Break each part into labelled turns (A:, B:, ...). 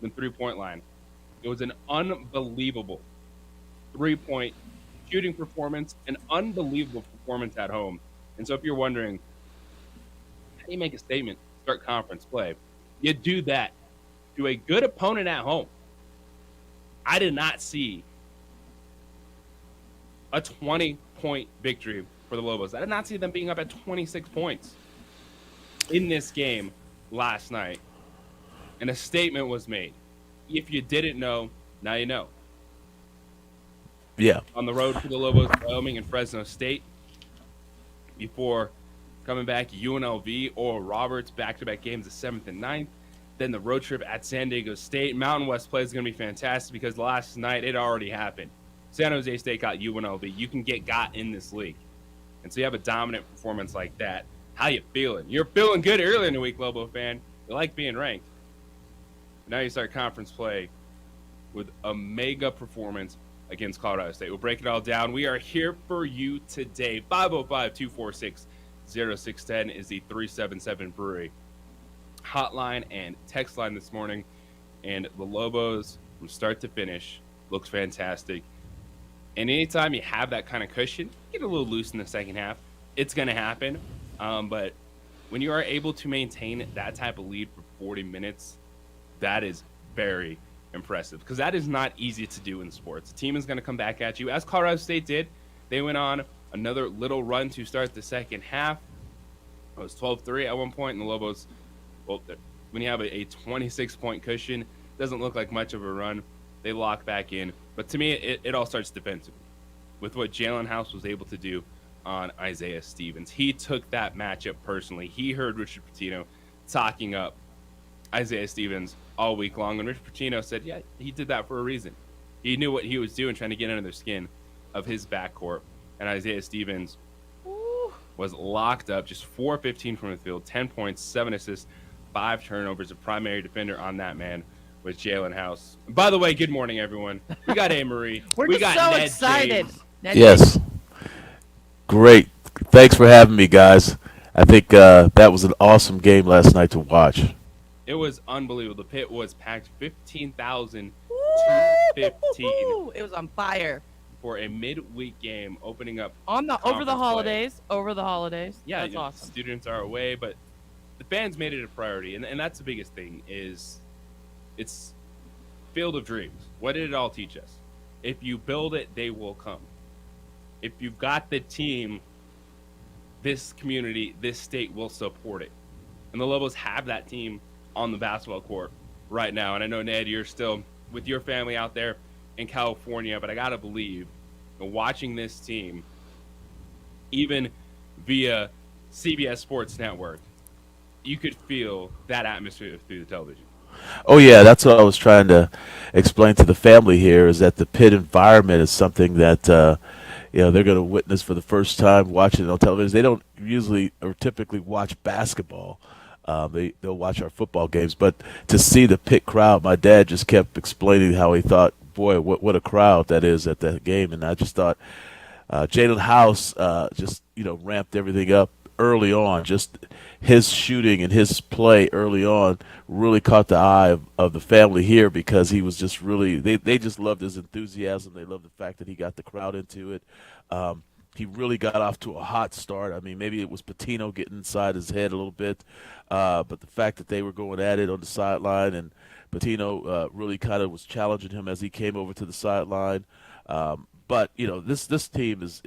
A: the 3-point line. It was an unbelievable 3-point shooting performance, an unbelievable performance at home. And so if you're wondering, how do you make a statement, start conference play? You do that to a good opponent at home. I did not see a 20-point victory for the Lobos. I did not see them being up at 26 points in this game last night. And a statement was made. If you didn't know, now you know.
B: Yeah.
A: On the road for the Lobos, Wyoming and Fresno State before coming back UNLV or Roberts, back-to-back games the 7th and 9th. Then the road trip at San Diego State. Mountain West play is going to be fantastic because last night it already happened. San Jose State got UNLV. You can get got in this league. And so you have a dominant performance like that. How you feeling? You're feeling good early in the week, Lobo fan. You like being ranked. Now you start conference play with a mega performance against Colorado State. We'll break it all down. We are here for you today. 505-246-0610 is the 377 Brewery hotline and text line this morning. And the Lobos, from start to finish, looks fantastic. And anytime you have that kind of cushion, get a little loose in the second half. It's going to happen. But when you are able to maintain that type of lead for 40 minutes, that is very impressive because that is not easy to do in sports. The team is going to come back at you, as Colorado State did. They went on another little run to start the second half. It was 12-3 at one point, and the Lobos, well, when you have a 26-point cushion, doesn't look like much of a run. They lock back in. But to me, it all starts defensively with what Jalen House was able to do on Isaiah Stevens. He took that matchup personally. He heard Richard Pitino talking up Isaiah Stevens all week long, and Richard Pitino said, yeah, he did that for a reason. He knew what he was doing, trying to get under the skin of his backcourt, and Isaiah Stevens was locked up, just 4-15 from the field, 10 points, 7 assists, 5 turnovers. A primary defender on that man was Jalen House. By the way, good morning, everyone. We got A-Marie.
C: We're
A: We
C: just
A: got
C: so
A: Ned
C: excited.
A: James.
C: Ned
B: Yes. Great. Thanks for having me, guys. I think that was an awesome game last night to watch.
A: It was unbelievable. The pit was packed 15,000 to 15
C: Woo! It was on fire.
A: for a midweek game opening up
C: On the over the
A: conference play.
C: holidays. Over the holidays.
A: Yeah,
C: That's awesome.
A: students are away, but the fans made it a priority, and that's the biggest thing. Is it's Field of Dreams. What did it all teach us? If you build it, they will come. If you've got the team, this community, this state will support it, and the Lobos have that team on the basketball court right now. And I know, Ned, you're still with your family out there in California, but I gotta believe, watching this team, even via CBS Sports Network, you could feel that atmosphere through the television.
B: Oh yeah, that's what I was trying to explain to the family here. Is that the pit environment is something that they're going to witness for the first time watching it on television. They don't usually or typically watch basketball. They'll watch our football games, but to see the pit crowd, my dad just kept explaining how he thought, boy, what a crowd that is at that game, and I just thought Jalen House just ramped everything up early on. Just his shooting and his play early on really caught the eye of the family here because he was just really they just loved his enthusiasm. They loved the fact that he got the crowd into it. He really got off to a hot start. I mean, maybe it was Patino getting inside his head a little bit, but the fact that they were going at it on the sideline and Patino really kind of was challenging him as he came over to the sideline. But this team is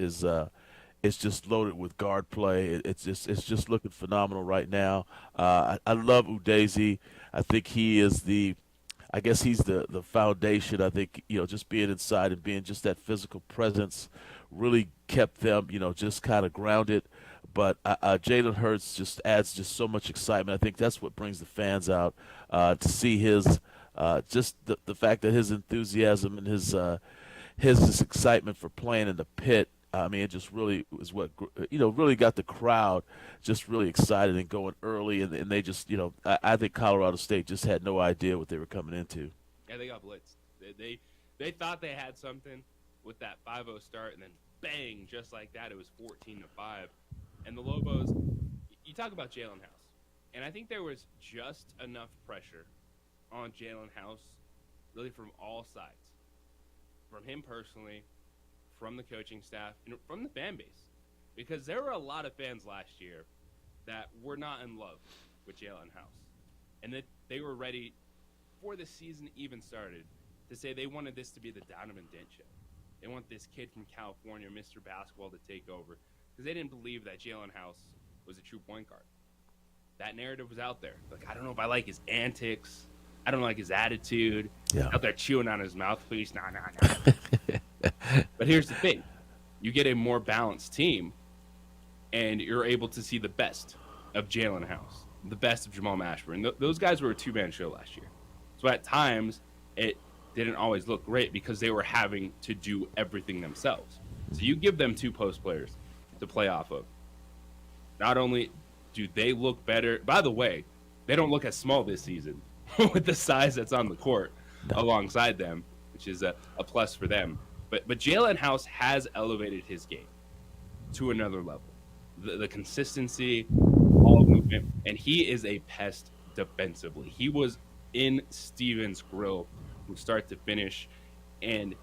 B: just loaded with guard play. It's just looking phenomenal right now. I love Udeze. I think he is I guess he's the foundation. I think just being inside and being just that physical presence really kept them just kind of grounded. But Jalen Hurts just adds just so much excitement. I think that's what brings the fans out to see his just the fact that his enthusiasm and his excitement for playing in the pit. I mean, it just really was what really got the crowd just really excited and going early, and they just I think Colorado State just had no idea what they were coming into.
A: Yeah, they got blitzed. They thought they had something with that 5-0 start, and then bang, just like that, it was 14-5. And the Lobos, you talk about Jalen House, and I think there was just enough pressure on Jalen House, really from all sides, from him personally, from the coaching staff, and from the fan base, because there were a lot of fans last year that were not in love with Jalen House, and that they were ready before the season even started to say they wanted this to be the Donovan Dent show. They want this kid from California, Mr. Basketball, to take over because they didn't believe that Jalen House was a true point guard. That narrative was out there. Like, I don't know if I like his antics. I don't like his attitude.
B: Yeah.
A: Out there chewing on his mouthpiece. Nah. But here's the thing. You get a more balanced team, and you're able to see the best of Jalen House, the best of Jamal Mashburn. Those guys were a two-man show last year. So at times, it didn't always look great because they were having to do everything themselves. So you give them two post players to play off of. Not only do they look better, by the way, they don't look as small this season with the size that's on the court alongside them, which is a plus for them. But Jalen House has elevated his game to another level. The consistency, ball movement, and he is a pest defensively. He was in Stevens' grill from start to finish, and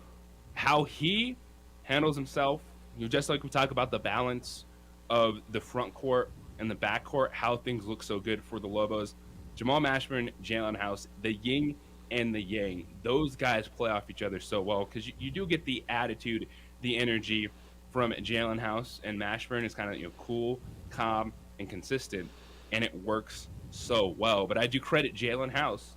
A: how he handles himself, just like we talk about the balance of the front court and the back court, how things look so good for the Lobos. Jamal Mashburn, Jalen House, the yin and the yang, those guys play off each other so well because you do get the attitude, the energy from Jalen House, and Mashburn is kind of cool, calm, and consistent, and it works so well. But I do credit Jalen House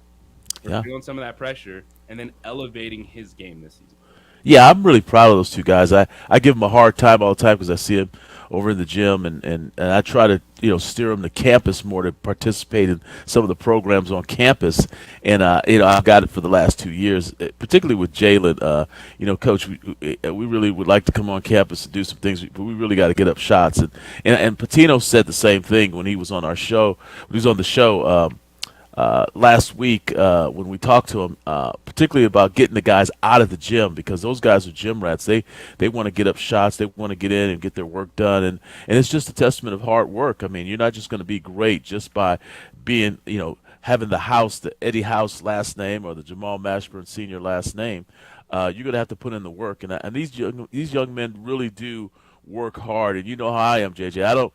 A: for feeling some of that pressure and then elevating his game this season.
B: Yeah, I'm really proud of those two guys. I give them a hard time all the time because I see them over in the gym, and I try to steer them to campus more to participate in some of the programs on campus. And I've got it for the last 2 years, particularly with Jalen. Coach, we really would like to come on campus and do some things, but we really got to get up shots. And Patino said the same thing when he was on our show. When he was on the show. Last week when we talked to him, particularly about getting the guys out of the gym, because those guys are gym rats. They want to get up shots. They want to get in and get their work done. And it's just a testament of hard work. I mean, you're not just going to be great just by being, having the Eddie House last name or the Jamal Mashburn Sr. last name. You're going to have to put in the work. And these young men really do work hard. And you know how I am, JJ. I don't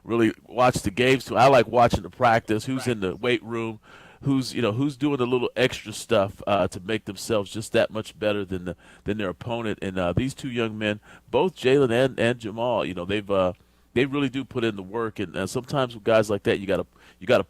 B: really watch the games too. I like watching the practice, who's in the weight room, who's doing a little extra stuff to make themselves just that much better than their opponent. And these two young men, both Jalen and Jamal, they really do put in the work. And sometimes with guys like that, you got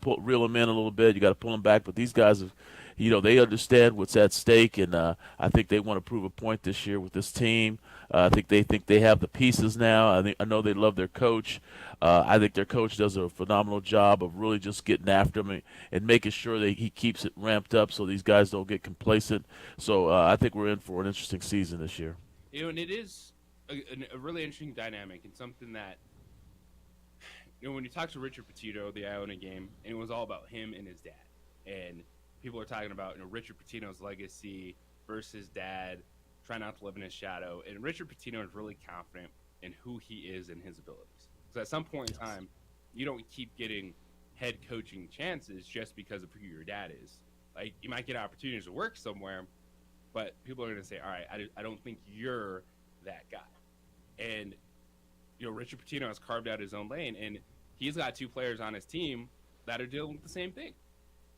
B: to reel them in a little bit. You got to pull them back. But these guys have, they understand what's at stake, and I think they want to prove a point this year with this team. I think they have the pieces now. I know they love their coach. I think their coach does a phenomenal job of really just getting after him and making sure that he keeps it ramped up so these guys don't get complacent. So I think we're in for an interesting season this year.
A: And it is a really interesting dynamic and something that, when you talk to Richard Petito, the Iona game, and it was all about him and his dad. And people are talking about Richard Pitino's legacy versus dad, trying not to live in his shadow. And Richard Pitino is really confident in who he is and his abilities. So at some point in time, you don't keep getting head coaching chances just because of who your dad is. Like, you might get opportunities to work somewhere, but people are going to say, all right, I don't think you're that guy. And, Richard Pitino has carved out his own lane, and he's got two players on his team that are dealing with the same thing.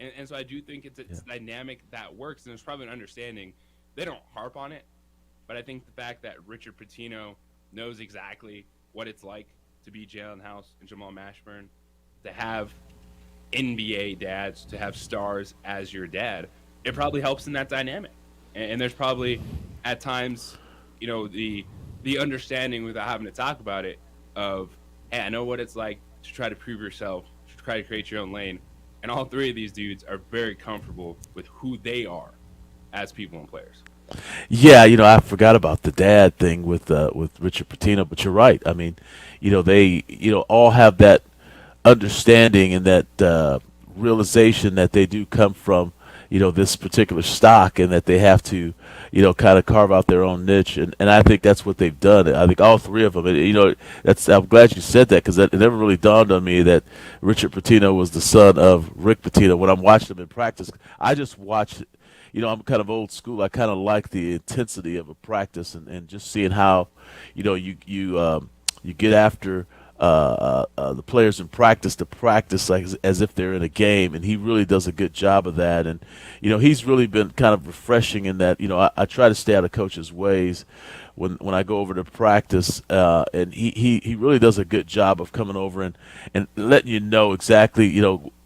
A: And so I do think it's a dynamic that works, and there's probably an understanding. They don't harp on it, but I think the fact that Richard Pitino knows exactly what it's like to be Jalen House and Jamal Mashburn, to have NBA dads, to have stars as your dad, it probably helps in that dynamic. And there's probably at times, the understanding without having to talk about it of, hey, I know what it's like to try to prove yourself, to try to create your own lane. And all three of these dudes are very comfortable with who they are as people and players.
B: Yeah, I forgot about the dad thing with Richard Pitino, but you're right. I mean, they all have that understanding and that realization that they do come from this particular stock, and that they have to, kind of carve out their own niche. And I think that's what they've done. I think all three of them, I'm glad you said that, because it never really dawned on me that Richard Pitino was the son of Rick Pitino. When I'm watching him in practice, I just watched, I'm kind of old school. I kind of like the intensity of a practice, and just seeing how, you get after the players in practice to practice like as if they're in a game, and he really does a good job of that. And he's really been kind of refreshing in that. I try to stay out of coach's ways when I go over to practice, and he really does a good job of coming over and letting you know exactly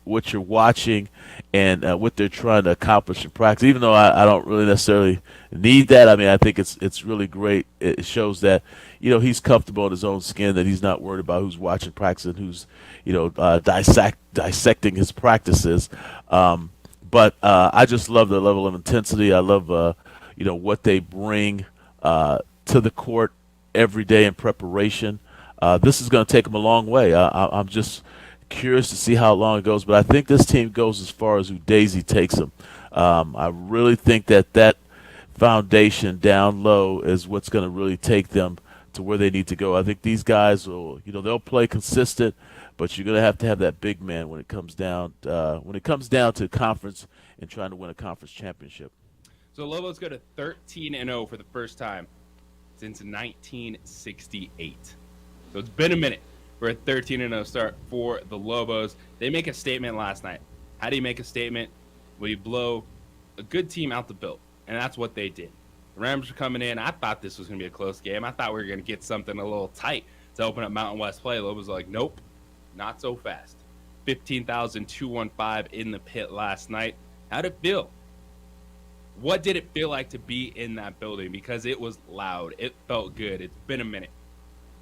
B: what you're watching and what they're trying to accomplish in practice. Even though I don't really necessarily need that, I mean, I think it's really great. It shows that he's comfortable in his own skin, that he's not worried about who's watching practice and who's dissecting his practices. But I just love the level of intensity. I love what they bring to the court every day in preparation. This is going to take them a long way. I'm just curious to see how long it goes, but I think this team goes as far as Udeze takes them. I really think that foundation down low is what's going to really take them to where they need to go. I think these guys will, they'll play consistent, but you're going to have that big man when it comes down to conference and trying to win a conference championship.
A: So Lobos go to 13-0 for the first time since 1968. So it's been a minute for a 13-0 start for the Lobos. They make a statement last night. How do you make a statement? Well, you blow a good team out the built, and that's what they did. The Rams are coming in. I thought this was going to be a close game. I thought we were going to get something a little tight to open up Mountain West play. Lobos are like, nope, not so fast. 15,215 in the pit last night. How'd it feel? What did it feel like to be in that building? Because it was loud. It felt good. It's been a minute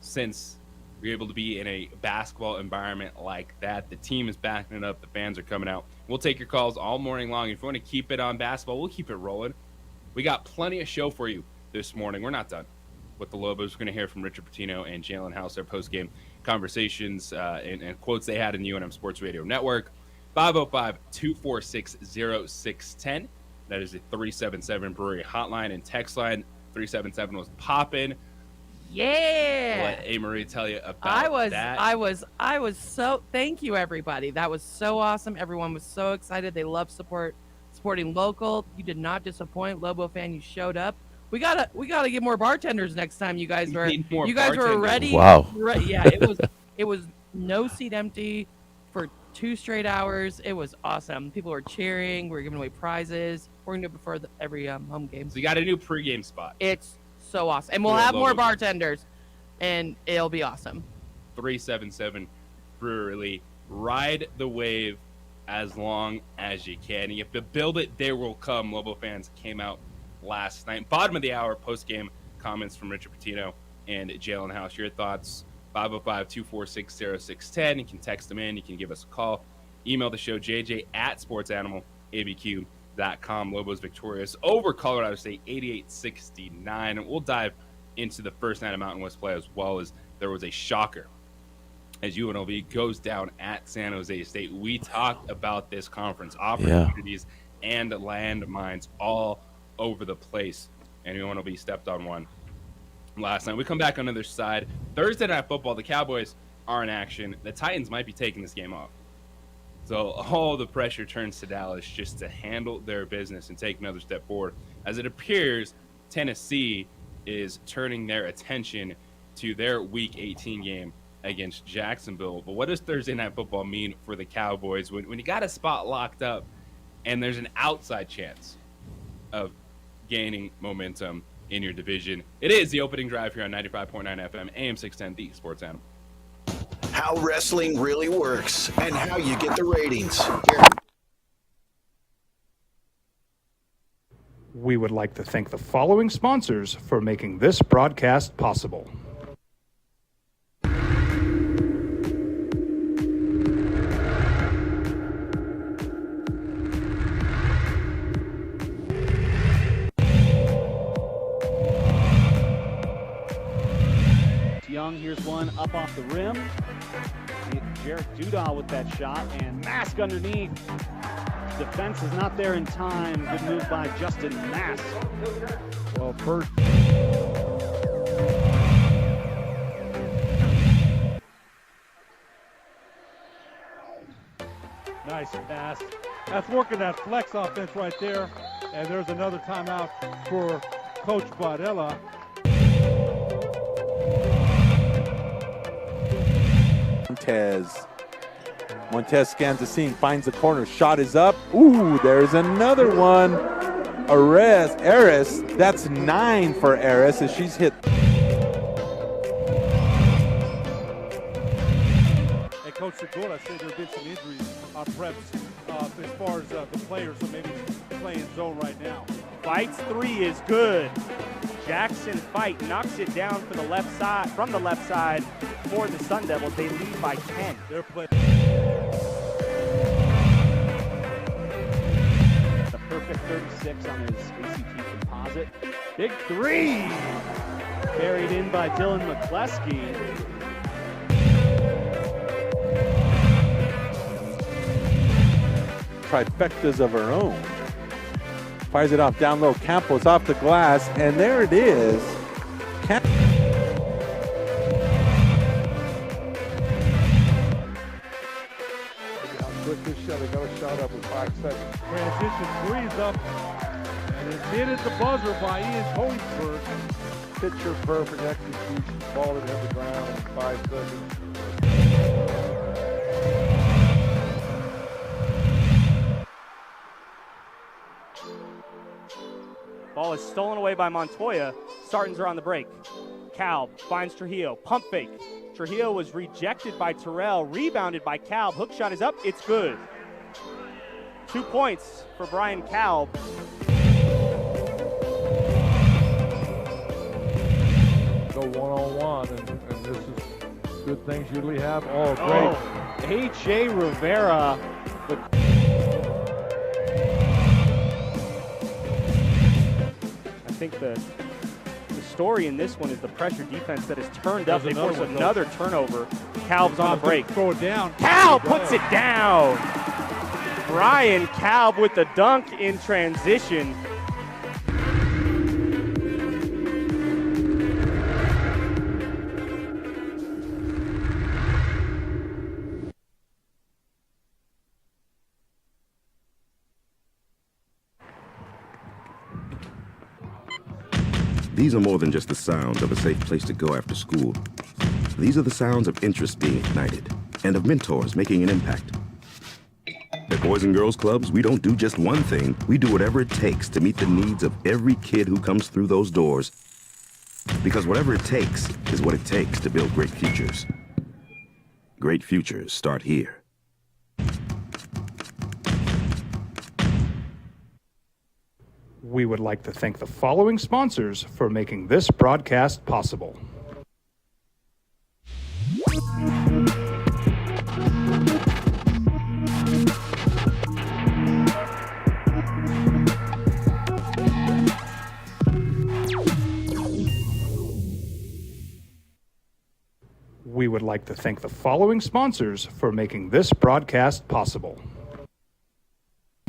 A: since we were able to be in a basketball environment like that. The team is backing it up. The fans are coming out. We'll take your calls all morning long. If you want to keep it on basketball, we'll keep it rolling. We got plenty of show for you this morning. We're not done with the Lobos. We're going to hear from Richard Pitino and Jalen House, their post-game conversations and quotes they had in the UNM Sports Radio Network. 505-246-0610. That is the 377 Brewery hotline and text line. 377 was popping.
C: Yeah.
A: Let A-Marie tell you about that.
C: I was so, thank you everybody. That was so awesome. Everyone was so excited. They love supporting local. You did not disappoint. Lobo fan, you showed up. We gotta get more bartenders next time. You guys were ready.
B: Wow.
C: Yeah, it was no seat empty for 2 straight hours. It was awesome. People were cheering. We were giving away prizes. We're gonna do it before every home game.
A: So you got a new pregame spot.
C: It's so awesome, and we'll have more bartenders, and it'll be awesome.
A: 377 Brewery. Ride the wave as long as you can. You have to build it, there will come. Lobo fans came out last night. Bottom of the hour, post-game comments from Richard Pitino and Jalen House. Your thoughts, 505-246-0610. You can text them in. You can give us a call. Email the show, jj@sportsanimals.abq.com. Lobos victorious over Colorado State, 88-69. And we'll dive into the first night of Mountain West play, as well as there was a shocker as UNLV goes down at San Jose State. We talked about this conference, opportunities and landmines all over the place, and UNLV stepped on one last night. We come back on the other side. Thursday Night Football, the Cowboys are in action. The Titans might be taking this game off. So all the pressure turns to Dallas just to handle their business and take another step forward, as it appears Tennessee is turning their attention to their Week 18 game against Jacksonville. But what does Thursday Night Football mean for the Cowboys when you got a spot locked up and there's an outside chance of gaining momentum in your division? It is the opening drive here on 95.9 FM, AM 610, the Sports Animal.
D: How wrestling really works and how you get the ratings.
E: We would like to thank the following sponsors for making this broadcast possible.
F: Young, here's one up off the rim. Jarek Dudal with that shot, and Mask underneath. defense is not there in time. Good move by Justin Mass.
G: Well, first. Nice pass. That's working that flex offense right there. And there's another timeout for Coach Bardella.
H: Montez scans the scene, finds the corner, shot is up. Ooh, there's another one. Aris, that's 9 for Aris as she's hit.
G: And Coach Segura said there have been some injuries on preps as far as the players, so maybe playing zone right now.
F: Fights 3 is good. Jackson Fight knocks it down for the left side, from the left side for the Sun Devils. They lead by 10.
G: They're playing.
F: The perfect 36 on his ACT composite. Big 3! Buried in by Dylan McCleskey.
H: Trifectas of her own. Fires it off down low. Campos off the glass, and there it is.
G: Quick this shot, they got a shot up with 5 seconds. Transition 3 is up, and it's hit at the buzzer by Ian Tonsberg. Picture perfect execution, ball that hit the ground in 5 seconds.
F: Ball is stolen away by Montoya. Sartans are on the break. Calb finds Trujillo. Pump fake. Trujillo was rejected by Terrell. Rebounded by Calb. Hook shot is up. It's good. 2 points for Brian Calb.
G: Go one-on-one, and this is good things usually have. Oh, great.
F: H.A. Rivera. I think the story in this one is the pressure defense that has turned up. They force another turnover. Calb's on the break.
G: Throw it down.
F: Calb puts it down. Brian Calb with the dunk in transition.
I: These are more than just the sounds of a safe place to go after school. These are the sounds of interest being ignited and of mentors making an impact. At Boys and Girls Clubs, we don't do just one thing. We do whatever it takes to meet the needs of every kid who comes through those doors. Because whatever it takes is what it takes to build great futures. Great futures start here.
E: We would like to thank the following sponsors for making this broadcast possible. We would like to thank the following sponsors for making this broadcast possible.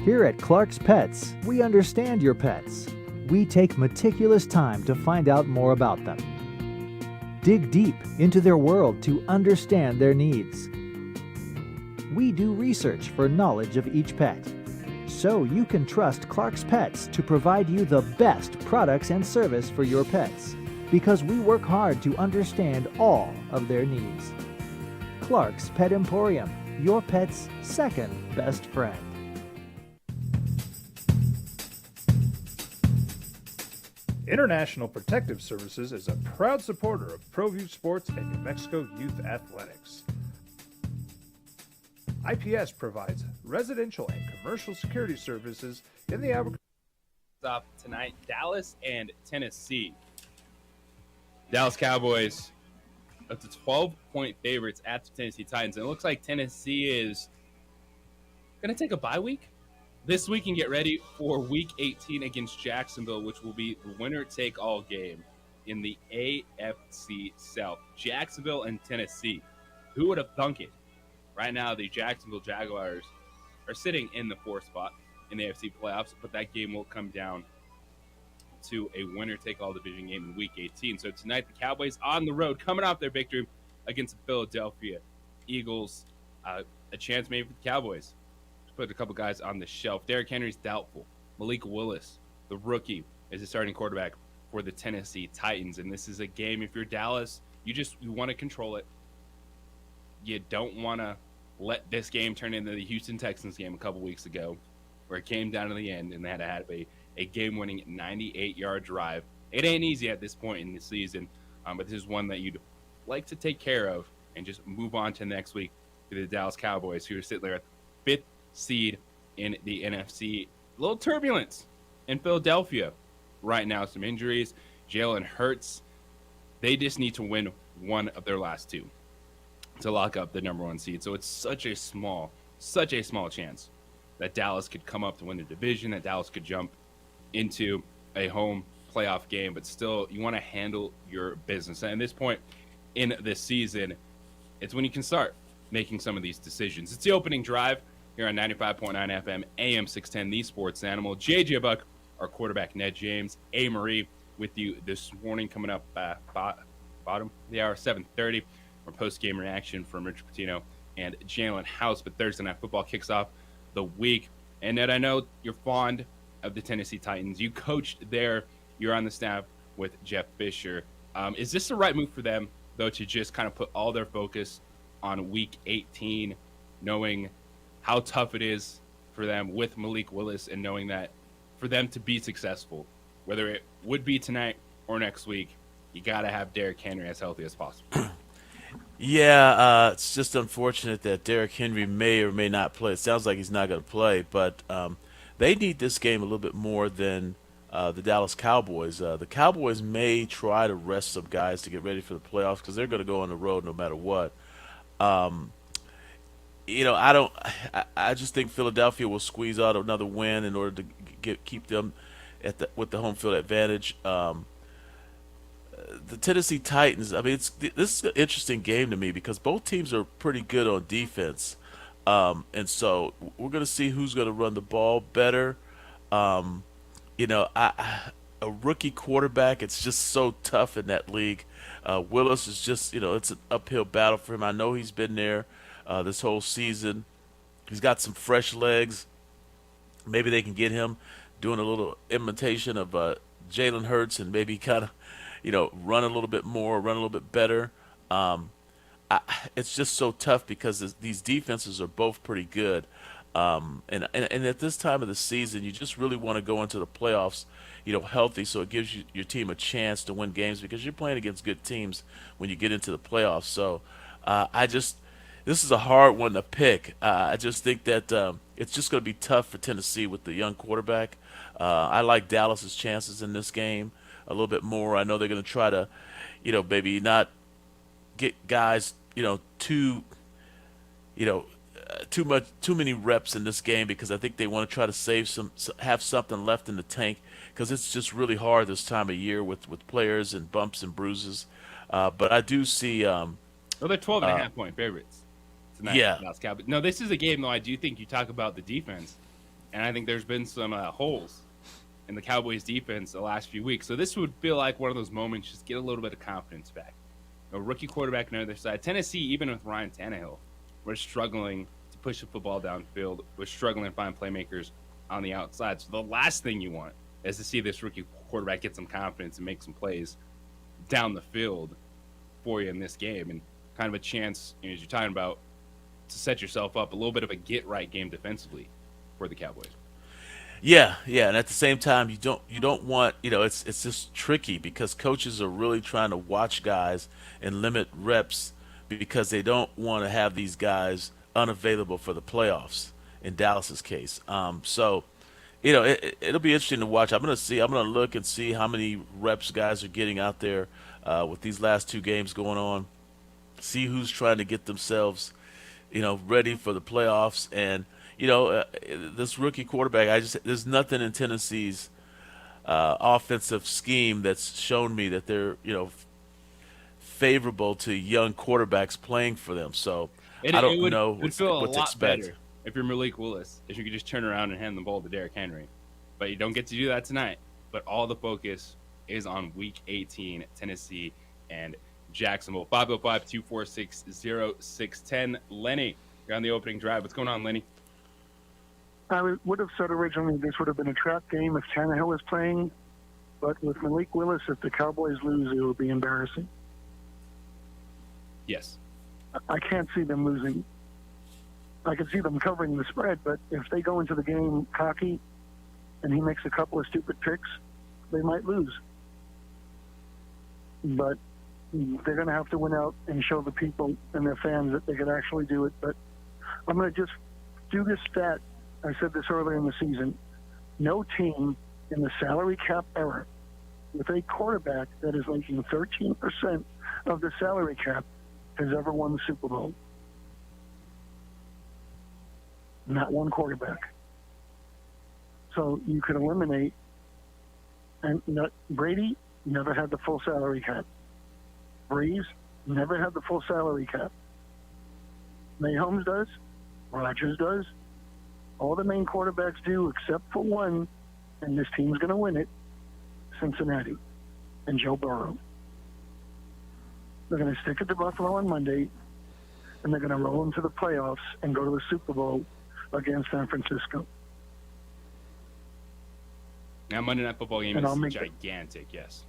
J: Here at Clark's Pets, we understand your pets. We take meticulous time to find out more about them. Dig deep into their world to understand their needs. We do research for knowledge of each pet, so you can trust Clark's Pets to provide you the best products and service for your pets, because we work hard to understand all of their needs. Clark's Pet Emporium, your pet's second best friend.
E: International Protective Services is a proud supporter of ProView Sports and New Mexico Youth Athletics. IPS provides residential and commercial security services in the Albuquerque.
A: Up tonight, Dallas and Tennessee. Dallas Cowboys up to 12-point favorites at the Tennessee Titans. And it looks like Tennessee is going to take a bye week this week and get ready for Week 18 against Jacksonville, which will be the winner-take-all game in the AFC South. Jacksonville and Tennessee. Who would have thunk it? Right now, the Jacksonville Jaguars are sitting in the 4th spot. in the AFC playoffs, but that game will come down to a winner-take-all division game in Week 18. So tonight, the Cowboys on the road, coming off their victory against the Philadelphia Eagles. A chance maybe for the Cowboys to put a couple guys on the shelf. Derrick Henry's doubtful. Malik Willis, the rookie, is the starting quarterback for the Tennessee Titans. And this is a game, if you're Dallas, you want to control it. You don't want to let this game turn into the Houston Texans game a couple weeks ago, where it came down to the end and they had to have a game-winning 98-yard drive. It ain't easy at this point in the season, but this is one that you'd like to take care of and just move on to next week to the Dallas Cowboys, who are sitting there at the 5th seed in the NFC. A little turbulence in Philadelphia right now. Some injuries. Jalen Hurts. They just need to win one of their last two to lock up the number 1 seed. So it's such a small chance that Dallas could come up to win the division, that Dallas could jump into a home playoff game, but still you want to handle your business. And at this point in this season, it's when you can start making some of these decisions. It's the opening drive here on 95.9 FM, AM 610, The Sports Animal. JJ Buck, our quarterback, Ned James, A. Marie with you this morning, coming up bottom of the hour, 7:30. Our post-game reaction from Richard Pitino and Jalen House. But Thursday Night Football kicks off the week. And Ned, I know you're fond of the Tennessee Titans. You coached there. You're on the staff with Jeff Fisher. Is this the right move for them, though, to just kind of put all their focus on Week 18, knowing how tough it is for them with Malik Willis and knowing that for them to be successful, whether it would be tonight or next week, you got to have Derrick Henry as healthy as possible?
B: Yeah, it's just unfortunate that Derrick Henry may or may not play. It sounds like he's not going to play, but they need this game a little bit more than the Dallas Cowboys. The Cowboys may try to rest some guys to get ready for the playoffs because they're going to go on the road no matter what. I just think Philadelphia will squeeze out another win in order to keep them with the home field advantage. The Tennessee Titans, I mean, this is an interesting game to me because both teams are pretty good on defense. And so we're going to see who's going to run the ball better. A rookie quarterback, it's just so tough in that league. Willis is just, it's an uphill battle for him. I know he's been there this whole season. He's got some fresh legs. Maybe they can get him doing a little imitation of Jalen Hurts and maybe kind of, run a little bit more, run a little bit better. It's just so tough because these defenses are both pretty good. And at this time of the season, you just really want to go into the playoffs, healthy, so it gives your team a chance to win games because you're playing against good teams when you get into the playoffs. So this is a hard one to pick. I just think that it's just going to be tough for Tennessee with the young quarterback. I like Dallas's chances in this game a little bit more. I know they're going to try to, maybe not get guys, too many reps in this game because I think they want to try to have something left in the tank because it's just really hard this time of year with players and bumps and bruises. But I do see.
A: Well, they're 12.5-point favorites tonight.
B: Yeah.
A: No, this is a game though. I do think you talk about the defense, and I think there's been some holes in the Cowboys' defense the last few weeks. So this would feel like one of those moments. Just get a little bit of confidence back. A rookie quarterback on the other side. Tennessee, even with Ryan Tannehill, we're struggling to push the football downfield. We're struggling to find playmakers on the outside. So the last thing you want is to see this rookie quarterback get some confidence and make some plays down the field for you in this game. And kind of a chance, as you're talking about, to set yourself up a little bit of a get-right game defensively for the Cowboys.
B: Yeah, and at the same time, you don't want, it's just tricky because coaches are really trying to watch guys and limit reps because they don't want to have these guys unavailable for the playoffs in Dallas's case. So, it'll be interesting to watch. I'm going to look and see how many reps guys are getting out there with these last two games going on. See who's trying to get themselves, ready for the playoffs. And this rookie quarterback, there's nothing in Tennessee's offensive scheme that's shown me that they're, favorable to young quarterbacks playing for them. So I don't know what to expect.
A: if you're Malik Willis, if you could just turn around and hand the ball to Derrick Henry. But you don't get to do that tonight. But all the focus is on Week 18, Tennessee and Jacksonville. 505-246-0610. Lenny, you're on the opening drive. What's going on, Lenny?
K: I would have said originally this would have been a trap game if Tannehill was playing. But with Malik Willis, if the Cowboys lose, it will be embarrassing.
A: Yes.
K: I can't see them losing. I can see them covering the spread, but if they go into the game cocky and he makes a couple of stupid picks, they might lose. But they're going to have to win out and show the people and their fans that they can actually do it. But I'm going to just do this stat. I said this earlier in the season. No team in the salary cap era with a quarterback that is making 13% of the salary cap has ever won the Super Bowl. Not one quarterback. So you could eliminate, and Brady never had the full salary cap. Breeze never had the full salary cap. Mahomes does. Rodgers does. All the main quarterbacks do except for one, and this team's going to win it, Cincinnati and Joe Burrow. They're going to stick it to Buffalo on Monday, and they're going to roll into the playoffs and go to the Super Bowl against San Francisco.
A: Now, Monday Night Football game is gigantic, yes.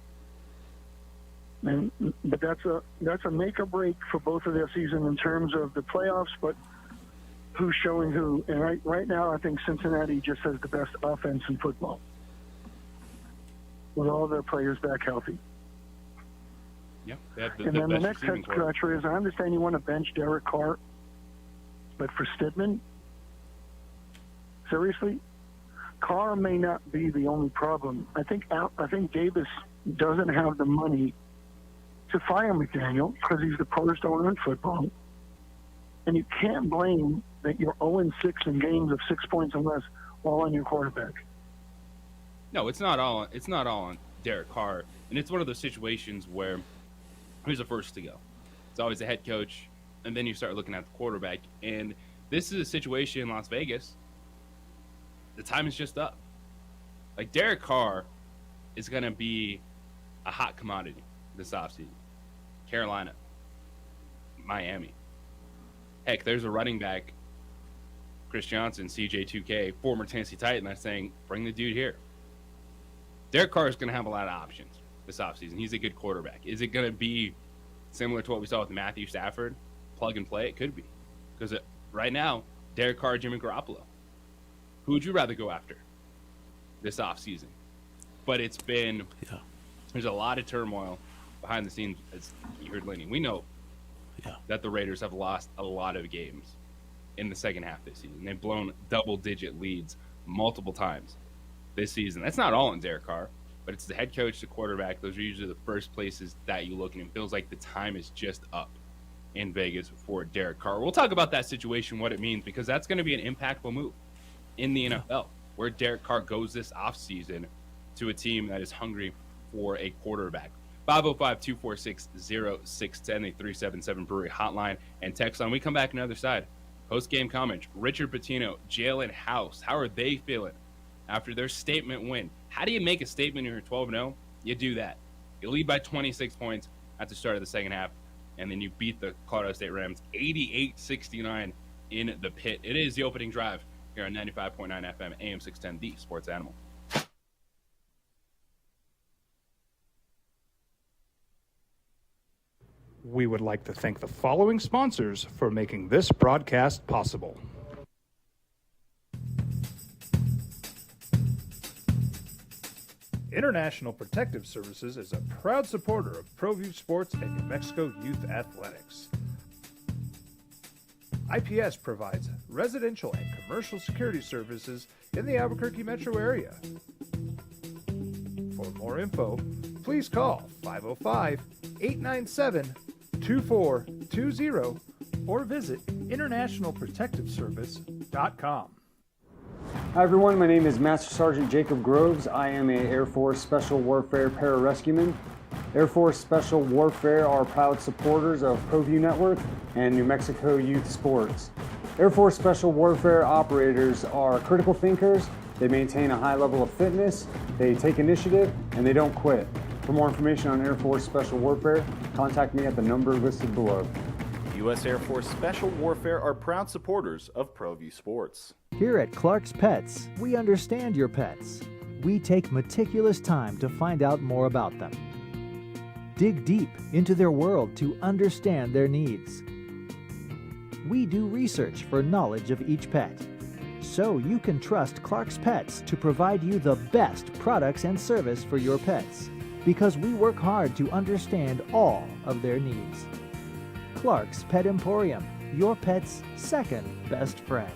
K: But that's a make or break for both of their season in terms of the playoffs, but who's showing who. And right now, I think Cincinnati just has the best offense in football with all their players back healthy.
A: Yeah, they have
K: and then the next head scratcher is, I understand you want to bench Derek Carr, but for Stidman, seriously, Carr may not be the only problem. I think Davis doesn't have the money to fire McDaniel because he's the poorest owner in football. And you can't blame that you're 0-6 in games of 6 points or less all on your quarterback.
A: No, it's not all on Derek Carr. And it's one of those situations where who's the first to go? It's always the head coach, and then you start looking at the quarterback. And this is a situation in Las Vegas. The time is just up. Like, Derek Carr is going to be a hot commodity this offseason. Carolina, Miami. Heck, there's a running back, Chris Johnson, CJ2K, former Tennessee Titan, that's saying, bring the dude here. Derek Carr is going to have a lot of options this offseason. He's a good quarterback. Is it going to be similar to what we saw with Matthew Stafford? Plug and play? It could be. Because right now, Derek Carr, Jimmy Garoppolo. Who would you rather go after this offseason? But it's been, there's a lot of turmoil behind the scenes, as you heard Lenny. We know that the Raiders have lost a lot of games in the second half this season. They've blown double-digit leads multiple times this season. That's not all on Derek Carr, but it's the head coach, the quarterback. Those are usually the first places that you look, and it feels like the time is just up in Vegas for Derek Carr. We'll talk about that situation, what it means, because that's going to be an impactful move in the NFL, where Derek Carr goes this offseason to a team that is hungry for a quarterback. 505-246-0610, the 377 Brewery hotline and text line. We come back on the other side. Post-game comment, Richard Pitino, Jalen House. How are they feeling after their statement win? How do you make a statement when you're 12-0? You do that. You lead by 26 points at the start of the second half, and then you beat the Colorado State Rams 88-69 in the pit. It is the opening drive here on 95.9 FM, AM 610, the Sports Animal.
E: We would like to thank the following sponsors for making this broadcast possible. International Protective Services is a proud supporter of ProView Sports and New Mexico Youth Athletics. IPS provides residential and commercial security services in the Albuquerque metro area. For more info, please call 505-897-2420 or visit internationalprotectiveservice.com.
L: Hi everyone, my name is Master Sergeant Jacob Groves. I am an Air Force Special Warfare Pararescueman. Air Force Special Warfare are proud supporters of ProView Network and New Mexico Youth Sports. Air Force Special Warfare operators are critical thinkers. They maintain a high level of fitness, they take initiative, and they don't quit. For more information on Air Force Special Warfare, contact me at the number listed below.
M: U.S. Air Force Special Warfare are proud supporters of ProView Sports.
J: Here at Clark's Pets, we understand your pets. We take meticulous time to find out more about them. Dig deep into their world to understand their needs. We do research for knowledge of each pet, so you can trust Clark's Pets to provide you the best products and service for your pets, because we work hard to understand all of their needs. Clark's Pet Emporium, your pet's second best friend.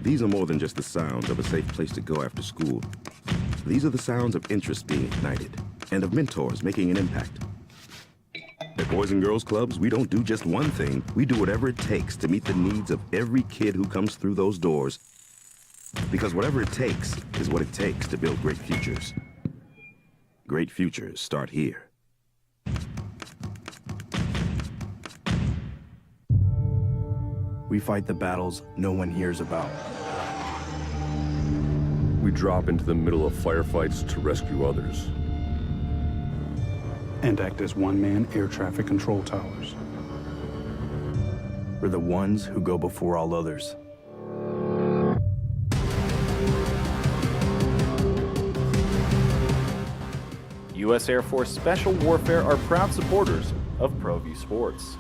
I: These are more than just the sounds of a safe place to go after school. These are the sounds of interest being ignited and of mentors making an impact. At Boys and Girls Clubs, we don't do just one thing. We do whatever it takes to meet the needs of every kid who comes through those doors. Because whatever it takes is what it takes to build great futures. Great futures start here.
N: We fight the battles no one hears about. We drop into the middle of firefights to rescue others.
O: And act as one-man air traffic control towers.
N: We're the ones who go before all others.
M: U.S. Air Force Special Warfare are proud supporters of ProView Sports.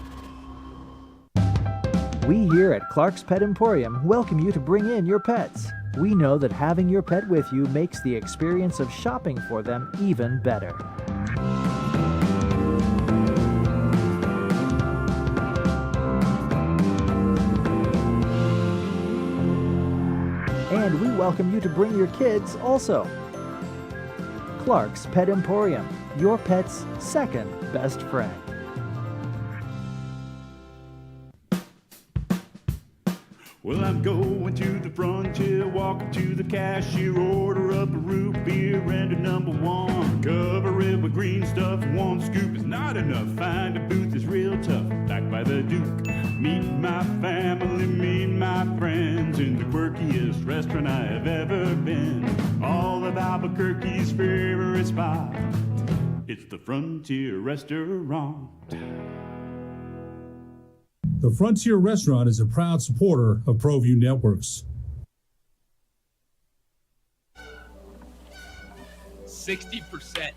J: We here at Clark's Pet Emporium welcome you to bring in your pets. We know that having your pet with you makes the experience of shopping for them even better. And we welcome you to bring your kids also. Clark's Pet Emporium, your pet's second best friend.
P: Well, I'm going to the frontier, walking to the cashier, order up a root beer and a number one. Cover it with green stuff, one scoop is not enough. Find a booth that's real tough, back by the Duke. Meet my family, meet my friends in the quirkiest restaurant I have ever been. All of Albuquerque's favorite spot, it's the Frontier Restaurant.
Q: The Frontier Restaurant is a proud supporter of ProView Networks.
A: 60%.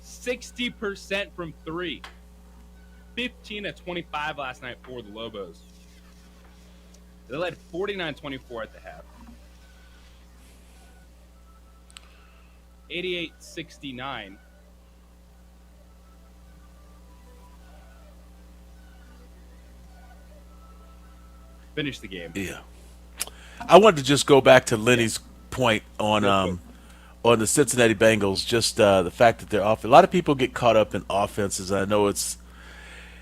A: 60% from three. 15 of 25 last night for the Lobos. They led 49-24 at the half. 88-69. Finish the game.
B: Yeah. I wanted to just go back to Lenny's point on the Cincinnati Bengals, just the fact that they're off. A lot of people get caught up in offenses. I know it's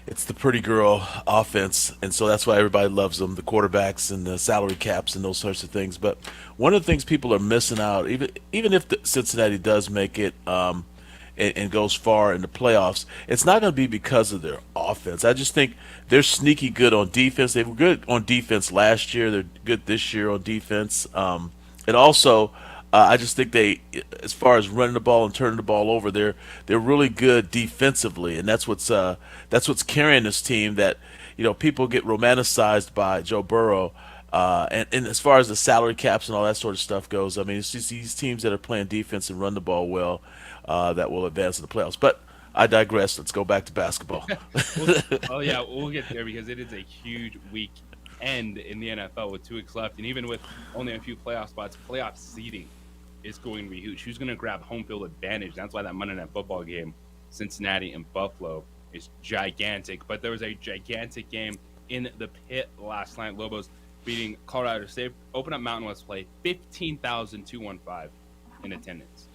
B: the pretty girl offense, and so that's why everybody loves them, the quarterbacks and the salary caps and those sorts of things. But one of the things people are missing out, even if Cincinnati does make it and goes far in the playoffs, it's not going to be because of their offense. I just think they're sneaky good on defense. They were good on defense last year. They're good this year on defense. And also, I just think they, as far as running the ball and turning the ball over, they're really good defensively, and that's what's carrying this team. That people get romanticized by Joe Burrow, and as far as the salary caps and all that sort of stuff goes, I mean, it's just these teams that are playing defense and run the ball well that will advance in the playoffs. But I digress. Let's go back to basketball.
A: We'll get there because it is a huge week end in the NFL with 2 weeks left, and even with only a few playoff spots, playoff seeding is going to be huge. Who's going to grab home field advantage? That's why that Monday Night Football game, Cincinnati and Buffalo, is gigantic. But there was a gigantic game in the pit last night. Lobos beating Colorado State. Open up Mountain West play, 15,215 in attendance.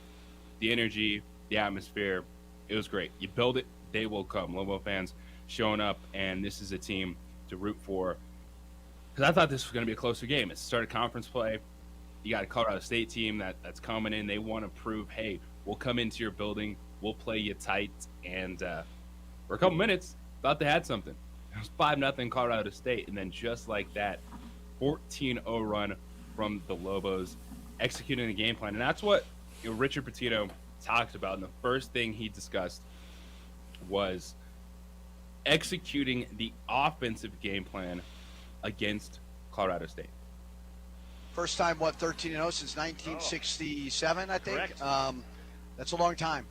A: The energy, the atmosphere, it was great. You build it, they will come. Lobo fans showing up, and this is a team to root for. Because I thought this was going to be a closer game. It's started conference play. You got a Colorado State team that's coming in. They want to prove, hey, we'll come into your building, we'll play you tight, and for a couple minutes, thought they had something. It was 5-0 Colorado State, and then just like that, 14-0 run from the Lobos, executing the game plan. And that's what Richard Pitino talked about. And the first thing he discussed was executing the offensive game plan against Colorado State.
R: First time, 13-0 since 1967, I think.
F: Correct.
R: That's a long time,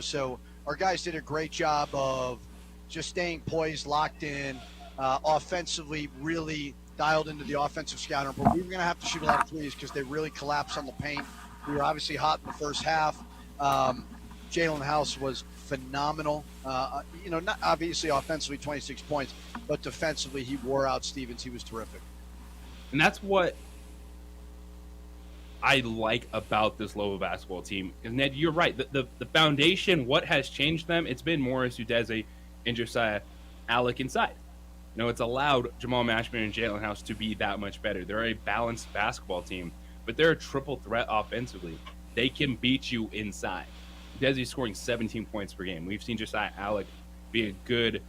R: so our guys did a great job of just staying poised, locked in, offensively really dialed into the offensive scouting. But we were going to have to shoot a lot of threes because they really collapsed on the paint. We were obviously hot in the first half. Jalen House was phenomenal. Not obviously offensively 26 points, but defensively he wore out Stevens. He was terrific.
A: And that's what I like about this Lobo basketball team. Because, Ned, you're right. The foundation, what has changed them, it's been Morris Udeze and Josiah Allick inside. It's allowed Jamal Mashburn and Jalen House to be that much better. They're a balanced basketball team, but they're a triple threat offensively. They can beat you inside. Udeze scoring 17 points per game. We've seen Josiah Allick be a good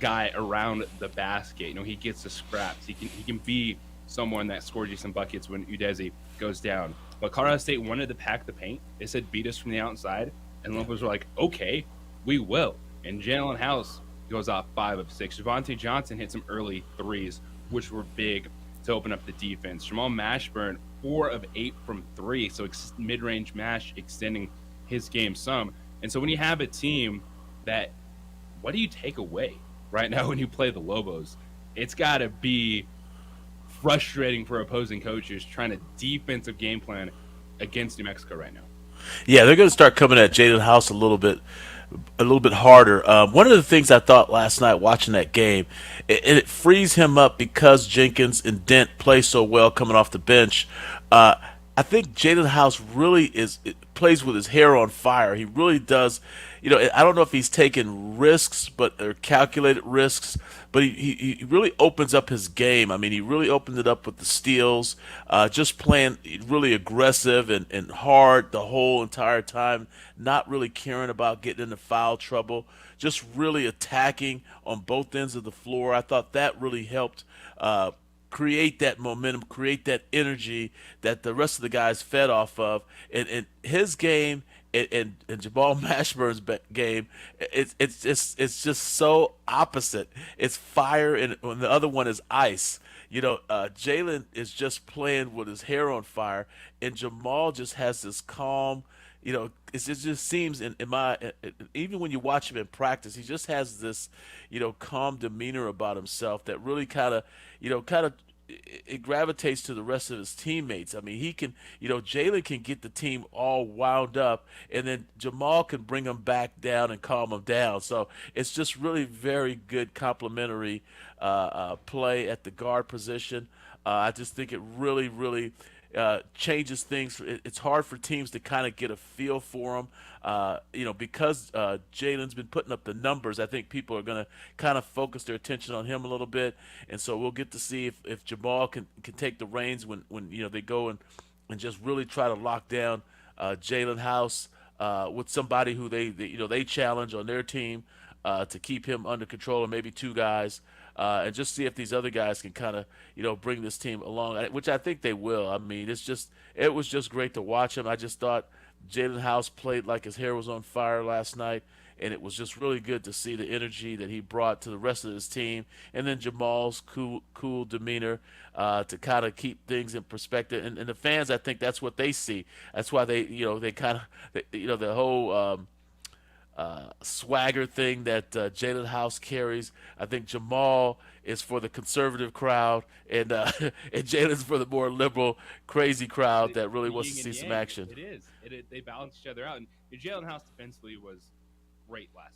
A: guy around the basket. He gets the scraps. He can be someone that scores you some buckets when Udeze goes down. But Colorado State wanted to pack the paint. They said beat us from the outside, and Lobos were like, okay, we will. And Jalen House goes off 5 of 6. Javonte Johnson hit some early threes, which were big to open up the defense. Jamal Mashburn, 4 of 8 from 3, so mid-range mash extending his game some. And so when you have a team that, what do you take away right now when you play the Lobos? It's got to be frustrating for opposing coaches trying to defensive game plan against New Mexico right now.
B: Yeah, they're going to start coming at Jalen House a little bit harder. One of the things I thought last night watching that game, it frees him up because Jenkins and Dent play so well coming off the bench. I think Jalen House really plays with his hair on fire. He really does. I don't know if he's taking risks, or calculated risks, but he really opens up his game. I mean, he really opened it up with the steals, just playing really aggressive and hard the whole entire time, not really caring about getting into foul trouble, just really attacking on both ends of the floor. I thought that really helped create that momentum, create that energy that the rest of the guys fed off of. And his game and Jamal Mashburn's game, it's just so opposite. It's fire, and the other one is ice. Jalen is just playing with his hair on fire, and Jamal just has this calm. It just seems even when you watch him in practice, he just has this, calm demeanor about himself that really kind of it gravitates to the rest of his teammates. I mean, he can, Jalen can get the team all wound up, and then Jamal can bring them back down and calm them down. So it's just really very good complementary play at the guard position. I just think it really, really changes things. It's hard for teams to kind of get a feel for him. Because Jalen's been putting up the numbers, I think people are going to kind of focus their attention on him a little bit. And so we'll get to see if Jamal can take the reins when they go and just really try to lock down Jalen House with somebody who they challenge on their team to keep him under control, or maybe 2 guys. And just see if these other guys can kind of, bring this team along, which I think they will. I mean, it was just great to watch him. I just thought Jalen House played like his hair was on fire last night, and it was just really good to see the energy that he brought to the rest of his team, and then Jamal's cool demeanor to kind of keep things in perspective. And the fans, I think that's what they see. That's why they kind of, the whole swagger thing that Jalen House carries. I think Jamal is for the conservative crowd, and Jalen's for the more liberal, crazy crowd that really wants to see some action.
A: It is. They balance each other out. And Jalen House defensively was great last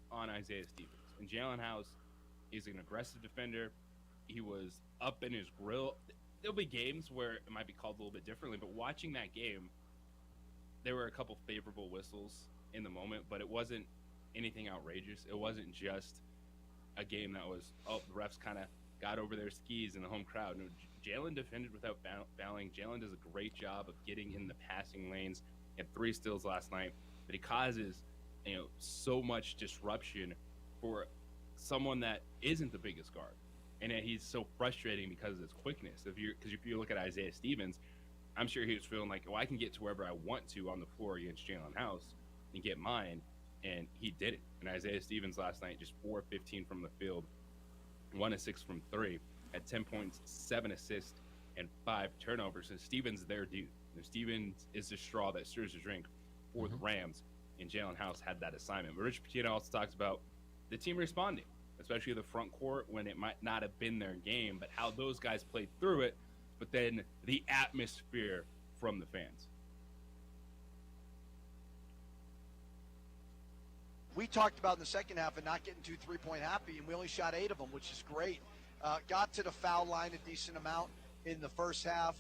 A: night on Isaiah Stevens. And Jalen House is an aggressive defender. He was up in his grill. There'll be games where it might be called a little bit differently, but watching that game, there were a couple favorable whistles in the moment, but it wasn't anything outrageous. It wasn't just a game that was, the refs kind of got over their skis in the home crowd. No, Jalen defended without fouling. Jalen does a great job of getting in the passing lanes. He had 3 steals last night, but he causes so much disruption for someone that isn't the biggest guard, and yet he's so frustrating because of his quickness. If you look at Isaiah Stevens, I'm sure he was feeling like, I can get to wherever I want to on the floor against Jalen House and get mine, and he did it. And Isaiah Stevens last night, just 4 of 15 from the field, 1 of 6 from 3, at 10 points, 7 assists, and 5 turnovers. And Stevens their dude. Stevens is the straw that stirs the drink for the Rams, and Jalen House had that assignment. But Rich Pitino also talks about the team responding, especially the front court when it might not have been their game, but how those guys played through it, but then the atmosphere from the fans.
R: We talked about in the second half and not getting too three-point happy, and we only shot 8 of them, which is great. Got to the foul line a decent amount in the first half,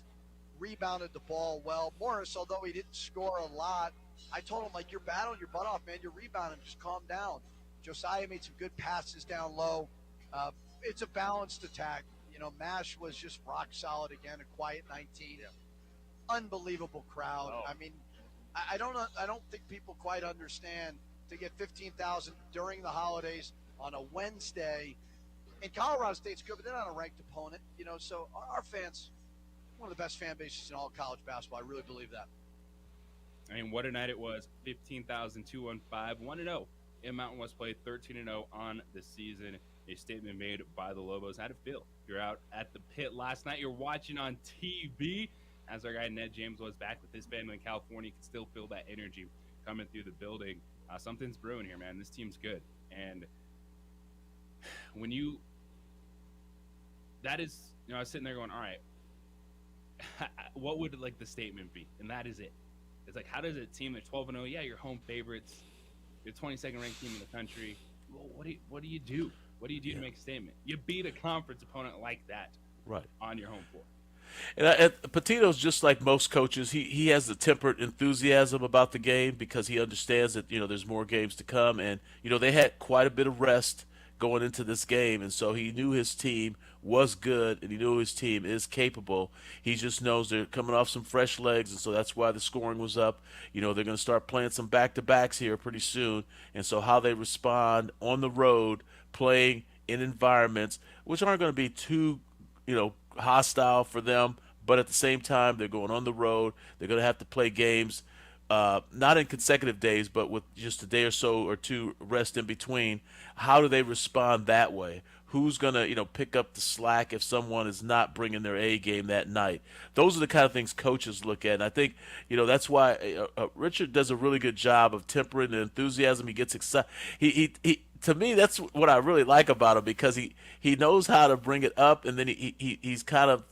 R: rebounded the ball well. Morris, although he didn't score a lot, I told him, like, you're battling your butt off, man. You're rebounding. Just calm down. Josiah made some good passes down low. It's a balanced attack. You know, Mash was just rock solid again, a quiet 19. Unbelievable crowd.
A: Oh.
R: I mean, I don't think people quite understand to get 15,000 during the holidays on a Wednesday. And Colorado State's good, but they're not a ranked opponent, you know. So our fans, one of the best fan bases in all college basketball. I really believe that.
A: I mean, what a night it was. 15,215, 1-0 in Mountain West play, 13-0 on the season. A statement made by the Lobos. How'd it feel? You're out at the pit last night. You're watching on TV as our guy Ned James was back with his family in California. You can still feel that energy coming through the building. Something's brewing here, man. This team's good. And when that is, I was sitting there going, all right, what would like the statement be? And that is it. It's like, how does a team that's 12-0, yeah, you're home favorites, you're 22nd ranked team in the country. Well, what do you do? What do you do to make a statement? You beat a conference opponent like that on your home floor.
B: And Patino's just like most coaches. He has the tempered enthusiasm about the game because he understands that, there's more games to come. And, they had quite a bit of rest going into this game. And so he knew his team was good and he knew his team is capable. He just knows they're coming off some fresh legs. And so that's why the scoring was up. They're going to start playing some back-to-backs here pretty soon. And so how they respond on the road, playing in environments, which aren't going to be too, hostile for them, but at the same time they're going on the road. They're going to have to play games not in consecutive days, but with just a day or so or two rest in between. How do they respond that way? Who's going to pick up the slack if someone is not bringing their A game that night? Those are the kind of things coaches look at, and I think that's why Richard does a really good job of tempering the enthusiasm. He gets excited. He to me, that's what I really like about him, because he knows how to bring it up, and then he's kind of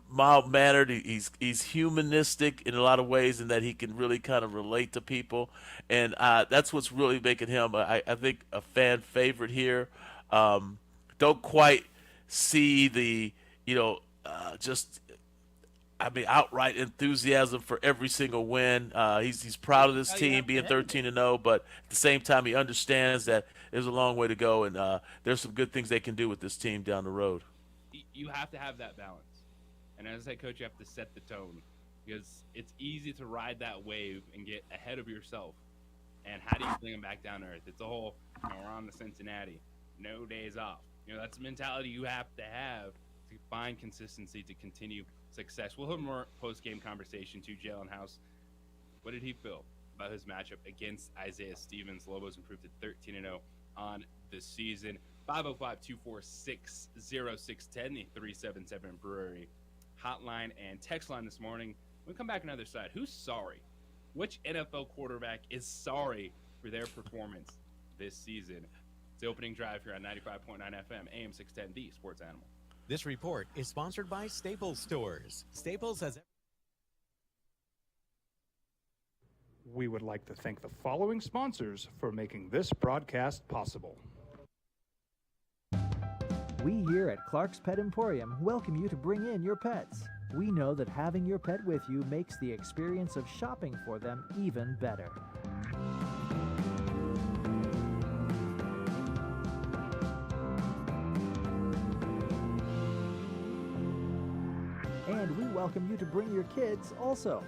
B: mild-mannered. He's humanistic in a lot of ways, in that he can really kind of relate to people, and that's what's really making him, I think, a fan favorite here. Don't quite see the outright enthusiasm for every single win. He's proud of this team being 13-0, but at the same time he understands that there's a long way to go, and there's some good things they can do with this team down the road.
A: You have to have that balance. And as a head coach, you have to set the tone, because it's easy to ride that wave and get ahead of yourself. And how do you bring them back down to earth? It's a whole, we're on to Cincinnati, no days off. That's the mentality you have to find consistency to continue success. We'll have more post-game conversation to Jalen House. What did he feel about his matchup against Isaiah Stevens? Lobos improved to 13-0 on the season. 505-246-0610, the 377 Brewery hotline and text line this morning. When we come back on the other side, who's sorry? Which NFL quarterback is sorry for their performance this season? It's the opening drive here on 95.9 FM, AM 610, the Sports Animal.
S: This report is sponsored by Staples Stores. Staples has...
E: We would like to thank the following sponsors for making this broadcast possible.
J: We here at Clark's Pet Emporium welcome you to bring in your pets. We know that having your pet with you makes the experience of shopping for them even better. And we welcome you to bring your kids also.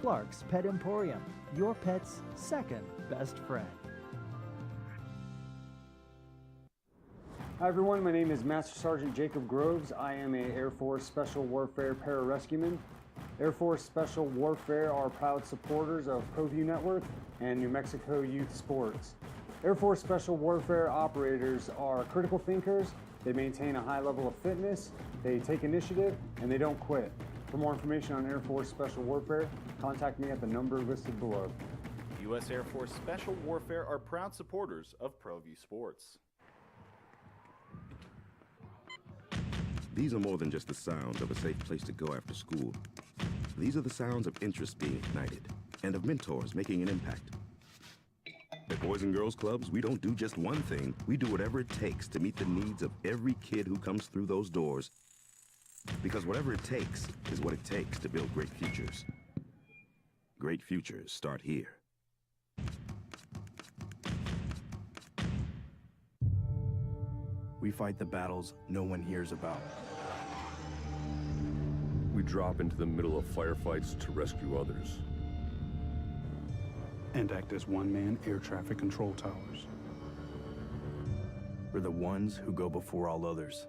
J: Clark's Pet Emporium, your pet's second best friend.
L: Hi everyone, my name is Master Sergeant Jacob Groves. I am a Air Force Special Warfare Pararescueman. Air Force Special Warfare are proud supporters of ProView Network and New Mexico Youth Sports. Air Force Special Warfare operators are critical thinkers. They maintain a high level of fitness, they take initiative, and they don't quit. For more information on Air Force Special Warfare, contact me at the number listed below.
M: U.S. Air Force Special Warfare are proud supporters of ProView Sports.
I: These are more than just the sounds of a safe place to go after school. These are the sounds of interest being ignited and of mentors making an impact. At Boys and Girls Clubs, we don't do just one thing. We do whatever it takes to meet the needs of every kid who comes through those doors. Because whatever it takes is what it takes to build great futures. Great futures start here.
N: We fight the battles no one hears about.
T: We drop into the middle of firefights to rescue others.
O: And act as one-man air traffic control towers.
N: We're the ones who go before all others.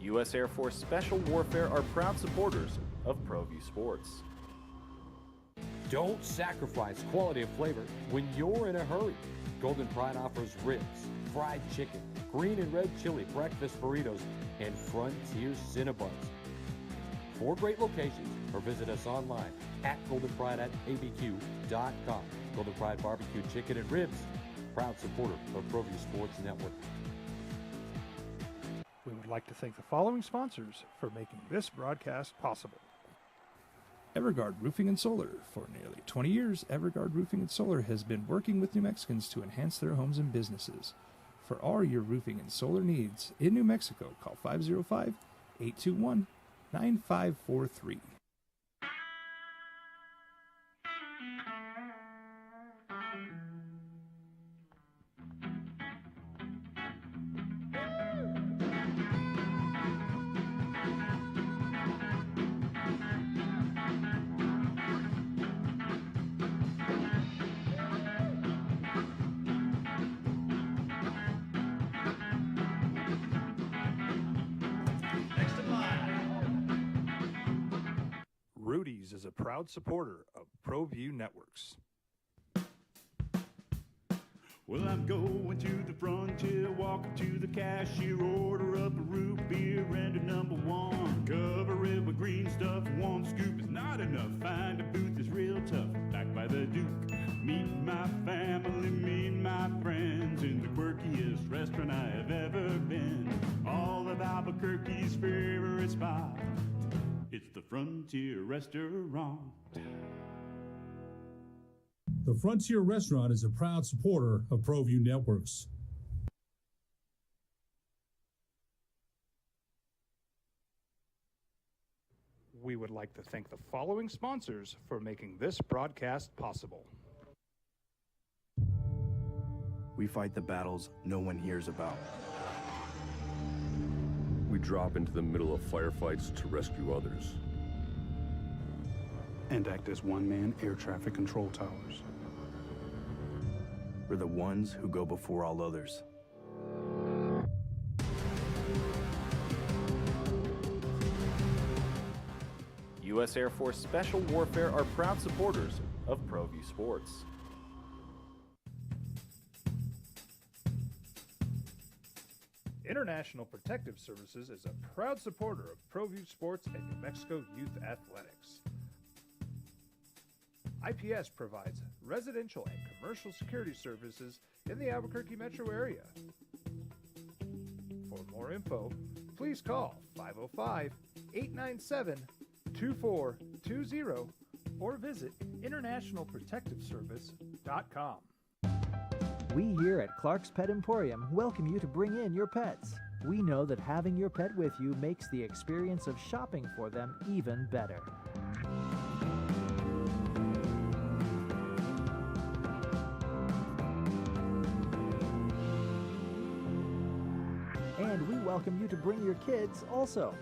M: U.S. Air Force Special Warfare are proud supporters of ProView Sports.
U: Don't sacrifice quality of flavor when you're in a hurry. Golden Pride offers ribs, fried chicken, green and red chili breakfast burritos, and Frontier Cinnabons. 4 great locations, or visit us online at goldenpride@abq.com. Golden Pride Barbecue Chicken and Ribs, proud supporter of ProView Sports Network.
E: We would like to thank the following sponsors for making this broadcast possible.
V: Everguard Roofing and Solar. For nearly 20 years, Everguard Roofing and Solar has been working with New Mexicans to enhance their homes and businesses. For all your roofing and solar needs in New Mexico, call 505-821-9543.
E: Rudy's is a proud supporter of ProView Networks.
P: Well, I'm going to the frontier, walking to the cashier, order up a root beer and a number 1. Cover it with green stuff, 1 scoop is not enough. Find a booth that's real tough, back by the Duke. Meet my family, meet my friends in the quirkiest restaurant I have ever been. All of Albuquerque's favorite spot, it's the Frontier Restaurant.
Q: The Frontier Restaurant is a proud supporter of ProView Networks.
E: We would like to thank the following sponsors for making this broadcast possible.
N: We fight the battles no one hears about.
T: We drop into the middle of firefights to rescue others.
O: And act as one-man air traffic control towers.
N: We're the ones who go before all others.
M: U.S. Air Force Special Warfare are proud supporters of ProView Sports.
E: International Protective Services is a proud supporter of ProView Sports and New Mexico Youth Athletics. IPS provides residential and commercial security services in the Albuquerque metro area. For more info, please call 505-897-2420 or visit internationalprotectiveservice.com.
J: We here at Clark's Pet Emporium welcome you to bring in your pets. We know that having your pet with you makes the experience of shopping for them even better. And we welcome you to bring your kids also.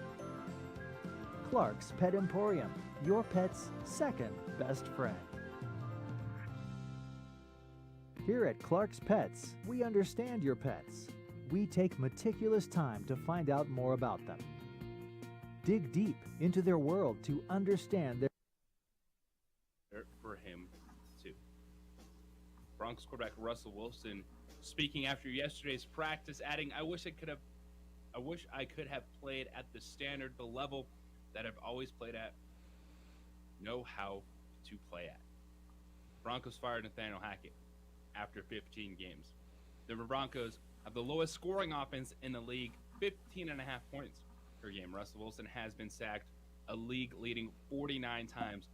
J: Clark's Pet Emporium, your pet's second best friend. Here at Clark's Pets, we understand your pets. We take meticulous time to find out more about them. Dig deep into their world to understand their
A: for him too. Broncos quarterback Russell Wilson speaking after yesterday's practice, adding, I wish I could have played at the standard, the level that I've always played at, know how to play at. Broncos fired Nathaniel Hackett after 15 games. The Denver Broncos have the lowest scoring offense in the league, 15.5 points per game. Russell Wilson has been sacked a league-leading 49 times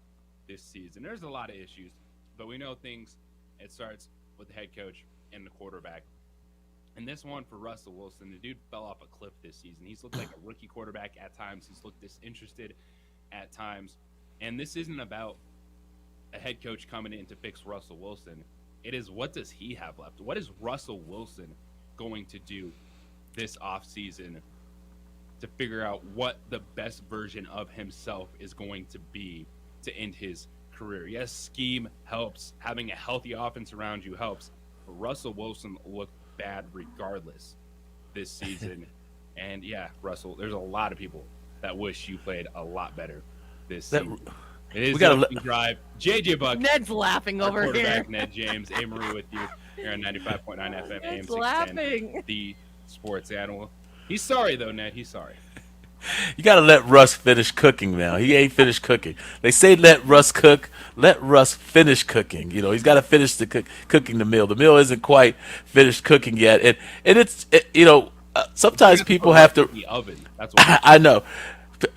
A: this season. There's a lot of issues, but we know it starts with the head coach and the quarterback. And this one for Russell Wilson, the dude fell off a cliff this season. He's looked like a rookie quarterback at times. He's looked disinterested at times. And this isn't about a head coach coming in to fix Russell Wilson. It is, what does he have left? What is Russell Wilson going to do this offseason to figure out what the best version of himself is going to be to end his career? Yes, scheme helps. Having a healthy offense around you helps. But Russell Wilson looked bad regardless this season. And yeah, Russell, there's a lot of people that wish you played a lot better this season. It is a drive. JJ Buck.
C: Ned's laughing over here.
A: Ned James, Amory with you here on 95.9 FM, AM 610.
C: Laughing.
A: The Sports Animal. He's sorry though, Ned. He's sorry.
B: You got to let Russ finish cooking now. He ain't finished cooking. They say let Russ cook. Let Russ finish cooking. You know, he's got to finish cooking the meal. The meal isn't quite finished cooking yet. And it's sometimes people have to.
A: The oven. That's what
B: I know.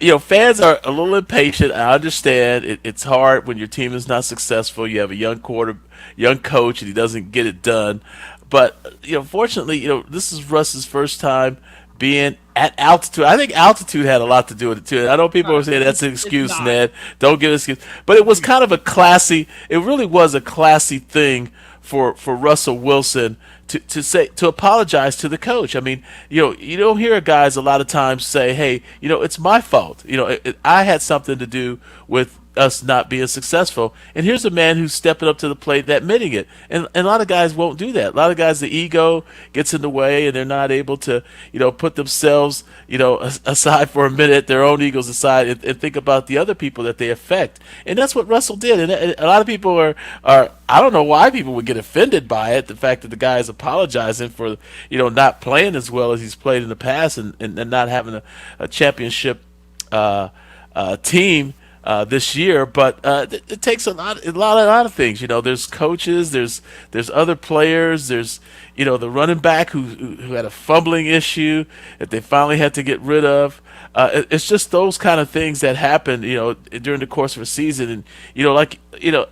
B: You know, fans are a little impatient. I understand. It's hard when your team is not successful. You have a young coach, and he doesn't get it done. But fortunately, this is Russ's first time being at altitude. I think altitude had a lot to do with it too. I know people are saying that's an excuse, Ned. Don't give an excuse. But it was kind of it really was a classy thing for Russell Wilson to apologize to the coach. I mean, you don't hear guys a lot of times say, "Hey, it's my fault. I had something to do with us not being successful." And here's a man who's stepping up to the plate, admitting it. And a lot of guys won't do that. A lot of guys, the ego gets in the way, and they're not able to, put themselves, aside for a minute, their own egos aside, and think about the other people that they affect. And that's what Russell did. And a lot of people are I don't know why people would get offended by it, the fact that the guy is apologizing for, not playing as well as he's played in the past and not having a championship team this year. But it takes a lot of things. There's coaches, there's other players, there's the running back who had a fumbling issue that they finally had to get rid of. It's just those kind of things that happen, during the course of a season. And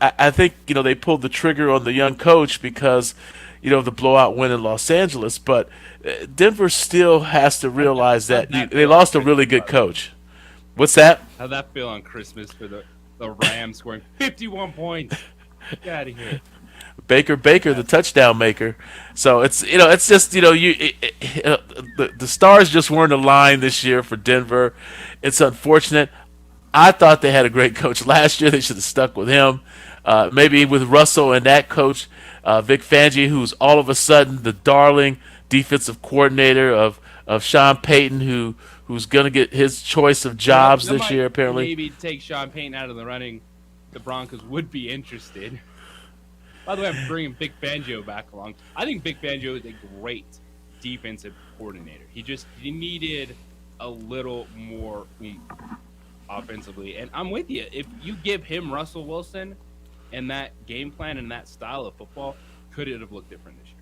B: I think they pulled the trigger on the young coach because the blowout win in Los Angeles. But Denver still has to realize that they lost a really good coach. What's that?
A: How'd that feel on Christmas for the Rams scoring 51 points? Get out of here.
B: Baker, the touchdown maker. So it's just the stars just weren't aligned this year for Denver. It's unfortunate. I thought they had a great coach last year. They should have stuck with him. Maybe with Russell and that coach, Vic Fangio, who's all of a sudden the darling defensive coordinator of Sean Payton, who's going to get his choice of jobs this year, apparently.
A: Maybe take Sean Payton out of the running. The Broncos would be interested. By the way, I'm bringing Vic Fangio back along. I think Vic Fangio is a great defensive coordinator. He needed a little more oomph offensively. And I'm with you. If you give him Russell Wilson and that game plan and that style of football, could it have looked different this year?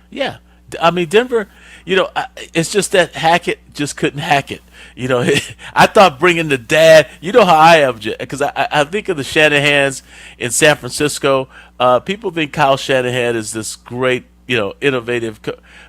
B: Yeah. I mean, Denver, it's just that Hackett just couldn't hack it. I thought bringing the dad, how I am, because I think of the Shanahans in San Francisco. People think Kyle Shanahan is this great, innovative,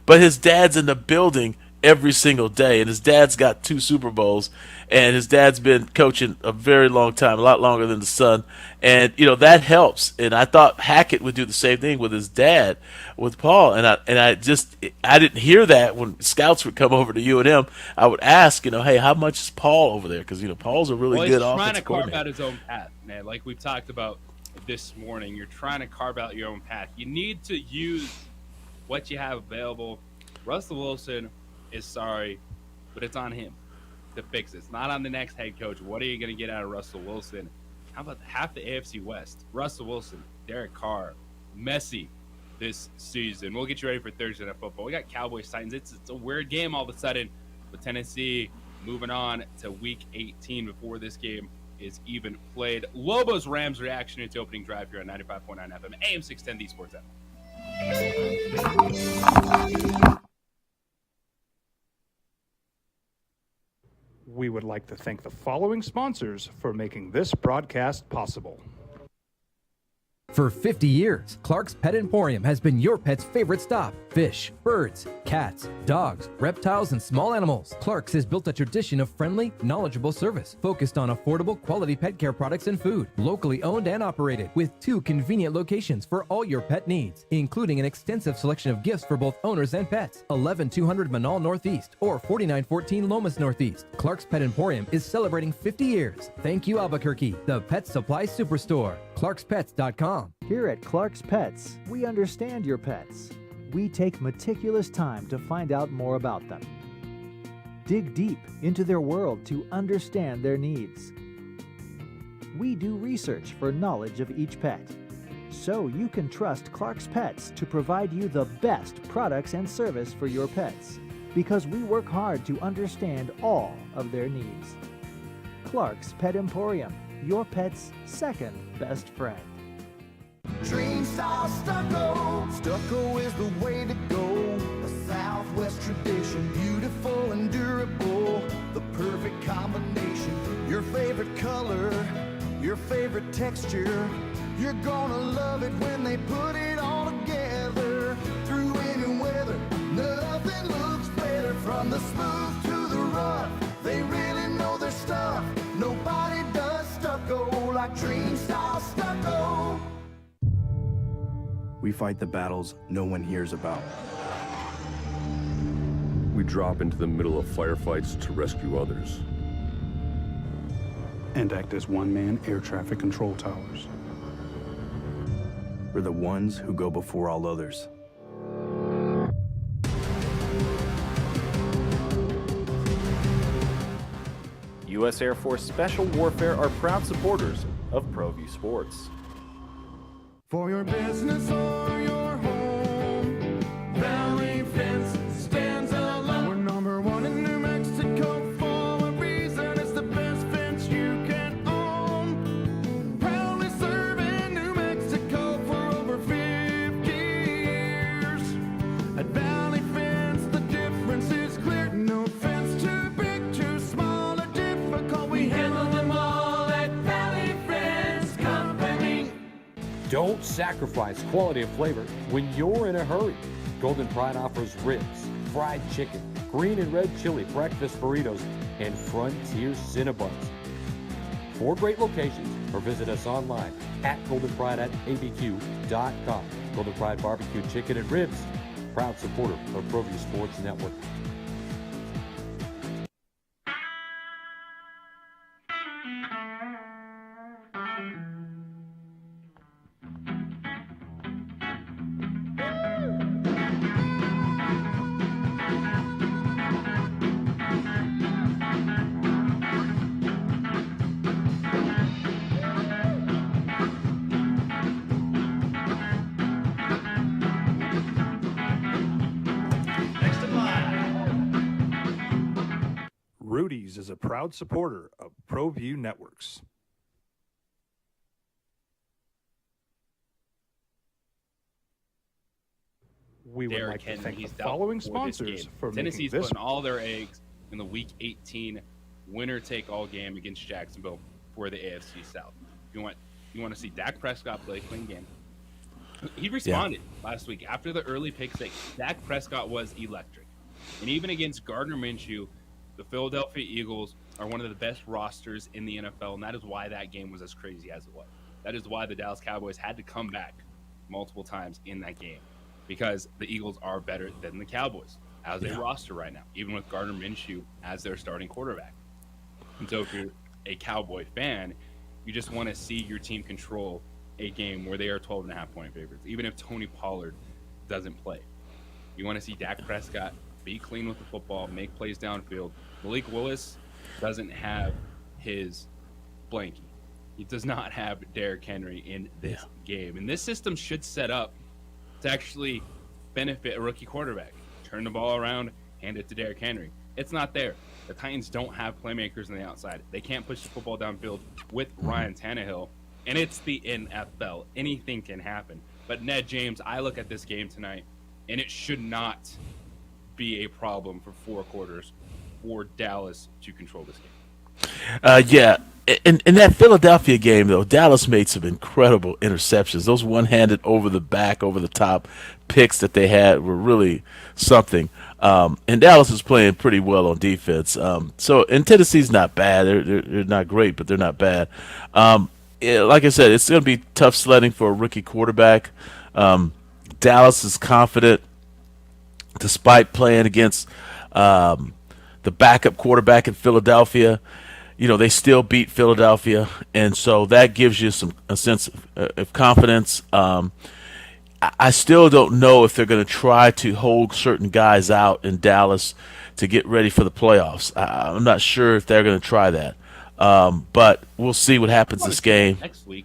B: but his dad's in the building every single day, and his dad's got 2 Super Bowls, and his dad's been coaching a very long time, a lot longer than the son, and that helps. And I thought Hackett would do the same thing with his dad, with Paul, and I didn't hear that when scouts would come over to UNM. I would ask, hey, how much is Paul over there? Because Paul's a really good offensive coordinator.
A: He's trying to carve out his own path, man. Like we've talked about this morning, you're trying to carve out your own path. You need to use what you have available. Russell Wilson is sorry, but it's on him to fix it. It's not on the next head coach. What are you going to get out of Russell Wilson? How about half the AFC West? Russell Wilson, Derek Carr, Messi this season. We'll get you ready for Thursday Night Football. We got Cowboys Titans. It's a weird game all of a sudden, but Tennessee moving on to Week 18 before this game is even played. Lobos Rams reaction to opening drive here on 95.9 FM, AM 610, the Sports App.
E: We would like to thank the following sponsors for making this broadcast possible.
D: For 50 years, Clark's Pet Emporium has been your pet's favorite stop. Fish, birds, cats, dogs, reptiles, and small animals. Clark's has built a tradition of friendly, knowledgeable service focused on affordable, quality pet care products and food. Locally owned and operated with 2 convenient locations for all your pet needs, including an extensive selection of gifts for both owners and pets. 11200 Manal Northeast or 4914 Lomas Northeast. Clark's Pet Emporium is celebrating 50 years. Thank you, Albuquerque, the pet supply superstore. ClarksPets.com.
J: Here at Clark's Pets, we understand your pets. We take meticulous time to find out more about them. Dig deep into their world to understand their needs. We do research for knowledge of each pet, so you can trust Clark's Pets to provide you the best products and service for your pets, because we work hard to understand all of their needs. Clark's Pet Emporium, your pet's second best friend.
H: Dream style stucco. Stucco is the way to go. A Southwest tradition, beautiful and durable. The perfect combination. Your favorite color, your favorite texture. You're gonna love it when they put it all together. Through any weather, nothing looks better. From the smooth to the rough, they really know their stuff. Nobody does stucco like Dream style stucco.
N: We fight the battles no one hears about.
T: We drop into the middle of firefights to rescue others.
O: And act as one-man air traffic control towers.
N: We're the ones who go before all others.
M: U.S. Air Force Special Warfare are proud supporters of ProView Sports.
H: For your business or your home, Valley Fence stands alone. We're number 1 in New Mexico for a reason. It's the best fence you can own. Proudly serving New Mexico for over 50 years. At Valley Fence, the difference is clear. No fence too big, too small, or difficult. We handle them all at Valley Fence Company.
U: Don't sacrifice quality of flavor when you're in a hurry. Golden Pride offers ribs, fried chicken, green and red chili breakfast burritos, and Frontier Cinnabons. 4 great locations, or visit us online at goldenpride@abq.com. Golden Pride Barbecue Chicken and Ribs, proud supporter of ProView Sports Network.
E: Rudy's is a proud supporter of ProView Networks. We would
A: Derrick
E: like to
A: Henry,
E: thank
A: he's
E: the
A: out
E: following
A: for this
E: sponsors
A: game.
E: for
A: Tennessee's
E: making this.
A: putting all their eggs in the Week 18 winner-take-all game against Jacksonville for the AFC South. If you want to see Dak Prescott play a clean game, he responded last week after the early pick six. Dak Prescott was electric, and even against Gardner Minshew, the Philadelphia Eagles are one of the best rosters in the NFL, and that is why that game was as crazy as it was. That is why the Dallas Cowboys had to come back multiple times in that game, because the Eagles are better than the Cowboys as a roster right now, even with Gardner Minshew as their starting quarterback. And so if you're a Cowboy fan, you just want to see your team control a game where they are 12.5-point favorites, even if Tony Pollard doesn't play. You want to see Dak Prescott be clean with the football, make plays downfield. Malik Willis doesn't have his blankie. He does not have Derrick Henry in this game. And this system should set up to actually benefit a rookie quarterback. Turn the ball around, hand it to Derrick Henry. It's not there. The Titans don't have playmakers on the outside. They can't push the football downfield with Ryan Tannehill. And it's the NFL. Anything can happen. But Ned James, I look at this game tonight, and it should not be a problem for 4 quarters for Dallas to control this game.
B: Yeah. In that Philadelphia game, though, Dallas made some incredible interceptions. Those one-handed over the back, over the top picks that they had were really something. And Dallas is playing pretty well on defense. And Tennessee's not bad. They're not great, but they're not bad. Like I said, it's going to be tough sledding for a rookie quarterback. Dallas is confident despite playing against the backup quarterback in Philadelphia. You know, they still beat Philadelphia, and so that gives you a sense of confidence. I still don't know if they're going to try to hold certain guys out in Dallas to get ready for the playoffs. I'm not sure if they're going to try that, but we'll see what happens this game.
A: Next week,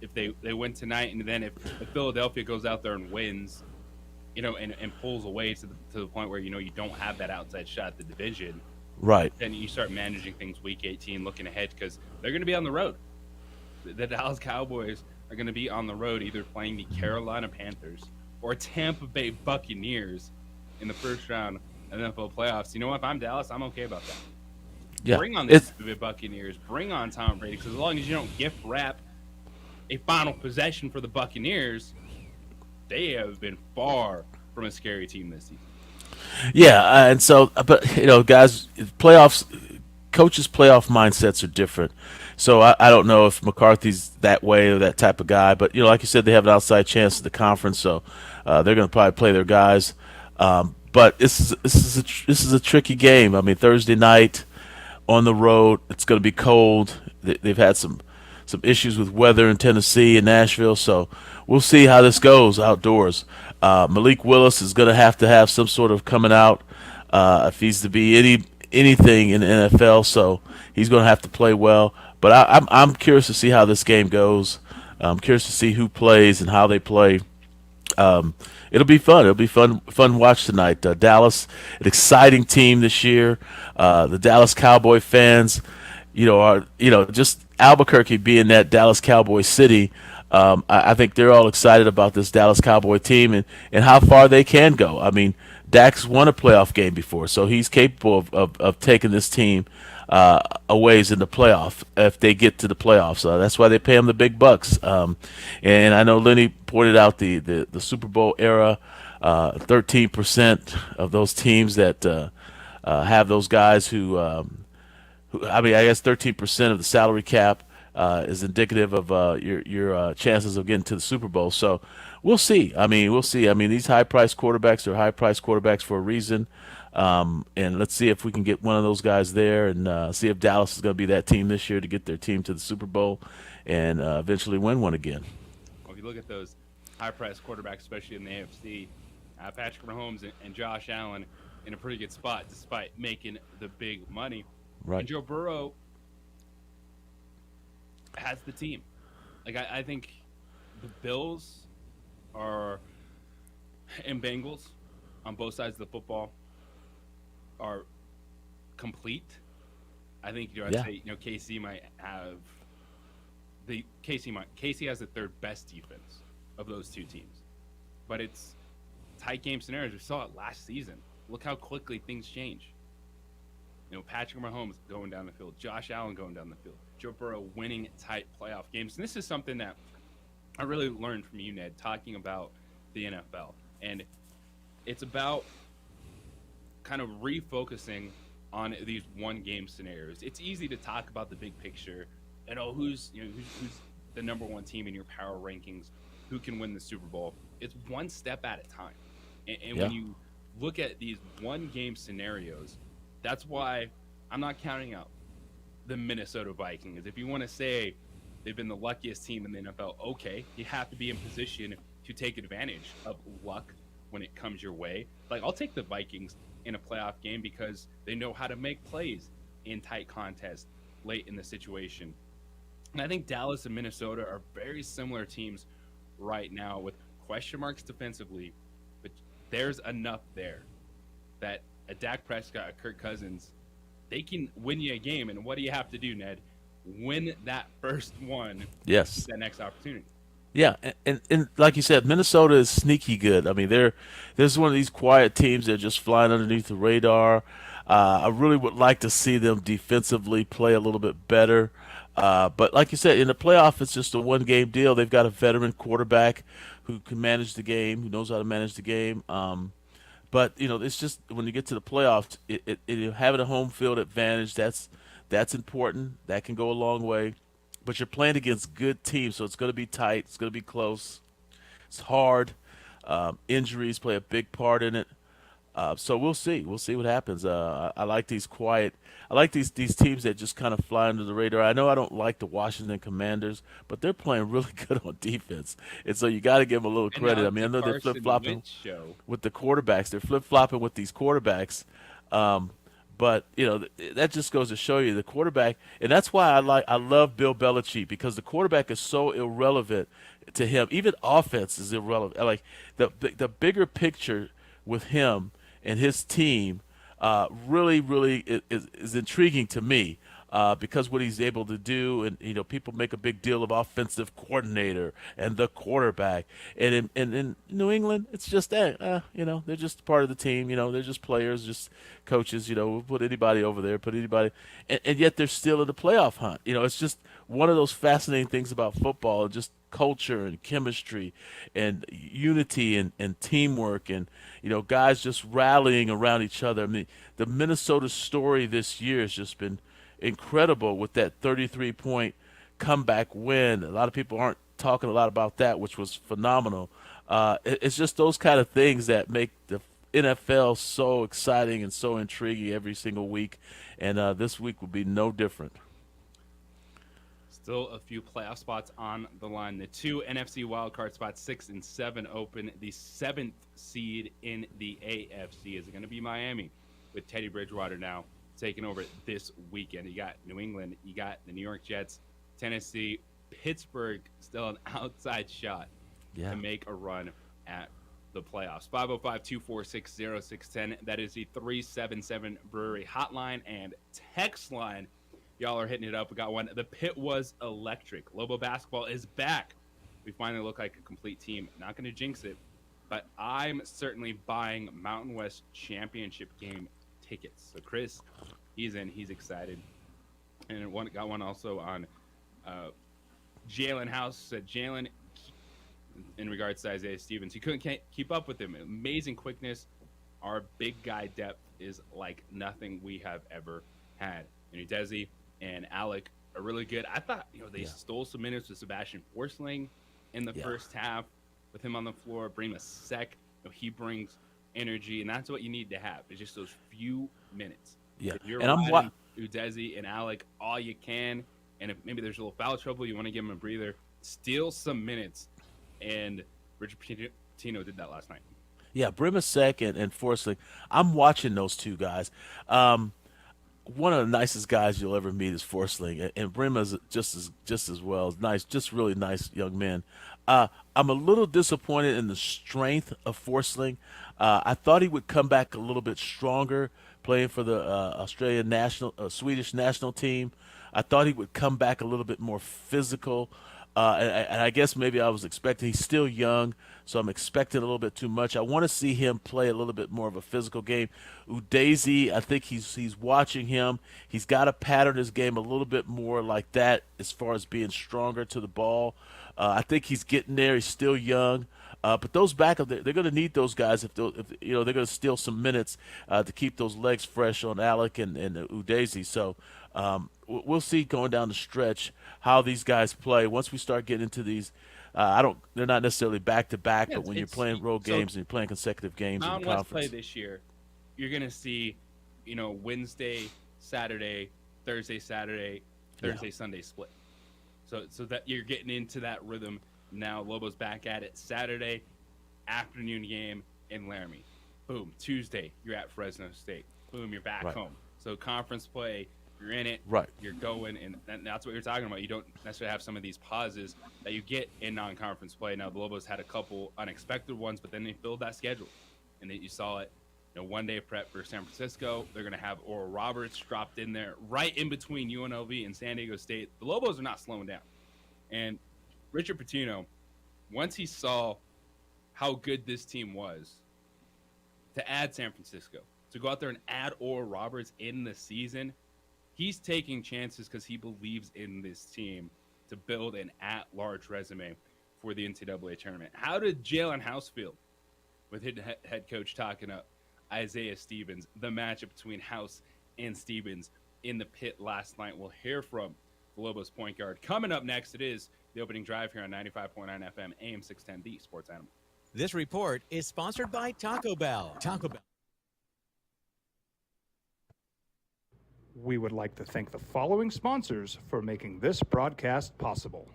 A: if they win tonight, and then if Philadelphia goes out there and wins, you know, and pulls away to the point where, you know, you don't have that outside shot at the division.
B: Right.
A: Then you start managing things week 18, looking ahead, because they're going to be on the road. The Dallas Cowboys are going to be on the road, either playing the Carolina Panthers or Tampa Bay Buccaneers in the first round of the NFL playoffs. You know what? If I'm Dallas, I'm okay about that.
B: Yeah.
A: Bring on the Tampa Bay Buccaneers. Bring on Tom Brady, because as long as you don't gift wrap a final possession for the Buccaneers, they have been far from a scary team this season.
B: Yeah, and so, but, you know, guys, playoffs, coaches' playoff mindsets are different. So I don't know if McCarthy's that way or that type of guy. But, you know, like you said, they have an outside chance at the conference, so they're going to probably play their guys. But this is a tricky game. I mean, Thursday night on the road, it's going to be cold. They've had some issues with weather in Tennessee and Nashville, so we'll see how this goes outdoors. Malik Willis is going to have some sort of coming out if he's to be anything in the NFL, so he's going to have to play well. But I'm curious to see how this game goes. I'm curious to see who plays and how they play. It'll be fun. It'll be fun watch tonight. Dallas, an exciting team this year. The Dallas Cowboy fans, are just Albuquerque being that Dallas Cowboy city. I think they're all excited about this Dallas Cowboy team and how far they can go. I mean, Dak's won a playoff game before, so he's capable of taking this team a ways in the playoff if they get to the playoffs. That's why they pay him the big bucks. And I know Lenny pointed out the Super Bowl era, 13% of those teams that have those guys who I guess 13% of the salary cap is indicative of your chances of getting to the Super Bowl. So we'll see. We'll see. These high-priced quarterbacks are high-priced quarterbacks for a reason. And let's see if we can get one of those guys there and see if Dallas is going to be that team this year to get their team to the Super Bowl and eventually win one again.
A: Well, if you look at those high-priced quarterbacks, especially in the AFC, Patrick Mahomes and Josh Allen in a pretty good spot despite making the big money.
B: Right.
A: And Joe Burrow has the team. I think the Bills are and Bengals on both sides of the football are complete. I think I'd say KC might have KC has the third best defense of those two teams, but it's tight game scenarios. We saw it last season. Look how quickly things change. Patrick Mahomes going down the field, Josh Allen going down the field, Joe Burrow winning tight playoff games. And this is something that I really learned from you, Ned, talking about the NFL. And it's about kind of refocusing on these one-game scenarios. It's easy to talk about the big picture and who's the number one team in your power rankings, who can win the Super Bowl. It's one step at a time. And when you look at these one-game scenarios, that's why I'm not counting out the Minnesota Vikings. If you want to say they've been the luckiest team in the NFL. Okay, you have to be in position to take advantage of luck when it comes your way. Like, I'll take the Vikings in a playoff game because they know how to make plays in tight contests late in the situation. And I think Dallas and Minnesota are very similar teams right now with question marks defensively, but there's enough there that a Dak Prescott, a Kirk Cousins, they can win you a game. And what do you have to do, Ned? Win that first one.
B: Yes.
A: That next opportunity.
B: Yeah, and like you said, Minnesota is sneaky good. I mean, there's one of these quiet teams that are just flying underneath the radar. I really would like to see them defensively play a little bit better. But like you said, in the playoff, it's just a one-game deal. They've got a veteran quarterback who can manage the game, who knows how to manage the game. But it's just when you get to the playoffs, having a home field advantage, that's important. That can go a long way. But you're playing against good teams, so it's going to be tight. It's going to be close. It's hard. Injuries play a big part in it. So we'll see. We'll see what happens. I like these quiet. I like these teams that just kind of fly under the radar. I know I don't like the Washington Commanders, but they're playing really good on defense, and so you got to give them a little credit. I mean, I know they're flip flopping with the quarterbacks. They're flip flopping with these quarterbacks. But that just goes to show you the quarterback, and that's why I love Bill Belichick, because the quarterback is so irrelevant to him. Even offense is irrelevant. Like the bigger picture with him and his team really is intriguing to me. Because what he's able to do, and people make a big deal of offensive coordinator and the quarterback, and in New England, it's just that they're just part of the team. They're just players, just coaches. We'll put anybody over there, and yet they're still in the playoff hunt. It's just one of those fascinating things about football, just culture and chemistry and unity and teamwork, and guys just rallying around each other. I mean, the Minnesota story this year has just been incredible with that 33-point comeback win. A lot of people aren't talking a lot about that, which was phenomenal. It's just those kind of things that make the NFL so exciting and so intriguing every single week, and this week will be no different.
A: Still a few playoff spots on the line. The two NFC wildcard spots, 6 and 7, open. The 7th seed in the AFC is going to be Miami, with Teddy Bridgewater now taking over this weekend. You got New England, you got the New York Jets, Tennessee, Pittsburgh, still an outside shot to make a run at the playoffs. 505-246-0610. That is the 377 Brewery hotline and text line. Y'all are hitting it up. We got one. The pit was electric. Lobo basketball is back. We finally look like a complete team. Not going to jinx it, but I'm certainly buying Mountain West Championship game tickets. So Chris, he's in. He's excited. And got one also on Jalen House. Said Jalen, in regards to Isaiah Stevens, he couldn't keep up with him. Amazing quickness. Our big guy depth is like nothing we have ever had. And Udeze and Alec are really good. I thought they stole some minutes with Sebastian Forsling in the first half with him on the floor. Bring a sec. He brings energy, and that's what you need to have. It's just those few minutes.
B: Yeah,
A: if you're
B: and
A: riding Udeze and Alec all you can, and if maybe there's a little foul trouble, you want to give him a breather, steal some minutes. And Richard Pitino did that last night. Yeah,
B: Brimasek and Forsling. I'm watching those two guys. One of the nicest guys you'll ever meet is Forsling, and Brima's just as well. Nice, just really nice young men. I'm a little disappointed in the strength of Forsling. I thought he would come back a little bit stronger playing for the Swedish national team. I thought he would come back a little bit more physical. And I guess maybe I was expecting, he's still young, so I'm expecting a little bit too much. I want to see him play a little bit more of a physical game. Udeze, I think he's watching him. He's got to pattern his game a little bit more like that as far as being stronger to the ball. I think he's getting there. He's still young. But those backup, they're going to need those guys if they're going to steal some minutes to keep those legs fresh on Alec and Udeze. So we'll see going down the stretch how these guys play. Once we start getting into these, they're not necessarily back to back, but when you're playing road games and you're playing consecutive games in the conference.
A: West play this year, you're going to see, Wednesday, Saturday, Thursday, Saturday, Thursday, Sunday split. So that you're getting into that rhythm now. Lobos back at it Saturday afternoon game in Laramie. Boom. Tuesday, you're at Fresno State. Boom, you're back home. So conference play, you're in it.
B: Right.
A: You're going, and that's what you're talking about. You don't necessarily have some of these pauses that you get in non-conference play. Now, the Lobos had a couple unexpected ones, but then they filled that schedule. And then you saw it, one-day prep for San Francisco. They're going to have Oral Roberts dropped in there right in between UNLV and San Diego State. The Lobos are not slowing down. And Richard Pitino, once he saw how good this team was, to add San Francisco, to go out there and add Oral Roberts in the season, he's taking chances because he believes in this team to build an at-large resume for the NCAA tournament. How did Jalen House feel with head coach talking up Isaiah Stevens, the matchup between House and Stevens in the pit last night? We'll hear from the Lobos point guard. Coming up next, it is the opening drive here on 95.9 FM, AM 610, the Sports Animal.
S: This report is sponsored by Taco Bell. Taco Bell.
E: We would like to thank the following sponsors for making this broadcast possible.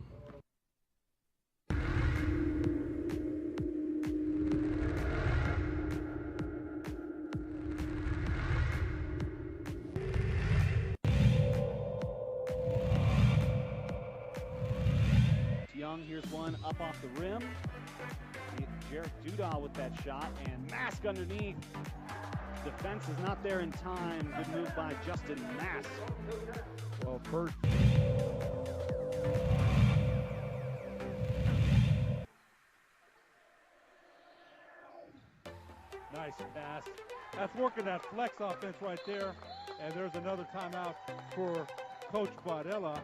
G: Young, here's one up off the rim. Jarek Dudahl with that shot, and Mask underneath. Defense is not there in time. Good move by Justin Mask.
K: Well, first.
W: Nice pass. That's working that flex offense right there. And there's another timeout for Coach Bardella.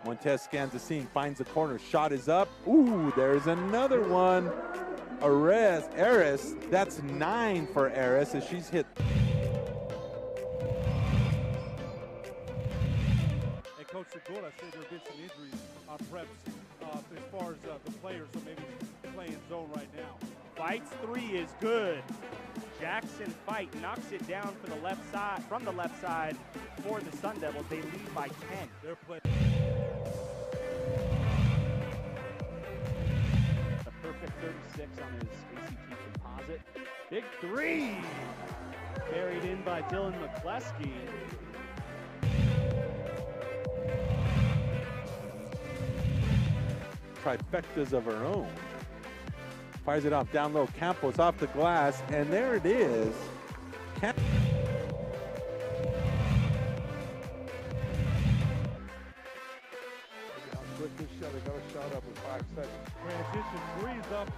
X: Montez scans the scene, finds the corner, shot is up. Ooh, there's another one. Aris, that's 9 for Aris as she's hit.
W: And Coach Segura said there have been some injuries on preps as far as the players, so maybe playing zone right now.
F: Fight's 3 is good. Jackson Fight knocks it down for the left side, from the left side for the Sun Devils. They lead by 10.
W: They're playing.
G: A perfect 36 on his ACT composite. Big 3! Buried in by Dylan McCleskey.
X: Trifectas of her own. Fires it off down low. Campos off the glass, and there it is.
W: Quick this shot, they got a shot up with 5 seconds. Transition 3's up,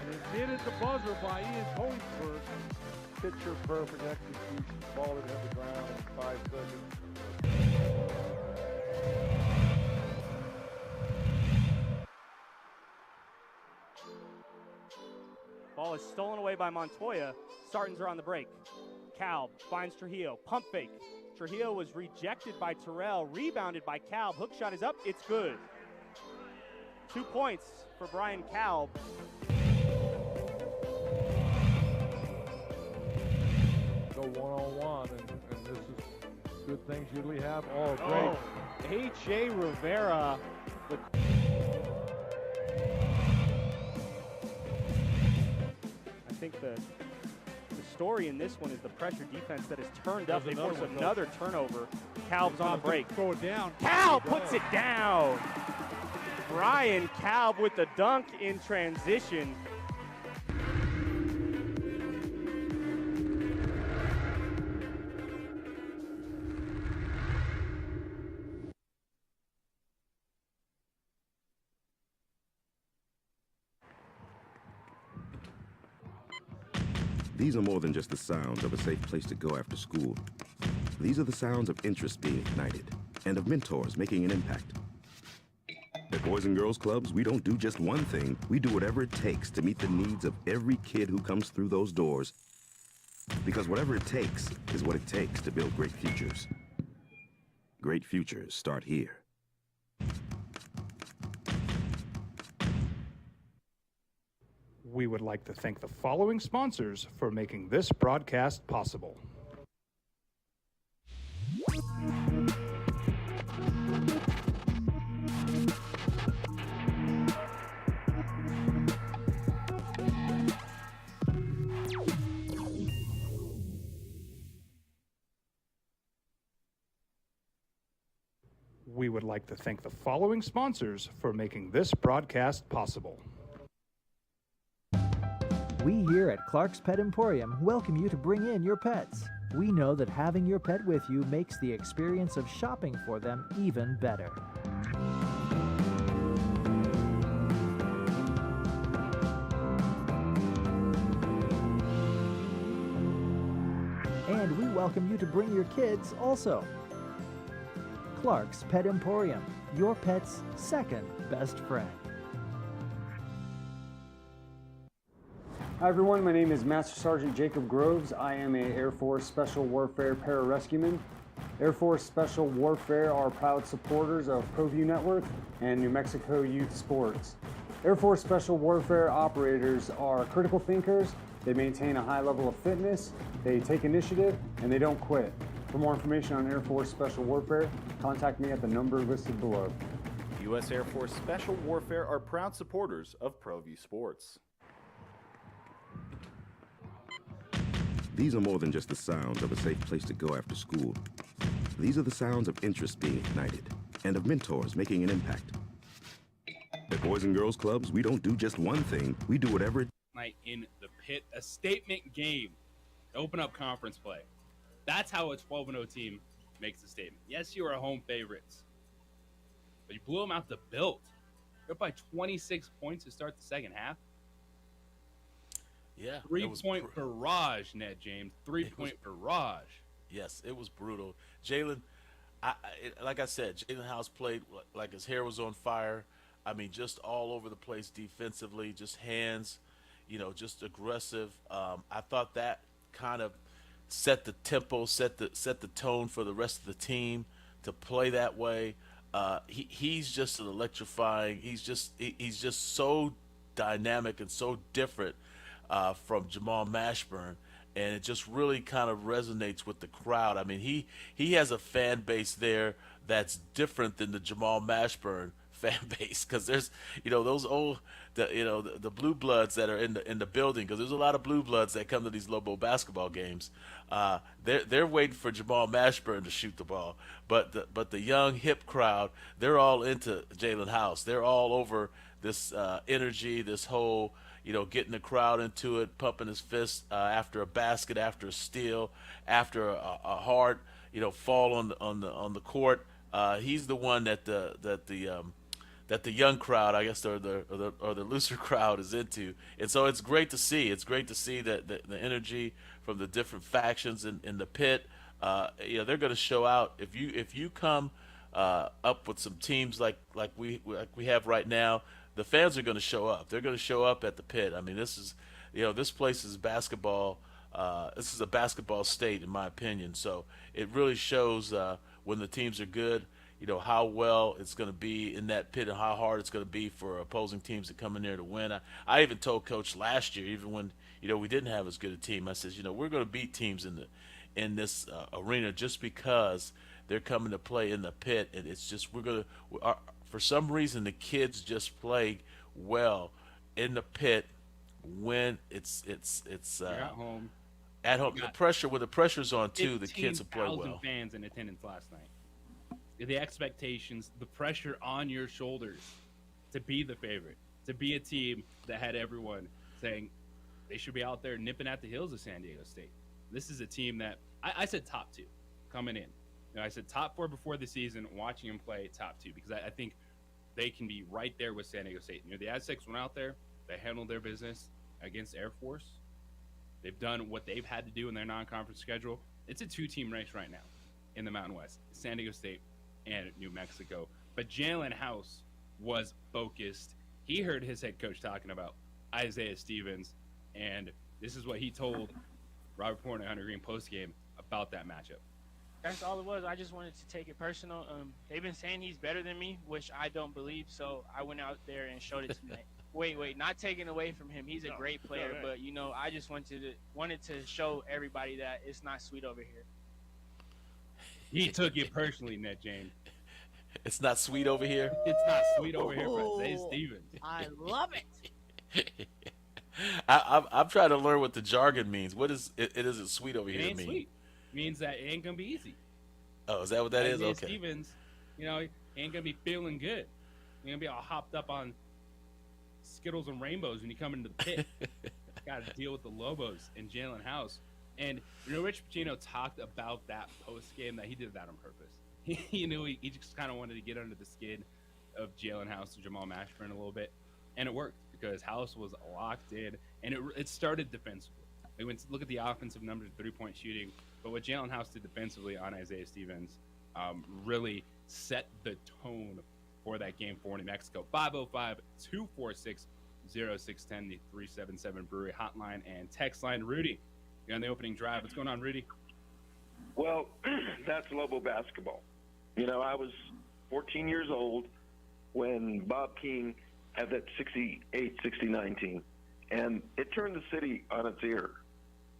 W: and it's hit at the buzzer by Ian Holmesburg.
K: Picture perfect execution, ball it hit the ground in 5 seconds.
F: Ball is stolen away by Montoya. Spartans are on the break. Calb finds Trujillo. Pump fake. Trujillo was rejected by Terrell. Rebounded by Calb. Hook shot is up. It's good. 2 points for Brian Calb.
K: Go one-on-one, and this is good things usually have. Oh, great.
G: H.A. Rivera.
F: I think the story in this one is the pressure defense that has turned up. They force another turnover. Calb's on the break.
W: Throw it down.
F: Calb puts it down. Brian Calb with the dunk in transition.
I: These are more than just the sounds of a safe place to go after school. These are the sounds of interest being ignited and of mentors making an impact. At Boys and Girls Clubs, we don't do just one thing. We do whatever it takes to meet the needs of every kid who comes through those doors. Because whatever it takes is what it takes to build great futures. Great futures start here.
E: We would like to thank the following sponsors for making this broadcast possible. We would like to thank the following sponsors for making this broadcast possible.
J: We here at Clark's Pet Emporium welcome you to bring in your pets. We know that having your pet with you makes the experience of shopping for them even better. And we welcome you to bring your kids also. Clark's Pet Emporium, your pet's second best friend.
L: Hi everyone, my name is Master Sergeant Jacob Groves. I am a Air Force Special Warfare pararescueman. Air Force Special Warfare are proud supporters of ProView Network and New Mexico Youth Sports. Air Force Special Warfare operators are critical thinkers. They maintain a high level of fitness, they take initiative, and they don't quit. For more information on Air Force Special Warfare, contact me at the number listed below.
M: U.S. Air Force Special Warfare are proud supporters of ProView Sports.
I: These are more than just the sounds of a safe place to go after school. These are the sounds of interest being ignited and of mentors making an impact. At Boys and Girls Clubs, we don't do just one thing, we do whatever it
A: Night in the pit, a statement game to open up conference play. That's how a 12-0 team makes a statement. Yes, you are home favorites, but you blew them out the built. You're up by 26 points to start the second half.
B: Yeah.
A: 3-point barrage, Ned James. 3-point barrage.
B: Yes, it was brutal. Jalen, like I said, Jalen House played like his hair was on fire. I mean, just all over the place defensively, just hands, just aggressive. I thought that kind of set the tempo, set the tone for the rest of the team to play that way. He's just an electrifying. He's just so dynamic and so different from Jamal Mashburn, and it just really kind of resonates with the crowd. I mean, he has a fan base there that's different than the Jamal Mashburn fan base, because there's those old the blue bloods that are in the building, because there's a lot of blue bloods that come to these Lobo basketball games. They're waiting for Jamal Mashburn to shoot the ball, but the young hip crowd, they're all into Jalen House. They're all over this energy, this whole getting the crowd into it, pumping his fist after a basket, after a steal, after a hard fall on the court. He's the one that the young crowd, I guess, or the looser crowd is into, and so it's great to see. It's great to see that the energy from the different factions in the pit. They're going to show out if you come up with some teams like we have right now. The fans are going to show up. They're going to show up at the pit. I mean, this place is basketball. This is a basketball state, in my opinion. So it really shows when the teams are good, how well it's going to be in that pit and how hard it's going to be for opposing teams to come in there to win. I even told Coach last year, even when we didn't have as good a team, I said, we're going to beat teams in this arena just because they're coming to play in the pit, and it's just for some reason the kids just play well in the pit when it's
A: at home.
B: At home, when the pressure's on too, the kids will play well.
A: 15,000 fans in attendance last night. The expectations, the pressure on your shoulders to be the favorite, to be a team that had everyone saying they should be out there nipping at the heels of San Diego State. This is a team that I said top 2 coming in. I said top 4 before the season, watching them play top 2, because I think they can be right there with San Diego State. The Aztecs went out there, they handled their business against Air Force. They've done what they've had to do in their non-conference schedule. It's a 2-team race right now in the Mountain West, San Diego State and New Mexico. But Jalen House was focused. He heard his head coach talking about Isaiah Stevens, and this is what he told Robert Porter and Hunter Green post-game about that matchup.
P: That's all it was. I just wanted to take it personal. They've been saying he's better than me, which I don't believe, so I went out there and showed it tonight. Wait, not taking away from him. He's a great player, but you know, I just wanted to show everybody that it's not sweet over here.
A: He took it personally, Net James.
B: It's not sweet over here.
A: It's not sweet over here for Isaiah Stevens.
P: I love it.
B: I'm trying to learn what the jargon means. What is it? It isn't sweet over
A: It
B: here.
A: ain't
B: mean?
A: sweet. It means that it ain't gonna be easy.
B: Oh, is that what that is?
A: Isaiah
B: Okay.
A: Stevens, you know, he ain't gonna be feeling good. You're gonna be all hopped up on Skittles and rainbows when you come into the pit. Got to deal with the Lobos and Jalen House. And you know, Rich Pitino talked about that post game that he did that on purpose. He knew he just kind of wanted to get under the skin of Jalen House and Jamal Mashburn a little bit, and it worked because House was locked in, and it started defensively. Like, when look at the offensive numbers, 3-point shooting, but what Jalen House did defensively on Isaiah Stevens really set the tone for that game for New Mexico. 505-246-0610, the 377 Brewery hotline and text line. Rudy, you're on the opening drive. What's going on, Rudy?
C: Well, that's Lobo basketball. You know, I was 14 years old when Bob King had that 68-69 team, and it turned the city on its ear.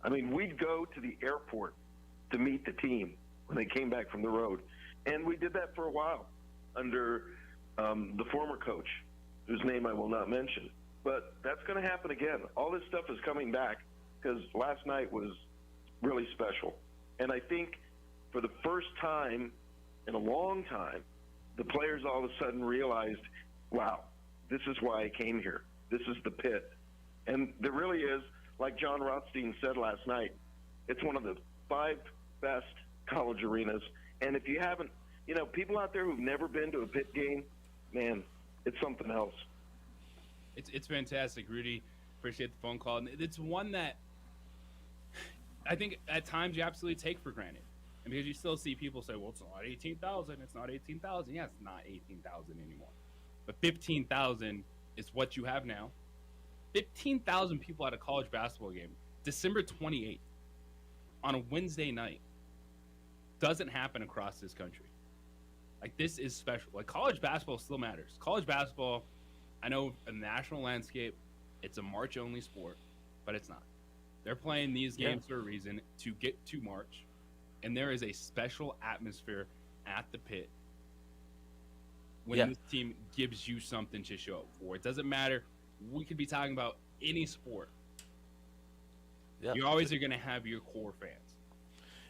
C: I mean, we'd go to the airport to meet the team when they came back from the road, and we did that for a while under the former coach, whose name I will not mention. But that's going to happen again. All this stuff is coming back because last night was really special. And I think for the first time in a long time, the players all of a sudden realized, wow, this is why I came here. This is the pit. And there really is, like John Rothstein said last night, it's one of the 5 best college arenas. And if you haven't, you know, people out there who've never been to a pit game, man, it's something else.
A: It's fantastic, Rudy. Appreciate the phone call. And it's one that I think at times you absolutely take for granted. And because you still see people say, well, it's not 18,000. It's not 18,000. Yeah, it's not 18,000 anymore. But 15,000 is what you have now. 15,000 people at a college basketball game, December 28th, on a Wednesday night, doesn't happen across this country. Like, this is special. Like, college basketball still matters. College basketball, I know in the national landscape, it's a March-only sport, but it's not. They're playing these games for a reason, to get to March, and there is a special atmosphere at the pit when this team gives you something to show up for. It doesn't matter. We could be talking about any sport. You always are going to have your core fans.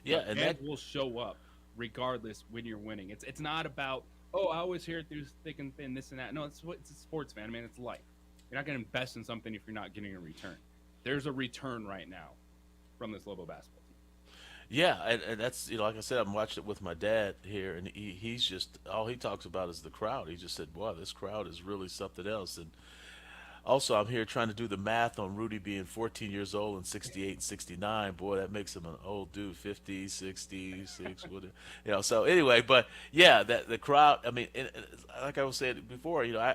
B: Yeah, and that
A: will show up regardless when you're winning. It's not about, oh, I always hear it through thick and thin, this and that. No, it's a sports fan, man. It's life. You're not going to invest in something if you're not getting a return. There's a return right now from this Lobo basketball team.
B: Yeah, and that's, you know, like I said, I'm watching it with my dad here, and he's just, all he talks about is the crowd. He just said, wow, this crowd is really something else. And also, I'm here trying to do the math on Rudy being 14 years old and 68 and 69. Boy, that makes him an old dude, 50, 60, 6, whatever. You know, so anyway, but yeah, that the crowd, I mean, like I was saying before, you know,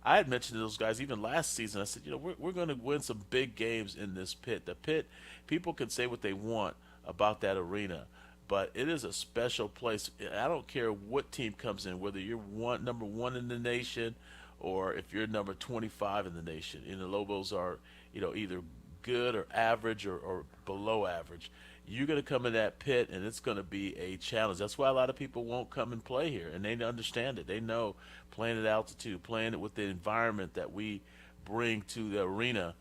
B: I had mentioned to those guys even last season, I said, you know, we're going to win some big games in this pit. The pit, people can say what they want about that arena, but it is a special place. I don't care what team comes in, whether you're number 1 in the nation or if you're number 25 in the nation. And the Lobos are, you know, either good or average or below average. You're going to come in that pit, and it's going to be a challenge. That's why a lot of people won't come and play here, and they understand it. They know playing at altitude, playing it with the environment that we bring to the arena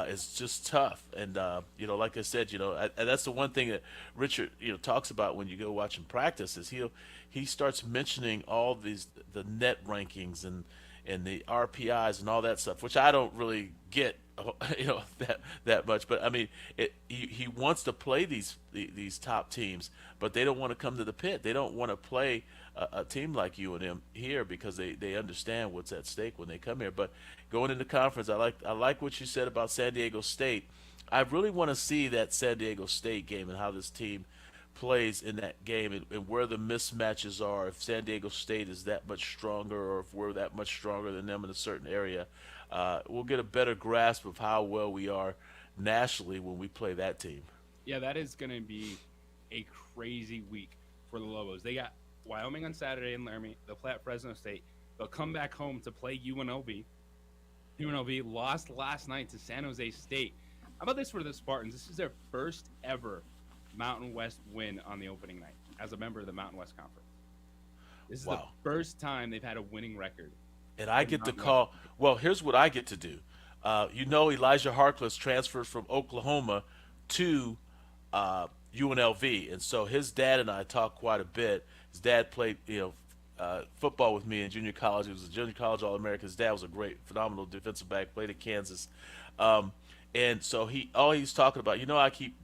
B: is just tough. And, you know, like I said, you know, and that's the one thing that Richard, you know, talks about when you go watch him practice is he starts mentioning all the net rankings and the RPIs and all that stuff, which I don't really get, you know, that much. But I mean, he wants to play these top teams, but they don't want to come to the pit. They don't want to play a team like UNM here because they understand what's at stake when they come here. But going into conference, I like what you said about San Diego State. I really want to see that San Diego State game and how this team plays in that game and where the mismatches are, if San Diego State is that much stronger or if we're that much stronger than them in a certain area. We'll get a better grasp of how well we are nationally when we play that team.
A: Yeah, that is going to be a crazy week for the Lobos. They got Wyoming on Saturday in Laramie. They'll play at Fresno State. They'll come back home to play UNLV. UNLV lost last night to San Jose State. How about this for the Spartans? This is their first ever Mountain West win on the opening night as a member of the Mountain West Conference. This is the first time they've had a winning record.
B: And I get to call. Well, here's what I get to do. Elijah Harkless transferred from Oklahoma to UNLV, and so his dad and I talked quite a bit. His dad played, football with me in junior college. He was a junior college All-American. His dad was a great, phenomenal defensive back. Played at Kansas, and so he's talking about. I keep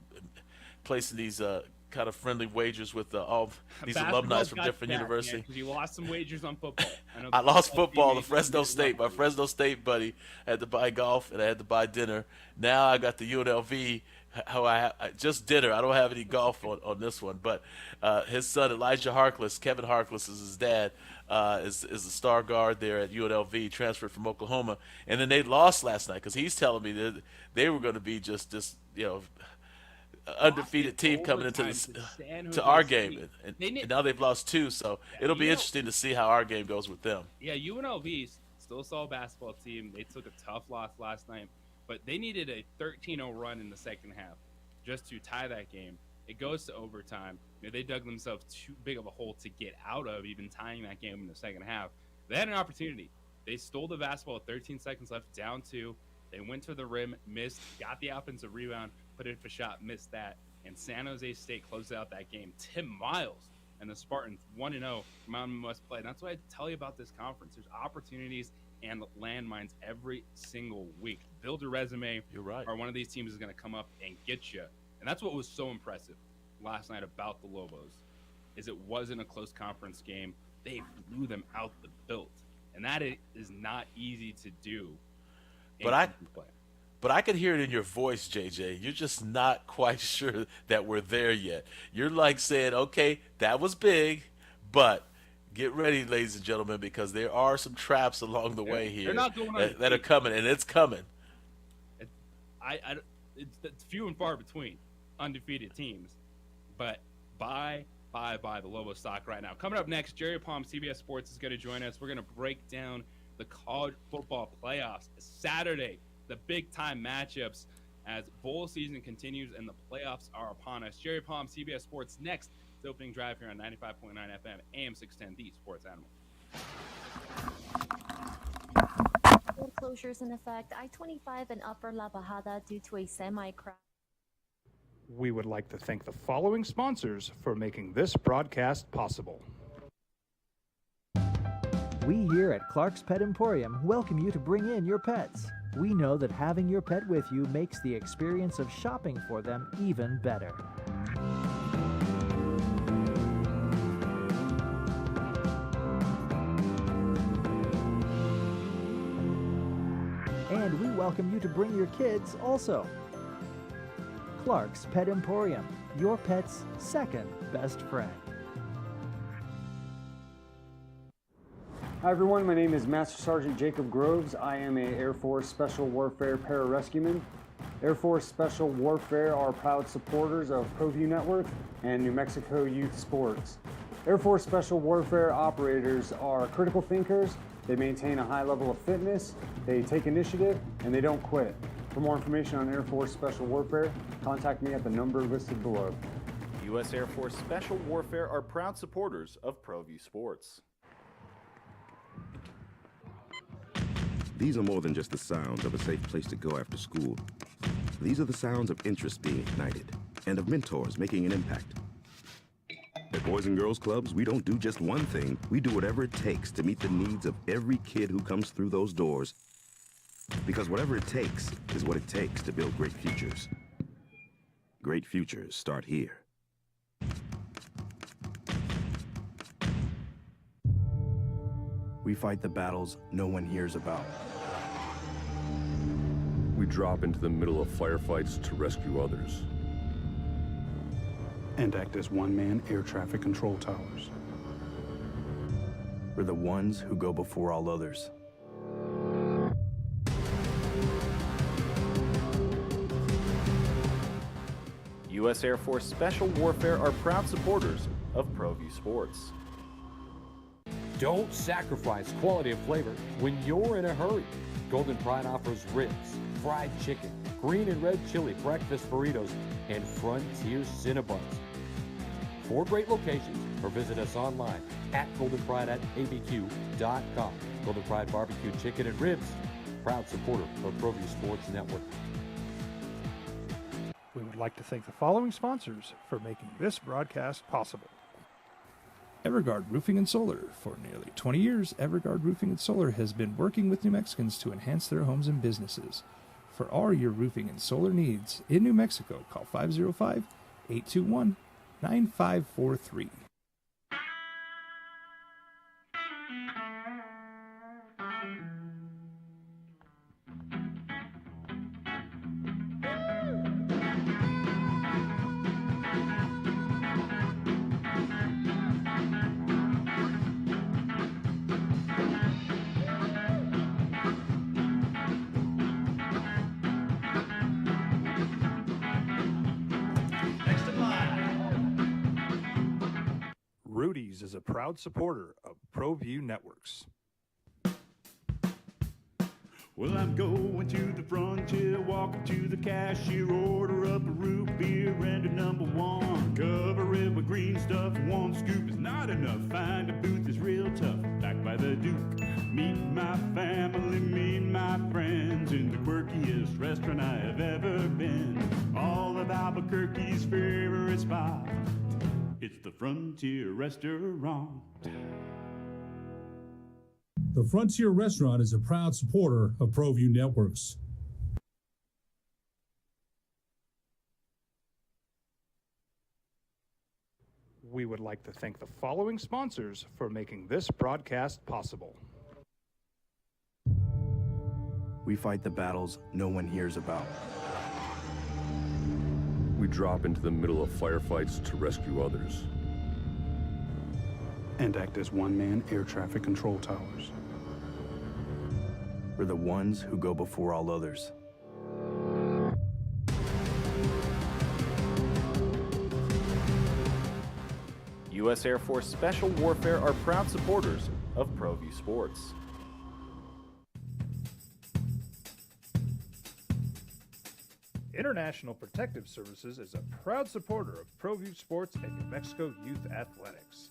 B: placing these kind of friendly wagers with all these alumni from different universities.
A: Because you lost some wagers on football.
B: I lost football to Fresno State. My Fresno State buddy had to buy golf, and I had to buy dinner. Now I got the UNLV. Just dinner. I don't have any golf on this one. But his son, Elijah Harkless, Kevin Harkless is his dad, is a star guard there at UNLV, transferred from Oklahoma. And then they lost last night because he's telling me that they were going to be just undefeated team coming into to our game, and now they've lost 2, so it'll be interesting to see how our game goes with them.
A: Yeah, UNLV still saw a basketball team. They took a tough loss last night, but they needed a 13-0 run in the second half just to tie that game. It goes to overtime. They dug themselves too big of a hole to get out of, even tying that game in the second half. They had an opportunity. They stole the basketball with 13 seconds left, down 2. They went to the rim, missed, got the offensive rebound, put in for a shot, missed that, and San Jose State closed out that game. Tim Miles and the Spartans 1-0 Mountain West play. And that's what I tell you about this conference. There's opportunities and landmines every single week. Build your resume.
B: You're right.
A: Or one of these teams is going to come up and get you. And that's what was so impressive last night about the Lobos, is it wasn't a close conference game. They blew them out the built, and that is not easy to do.
B: But I could hear it in your voice, JJ. You're just not quite sure that we're there yet. You're like saying, okay, that was big, but get ready, ladies and gentlemen, because there are some traps along the way here that are coming, and it's coming.
A: It's few and far between undefeated teams, but buy the Lobo stock right now. Coming up next, Jerry Palm, CBS Sports, is going to join us. We're going to break down the college football playoffs Saturday, the big-time matchups as bowl season continues and the playoffs are upon us. Jerry Palm, CBS Sports, next. The opening drive here on 95.9 FM, AM 610, the Sports Animal.
D: Road closures in effect. I-25 and Upper La Bajada due to a semi-crash.
E: We would like to thank the following sponsors for making this broadcast possible.
J: We here at Clark's Pet Emporium welcome you to bring in your pets. We know that having your pet with you makes the experience of shopping for them even better. And we welcome you to bring your kids also. Clark's Pet Emporium, your pet's second best friend.
L: Hi everyone, my name is Master Sergeant Jacob Groves. I am an Air Force Special Warfare Pararescueman. Air Force Special Warfare are proud supporters of ProView Network and New Mexico Youth Sports. Air Force Special Warfare operators are critical thinkers. They maintain a high level of fitness, they take initiative, and they don't quit. For more information on Air Force Special Warfare, contact me at the number listed below.
M: U.S. Air Force Special Warfare are proud supporters of ProView Sports.
I: These are more than just the sounds of a safe place to go after school. These are the sounds of interest being ignited and of mentors making an impact. At Boys and Girls Clubs, we don't do just one thing. We do whatever it takes to meet the needs of every kid who comes through those doors. Because whatever it takes is what it takes to build great futures. Great futures start here.
N: We fight the battles no one hears about.
T: We drop into the middle of firefights to rescue others.
O: And act as one-man air traffic control towers.
N: We're the ones who go before all others.
M: U.S. Air Force Special Warfare are proud supporters of ProView Sports.
U: Don't sacrifice quality of flavor when you're in a hurry. Golden Pride offers ribs, fried chicken, green and red chili breakfast burritos, and Frontier Cinnabons. 4 great locations, or visit us online at goldenpride@abq.com. Golden Pride Barbecue Chicken and Ribs, proud supporter of ProView Sports Network.
E: We would like to thank the following sponsors for making this broadcast possible. Everguard Roofing and Solar. For nearly 20 years, Everguard Roofing and Solar has been working with New Mexicans to enhance their homes and businesses. For all your roofing and solar needs in New Mexico, call 505-821-9543. Rudy's is a proud supporter of ProView Networks.
H: Well, I'm going to the frontier, walk up to the cashier, order up a root beer and a number 1. Cover it with green stuff, 1 scoop is not enough. Find a booth is real tough, back by the Duke. Meet my family, meet my friends in the quirkiest restaurant I have ever been. All of Albuquerque's favorite spot, it's the Frontier Restaurant.
Q: The Frontier Restaurant is a proud supporter of ProView Networks.
E: We would like to thank the following sponsors for making this broadcast possible.
N: We fight the battles no one hears about.
T: We drop into the middle of firefights to rescue others.
O: And act as one-man air traffic control towers.
N: We're the ones who go before all others.
M: U.S. Air Force Special Warfare are proud supporters of ProView Sports.
E: International Protective Services is a proud supporter of ProView Sports and New Mexico Youth Athletics.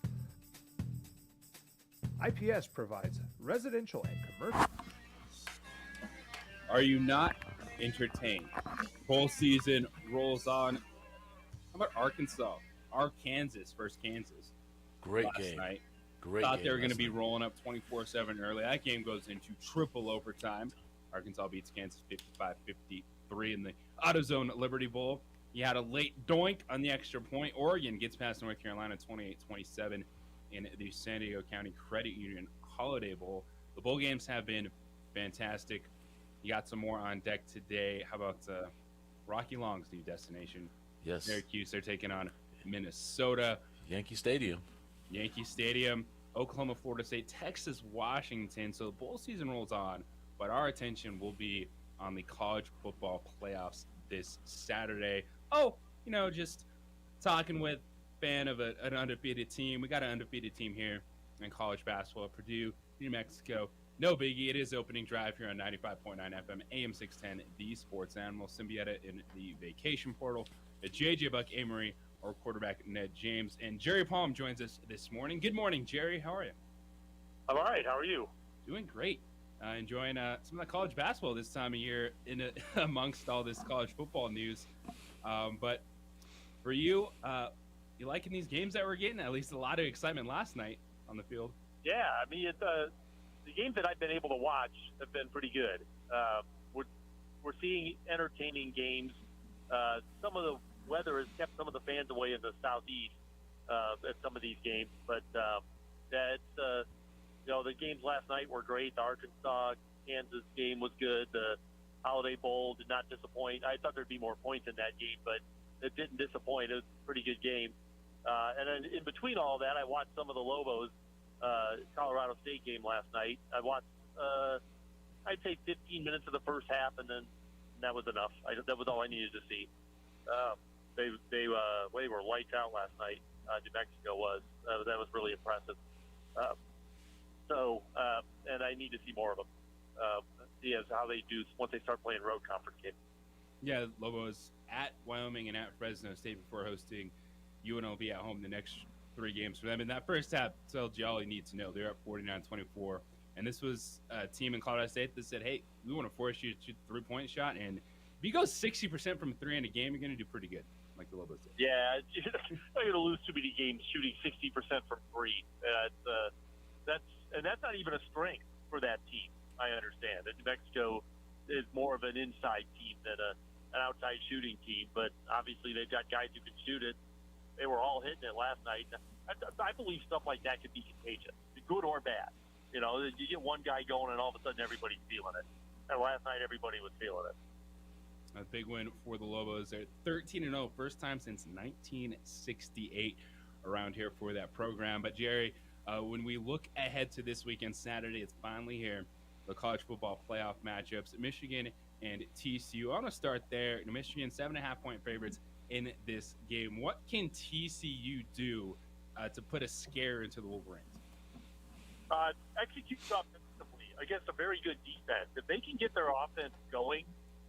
E: IPS provides residential and commercial.
A: Are you not entertained? Bowl season rolls on. How about Arkansas? Kansas versus Kansas.
B: Great
A: last
B: game.
A: Night.
B: Great
A: Thought
B: game
A: they were going to
B: last
A: be
B: night.
A: rolling up 24-7 early. That game goes into triple overtime. Arkansas beats Kansas 55-53 in the AutoZone Liberty Bowl. You had a late doink on the extra point. Oregon gets past North Carolina 28-27 in the San Diego County Credit Union Holiday Bowl. The bowl games have been fantastic. You got some more on deck today. How about Rocky Long's new destination?
B: Yes.
A: Syracuse, they're taking on Minnesota.
B: Yankee Stadium.
A: Oklahoma, Florida State, Texas, Washington. So the bowl season rolls on, but our attention will be on the college football playoffs this Saturday. Just talking with fan of an undefeated team. We got an undefeated team here in college basketball. Purdue, New Mexico. No biggie. It is opening drive here on 95.9 FM, AM 610, the Sports Animal. Symbieta in the vacation portal. JJ Buck Amory, our quarterback Ned James, and Jerry Palm joins us this morning. Good morning, Jerry. How are you?
R: I'm all right. How are you?
A: Doing great. Enjoying some of the college basketball this time of year amongst all this college football news. But for you, you liking these games that we're getting? At least a lot of excitement last night on the field.
R: Yeah, I mean, the games that I've been able to watch have been pretty good. We're seeing entertaining games. Some of the weather has kept some of the fans away in the southeast at some of these games, but the games last night were great. The Arkansas-Kansas game was good. The Holiday Bowl did not disappoint. I thought there'd be more points in that game, but it didn't disappoint. It was a pretty good game. And then in between all that, I watched some of the Lobos Colorado State game last night. I watched, I'd say 15 minutes of the first half, and then that was enough. That was all I needed to see. They were lights out last night. New Mexico was. That was really impressive. And I need to see more of them. see as how they do once they start playing road conference games.
A: Yeah, Lobos at Wyoming and at Fresno State before hosting UNLV at home the next 3 games for them. In that first half, tells you all you need to know. They're up 49-24. And this was a team in Colorado State that said, hey, we want to force you to shoot the 3-point shot. And if you go 60% from 3 in a game, you're going to do pretty good, like the Lobos did.
R: Yeah, you're not going to lose too many games shooting 60% from 3. That's not even a strength for that team, I understand. New Mexico is more of an inside team than an outside shooting team, but obviously they've got guys who can shoot it. They were all hitting it last night. I believe stuff like that could be contagious, good or bad. You know, you get one guy going and all of a sudden everybody's feeling it. And last night everybody was feeling it.
A: A big win for the Lobos. They're 13-0, first time since 1968 around here for that program. But, Jerry, when we look ahead to this weekend, Saturday, it's finally here, the college football playoff matchups, Michigan and TCU. I want to start there. Michigan, 7.5-point favorites in this game. What can TCU do to put a scare into the Wolverines?
R: Execute offensively against a very good defense. If they can get their offense going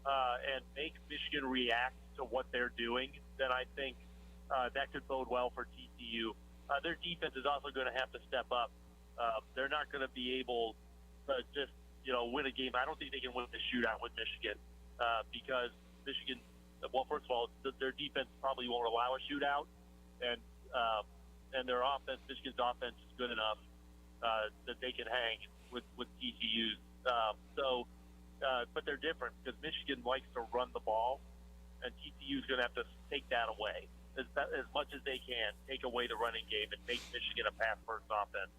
R: and make Michigan react to what they're doing, then I think that could bode well for TCU. Their defense is also going to have to step up. They're not going to be able to just, win a game. I don't think they can win the shootout with Michigan because Michigan, well, first of all, their defense probably won't allow a shootout, and their offense, Michigan's offense, is good enough that they can hang with TCU's. But they're different because Michigan likes to run the ball, and TCU is going to have to take that away as much as they can, take away the running game and make Michigan a pass-first offense.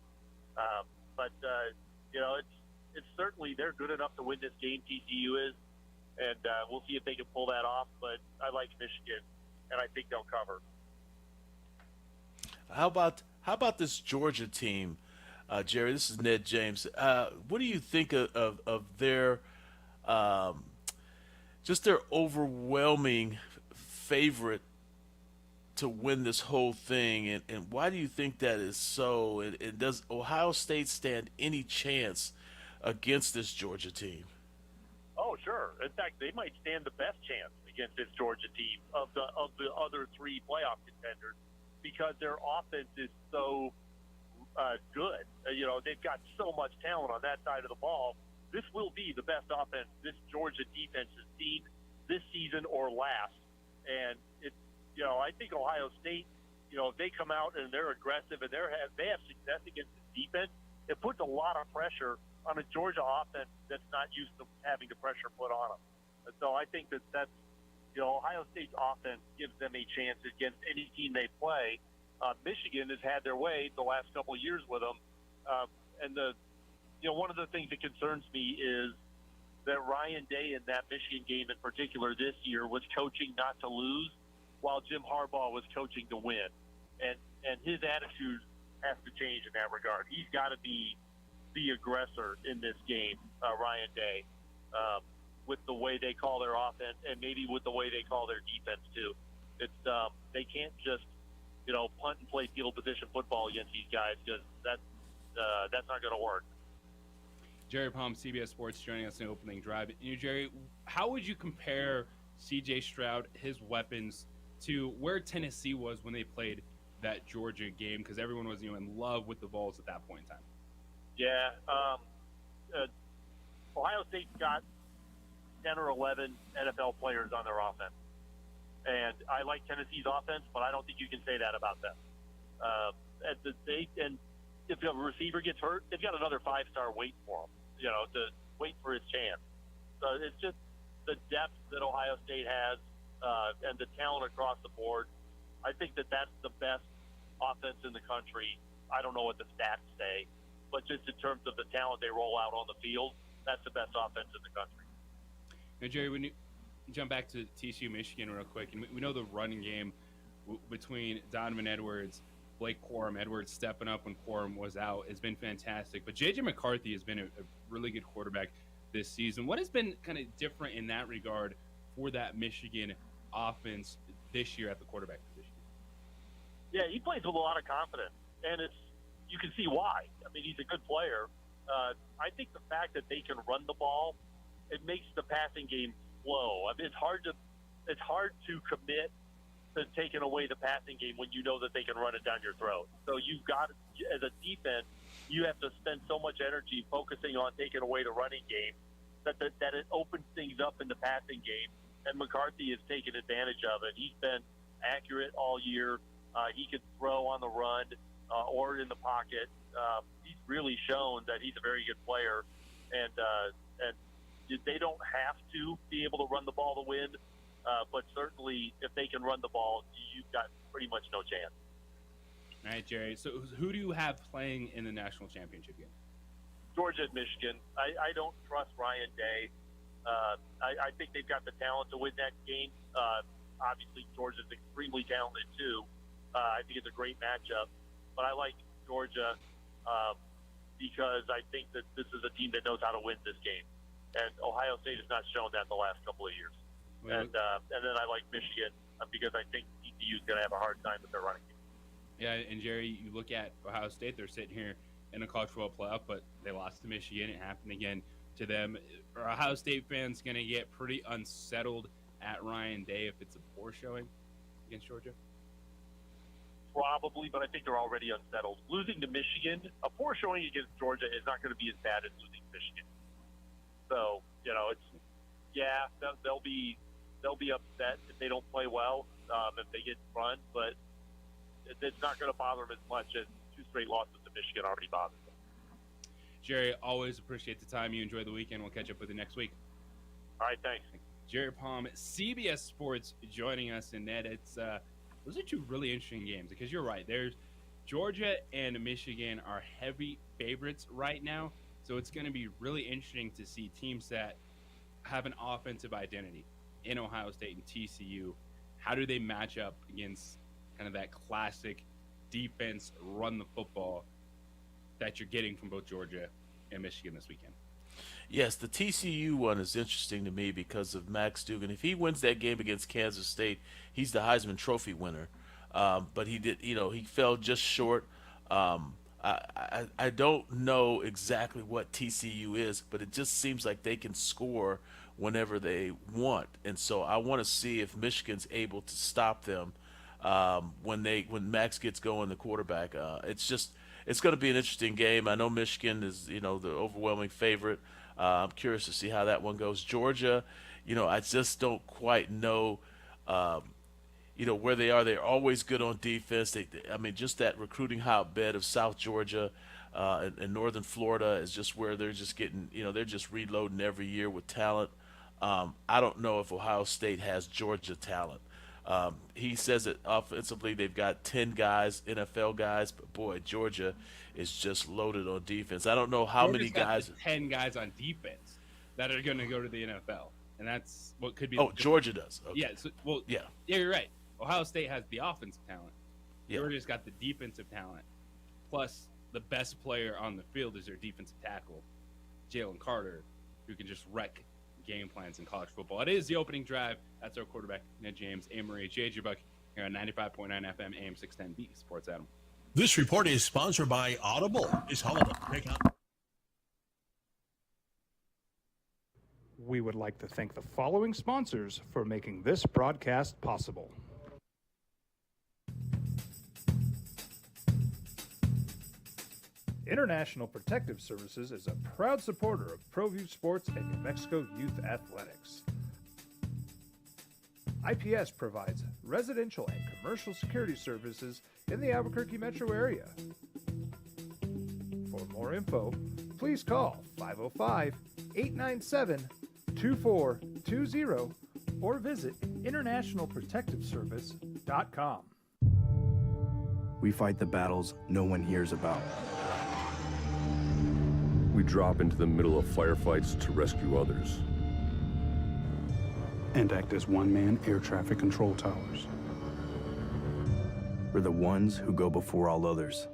R: It's certainly they're good enough to win this game. TCU is, and we'll see if they can pull that off. But I like Michigan, and I think they'll cover.
B: How about this Georgia team, Jerry? This is Ned James. What do you think of their just their overwhelming favorite to win this whole thing, and why do you think that is so? And does Ohio State stand any chance against this Georgia team?
R: Oh, sure. In fact, they might stand the best chance against this Georgia team of the other 3 playoff contenders because their offense is so good. They've got so much talent on that side of the ball. This will be the best offense this Georgia defense has seen this season or last. And I think Ohio State, if they come out and they're aggressive and they have success against the defense, it puts a lot of pressure on a Georgia offense that's not used to having the pressure put on them. And so I think that's Ohio State's offense gives them a chance against any team they play. Michigan has had their way the last couple of years with them, and one of the things that concerns me is that Ryan Day in that Michigan game in particular this year was coaching not to lose, while Jim Harbaugh was coaching to win, and his attitude has to change in that regard. He's got to be the aggressor in this game, Ryan Day, with the way they call their offense and maybe with the way they call their defense too. It's they can't just punt and play field position football against these guys because that's not going to work.
A: Jerry Palm, CBS Sports, joining us in the opening drive. Jerry, how would you compare C.J. Stroud, his weapons, to where Tennessee was when they played that Georgia game? Because everyone was in love with the Vols at that point in time.
R: Yeah, Ohio State's got 10 or 11 NFL players on their offense. And I like Tennessee's offense, but I don't think you can say that about them. And if a receiver gets hurt, they've got another 5-star waiting for him, to wait for his chance. So it's just the depth that Ohio State has and the talent across the board. I think that's the best offense in the country. I don't know what the stats say, but just in terms of the talent they roll out on the field, that's the best offense in the country.
A: Now, Jerry, when you jump back to TCU Michigan real quick, and we know the running game between Donovan Edwards, Blake Corum, Edwards stepping up when Corum was out has been fantastic. But J.J. McCarthy has been a really good quarterback this season. What has been kind of different in that regard for that Michigan offense this year at the quarterback position?
R: Yeah, he plays with a lot of confidence, and you can see why. I mean, he's a good player. I think the fact that they can run the ball it makes the passing game slow. I mean, it's hard to commit to taking away the passing game when you know that they can run it down your throat. So you've got, as a defense, you have to spend so much energy focusing on taking away the running game that it opens things up in the passing game. And McCarthy has taken advantage of it. He's been accurate all year. He can throw on the run or in the pocket. He's really shown that he's a very good player, and they don't have to be able to run the ball to win, but certainly if they can run the ball, you've got pretty much no chance.
A: All right, Jerry. So who do you have playing in the national championship game?
R: Georgia and Michigan. I don't trust Ryan Day. I think they've got the talent to win that game. Obviously, Georgia's extremely talented too. I think it's a great matchup, but I like Georgia because I think that this is a team that knows how to win this game, and Ohio State has not shown that the last couple of years.
A: Well,
R: and then I like Michigan because I think TCU is going to have a hard time with their running game.
A: Yeah, and Jerry, you look at Ohio State; they're sitting here in a college football playoff, but they lost to Michigan. It happened again to them. Are Ohio State fans going to get pretty unsettled at Ryan Day if it's a poor showing against Georgia?
R: Probably, but I think they're already unsettled. Losing to Michigan, a poor showing against Georgia is not going to be as bad as losing to Michigan. So, they'll be upset if they don't play well, if they get run, but it's not going to bother them as much as 2 straight losses to Michigan already bothered them.
A: Jerry, always appreciate the time. You enjoy the weekend. We'll catch up with you next week.
R: All right, thanks.
A: Jerry Palm, CBS Sports, joining us. And Ned, those are 2 really interesting games because you're right. There's Georgia and Michigan are heavy favorites right now, so it's going to be really interesting to see teams that have an offensive identity in Ohio State and TCU. How do they match up against kind of that classic defense, run the football that you're getting from both Georgia and Michigan this weekend?
B: Yes, the TCU one is interesting to me because of Max Duggan. If he wins that game against Kansas State, he's the Heisman Trophy winner. But he did, he fell just short. I don't know exactly what TCU is, but it just seems like they can score whenever they want. And so I want to see if Michigan's able to stop them when Max gets going, the quarterback. It's going to be an interesting game. I know Michigan is, the overwhelming favorite. I'm curious to see how that one goes. Georgia, I just don't quite know, where they are. They're always good on defense. Just that recruiting hotbed of South Georgia and Northern Florida is just where they're just getting, they're just reloading every year with talent. I don't know if Ohio State has Georgia talent. He says that offensively they've got 10 guys, NFL guys, but boy, Georgia is just loaded on defense. I don't know how many guys.
A: 10 guys on defense that are going to go to the NFL, and that's what could be.
B: Oh, Georgia does. Okay.
A: Yeah. Yeah, you're right. Ohio State has the offensive talent.
B: Yeah.
A: Georgia's got the defensive talent. Plus, the best player on the field is their defensive tackle, Jalen Carter, who can just wreck game plans in college football. It is the opening drive. That's our quarterback, Ned James, Amory, JJ Buck, here on 95.9 FM, AM 610B, Sports Adam.
K: This report is sponsored by Audible. This holiday, pick up.
E: We would like to thank the following sponsors for making this broadcast possible. International Protective Services is a proud supporter of ProView Sports and New Mexico Youth Athletics. IPS provides residential and commercial security services in the Albuquerque metro area. For more info, please call 505-897-2420 or visit internationalprotectiveservice.com.
N: We fight the battles no one hears about.
T: We drop into the middle of firefights to rescue others.
O: And act as one-man air traffic control towers.
N: We're the ones who go before all others.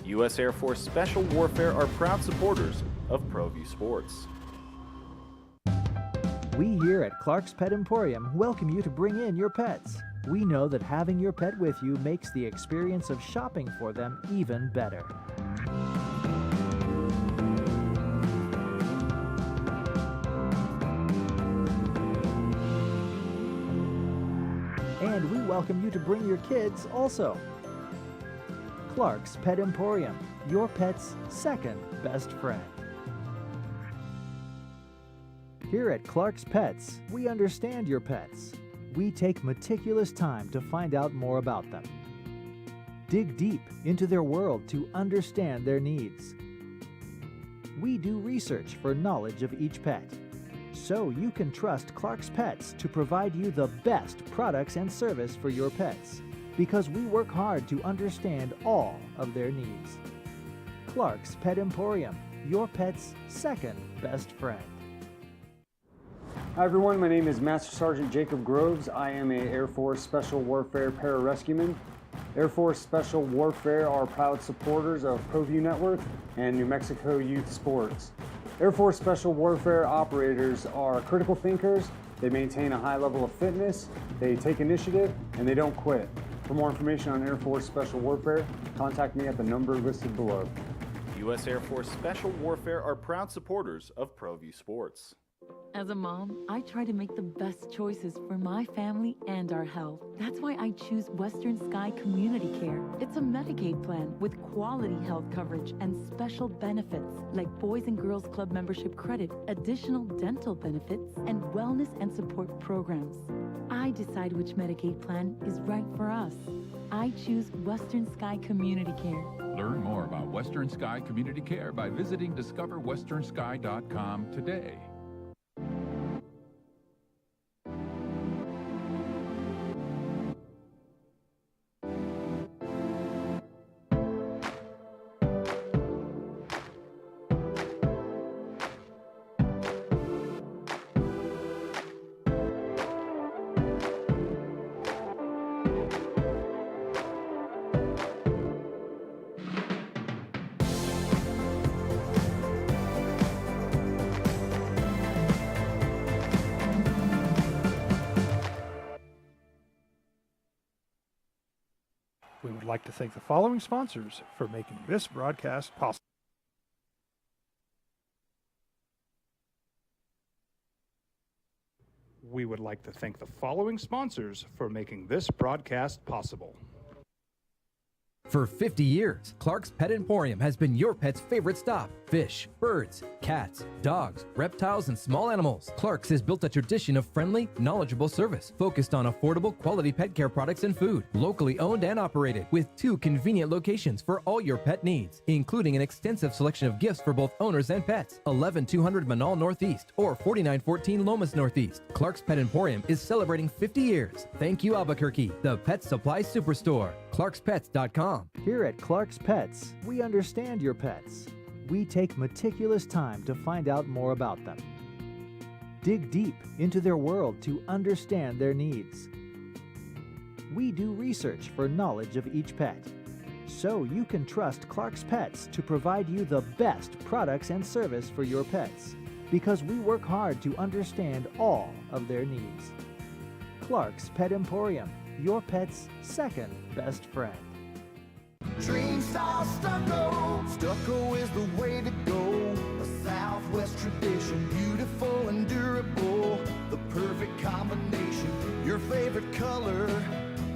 M: U.S. Air Force Special Warfare are proud supporters of ProView Sports.
J: We here at Clark's Pet Emporium welcome you to bring in your pets. We know that having your pet with you makes the experience of shopping for them even better. And we welcome you to bring your kids also. Clark's Pet Emporium, your pet's second best friend. Here at Clark's Pets, we understand your pets. We take meticulous time to find out more about them. Dig deep into their world to understand their needs. We do research for knowledge of each pet, so you can trust Clark's Pets to provide you the best products and service for your pets, because we work hard to understand all of their needs. Clark's Pet Emporium, your pet's second best friend.
L: Hi everyone, my name is Master Sergeant Jacob Groves. I am a Air Force Special Warfare Pararescueman. Air Force Special Warfare are proud supporters of ProView Network and New Mexico Youth Sports. Air Force Special Warfare operators are critical thinkers. They maintain a high level of fitness, they take initiative, and they don't quit. For more information on Air Force Special Warfare, contact me at the number listed below.
M: U.S. Air Force Special Warfare are proud supporters of ProView Sports.
G: As a mom, I try to make the best choices for my family and our health. That's why I choose Western Sky Community Care. It's a Medicaid plan with quality health coverage and special benefits like Boys and Girls Club membership credit, additional dental benefits, and wellness and support programs. I decide which Medicaid plan is right for us. I choose Western Sky Community Care.
S: Learn more about Western Sky Community Care by visiting discoverwesternsky.com today.
E: We would like to thank the following sponsors for making this broadcast possible. We would like to thank the following sponsors for making this broadcast possible.
V: For 50 years, Clark's Pet Emporium has been your pet's favorite stop. Fish, birds, cats, dogs, reptiles, and small animals. Clark's has built a tradition of friendly, knowledgeable service focused on affordable, quality pet care products and food. Locally owned and operated with 2 convenient locations for all your pet needs, including an extensive selection of gifts for both owners and pets. 11200 Manal Northeast or 4914 Lomas Northeast. Clark's Pet Emporium is celebrating 50 years. Thank you, Albuquerque, the pet supply superstore. ClarksPets.com.
J: Here at Clark's Pets, we understand your pets. We take meticulous time to find out more about them. Dig deep into their world to understand their needs. We do research for knowledge of each pet, so you can trust Clark's Pets to provide you the best products and service for your pets, because we work hard to understand all of their needs. Clark's Pet Emporium, your pet's second best friend.
X: Dream style stucco. Stucco is the way to go. A Southwest tradition, beautiful and durable. The perfect combination. Your favorite color,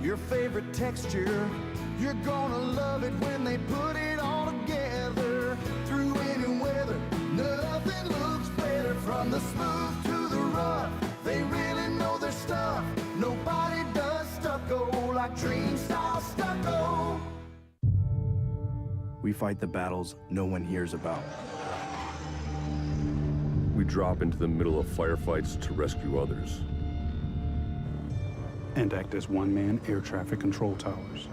X: your favorite texture. You're gonna love it when they put it all together. Through any weather, nothing looks better. From the smooth to the rough, they really know their stuff. Nobody does stucco like Dream style stucco.
N: We fight the battles no one hears about.
T: We drop into the middle of firefights to rescue others.
O: And act as one-man air traffic control towers.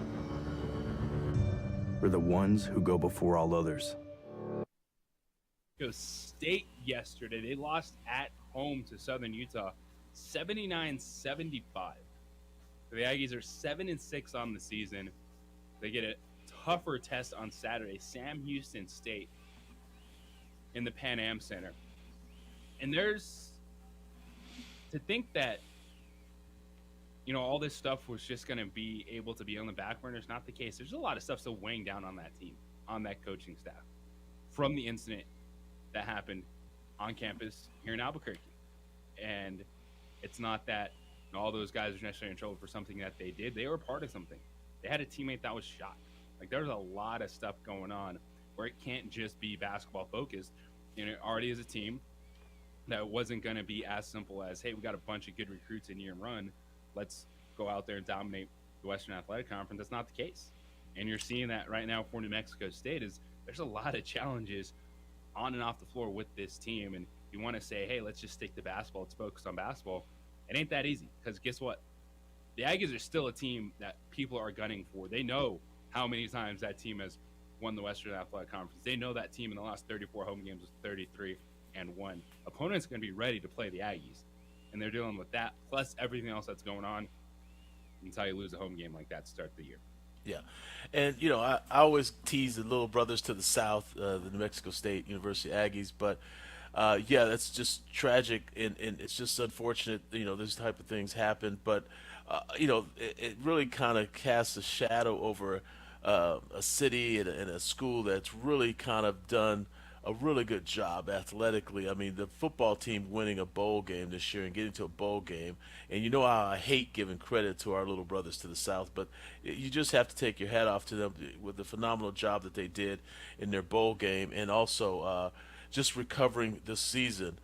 N: We're the ones who go before all others.
A: State yesterday, they lost at home to Southern Utah, 79-75. The Aggies are 7-6 on the season. They get a tougher test on Saturday, Sam Houston State in the Pan Am Center. And there's to think that all this stuff was just going to be able to be on the back burner. It's not the case. There's a lot of stuff still weighing down on that team, on that coaching staff, from the incident that happened on campus here in Albuquerque. And it's not that all those guys are necessarily in trouble for something that they did. They were part of something. They had a teammate that was shot. Like, there's a lot of stuff going on where it can't just be basketball focused. It already is a team that wasn't going to be as simple as, hey, we got a bunch of good recruits in year and run. Let's go out there and dominate the Western Athletic Conference. That's not the case. And you're seeing that right now for New Mexico State. There's a lot of challenges on and off the floor with this team. And you want to say, hey, let's just stick to basketball. Let's focus on basketball. It ain't that easy, because guess what? The Aggies are still a team that people are gunning for. They know how many times that team has won the Western Athletic Conference. They know that team in the last 34 home games was 33-1. Opponents are going to be ready to play the Aggies, and they're dealing with that plus everything else that's going on until you lose a home game like that to start the year.
B: Yeah, and I always tease the little brothers to the south, the New Mexico State University Aggies, but yeah, that's just tragic, and it's just unfortunate. This type of things happen, but it really kind of casts a shadow over a city and a school that's really kind of done a really good job athletically. I mean, the football team winning a bowl game this year and getting to a bowl game, and you know how I hate giving credit to our little brothers to the south, but you just have to take your hat off to them with the phenomenal job that they did in their bowl game, and also just recovering this season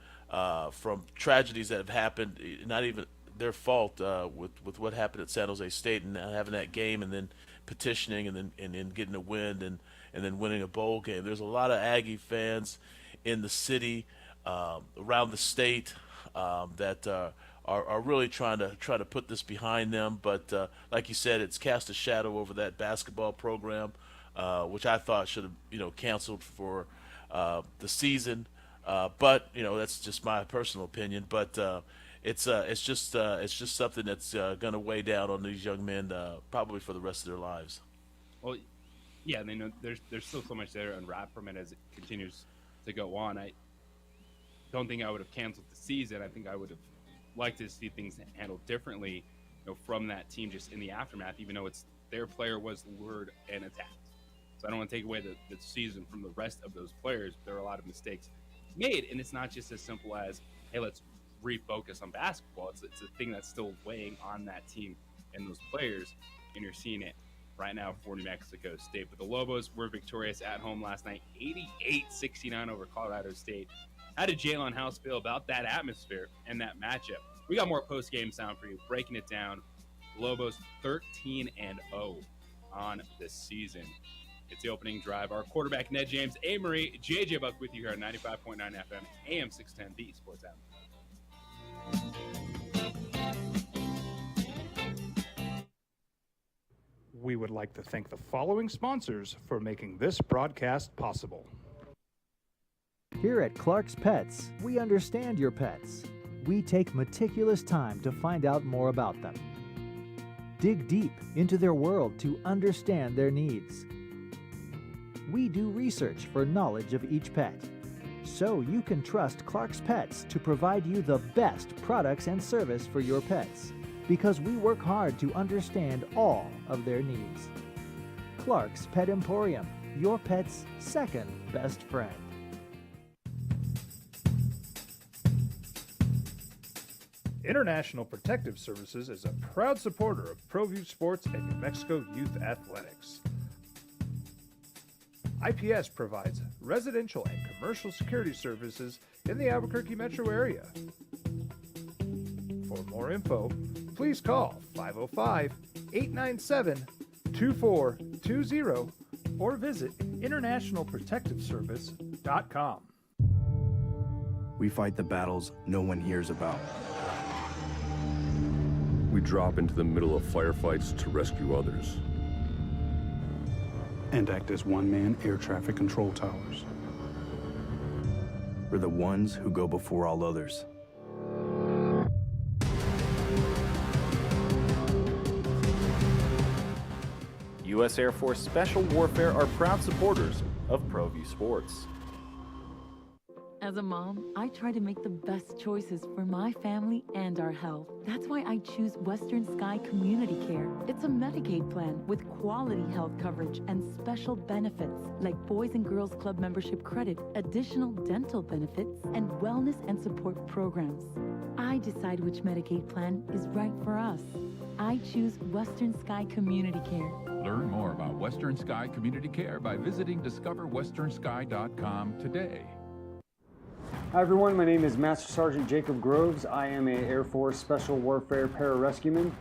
B: from tragedies that have happened, not even their fault, with what happened at San Jose State and not having that game, and then petitioning, and then getting a win, and then winning a bowl game. There's a lot of Aggie fans in the city, around the state, that are really trying to put this behind them. But like you said, it's cast a shadow over that basketball program, which I thought should have canceled for the season. But that's just my personal opinion. But it's just something that's going to weigh down on these young men probably for the rest of their lives.
A: Well, yeah, they know there's still so much there to unwrap from it as it continues to go on. I don't think I would have canceled the season. I think I would have liked to see things handled differently, from that team just in the aftermath, even though it's their player was lured and attacked. So I don't want to take away the season from the rest of those players. There are a lot of mistakes made, and it's not just as simple as, hey, let's refocus on basketball. It's a thing that's still weighing on that team and those players, and you're seeing it right now for New Mexico State. But the Lobos were victorious at home last night, 88-69 over Colorado State. How did Jalen House feel about that atmosphere and that matchup? We got more post-game sound for you, breaking it down. Lobos 13-0 on the season. It's the opening drive. Our quarterback, Ned James, Amory, JJ Buck with you here on 95.9 FM, AM 610, the Sports App.
E: We would like to thank the following sponsors for making this broadcast possible.
J: Here at Clark's Pets, we understand your pets. We take meticulous time to find out more about them. Dig deep into their world to understand their needs. We do research for knowledge of each pet, so you can trust Clark's Pets to provide you the best products and service for your pets, because we work hard to understand all of their needs. Clark's Pet Emporium, your pet's second best friend.
E: International Protective Services is a proud supporter of ProView Sports and New Mexico Youth Athletics. IPS provides residential and commercial security services in the Albuquerque metro area. For more info, please call 505-897-2420 or visit internationalprotectiveservice.com.
N: We fight the battles no one hears about.
T: We drop into the middle of firefights to rescue others.
O: And act as one-man air traffic control towers.
N: We're the ones who go before all others.
M: U.S. Air Force Special Warfare are proud supporters of ProView Sports.
G: As a mom, I try to make the best choices for my family and our health. That's why I choose Western Sky Community Care. It's a Medicaid plan with quality health coverage and special benefits like Boys and Girls Club membership credit, additional dental benefits, and wellness and support programs. I decide which Medicaid plan is right for us. I choose Western Sky Community Care.
S: Learn more about Western Sky Community Care by visiting discoverwesternsky.com today.
L: Hi everyone, my name is Master Sergeant Jacob Groves. I am a Air Force Special Warfare Pararescueman.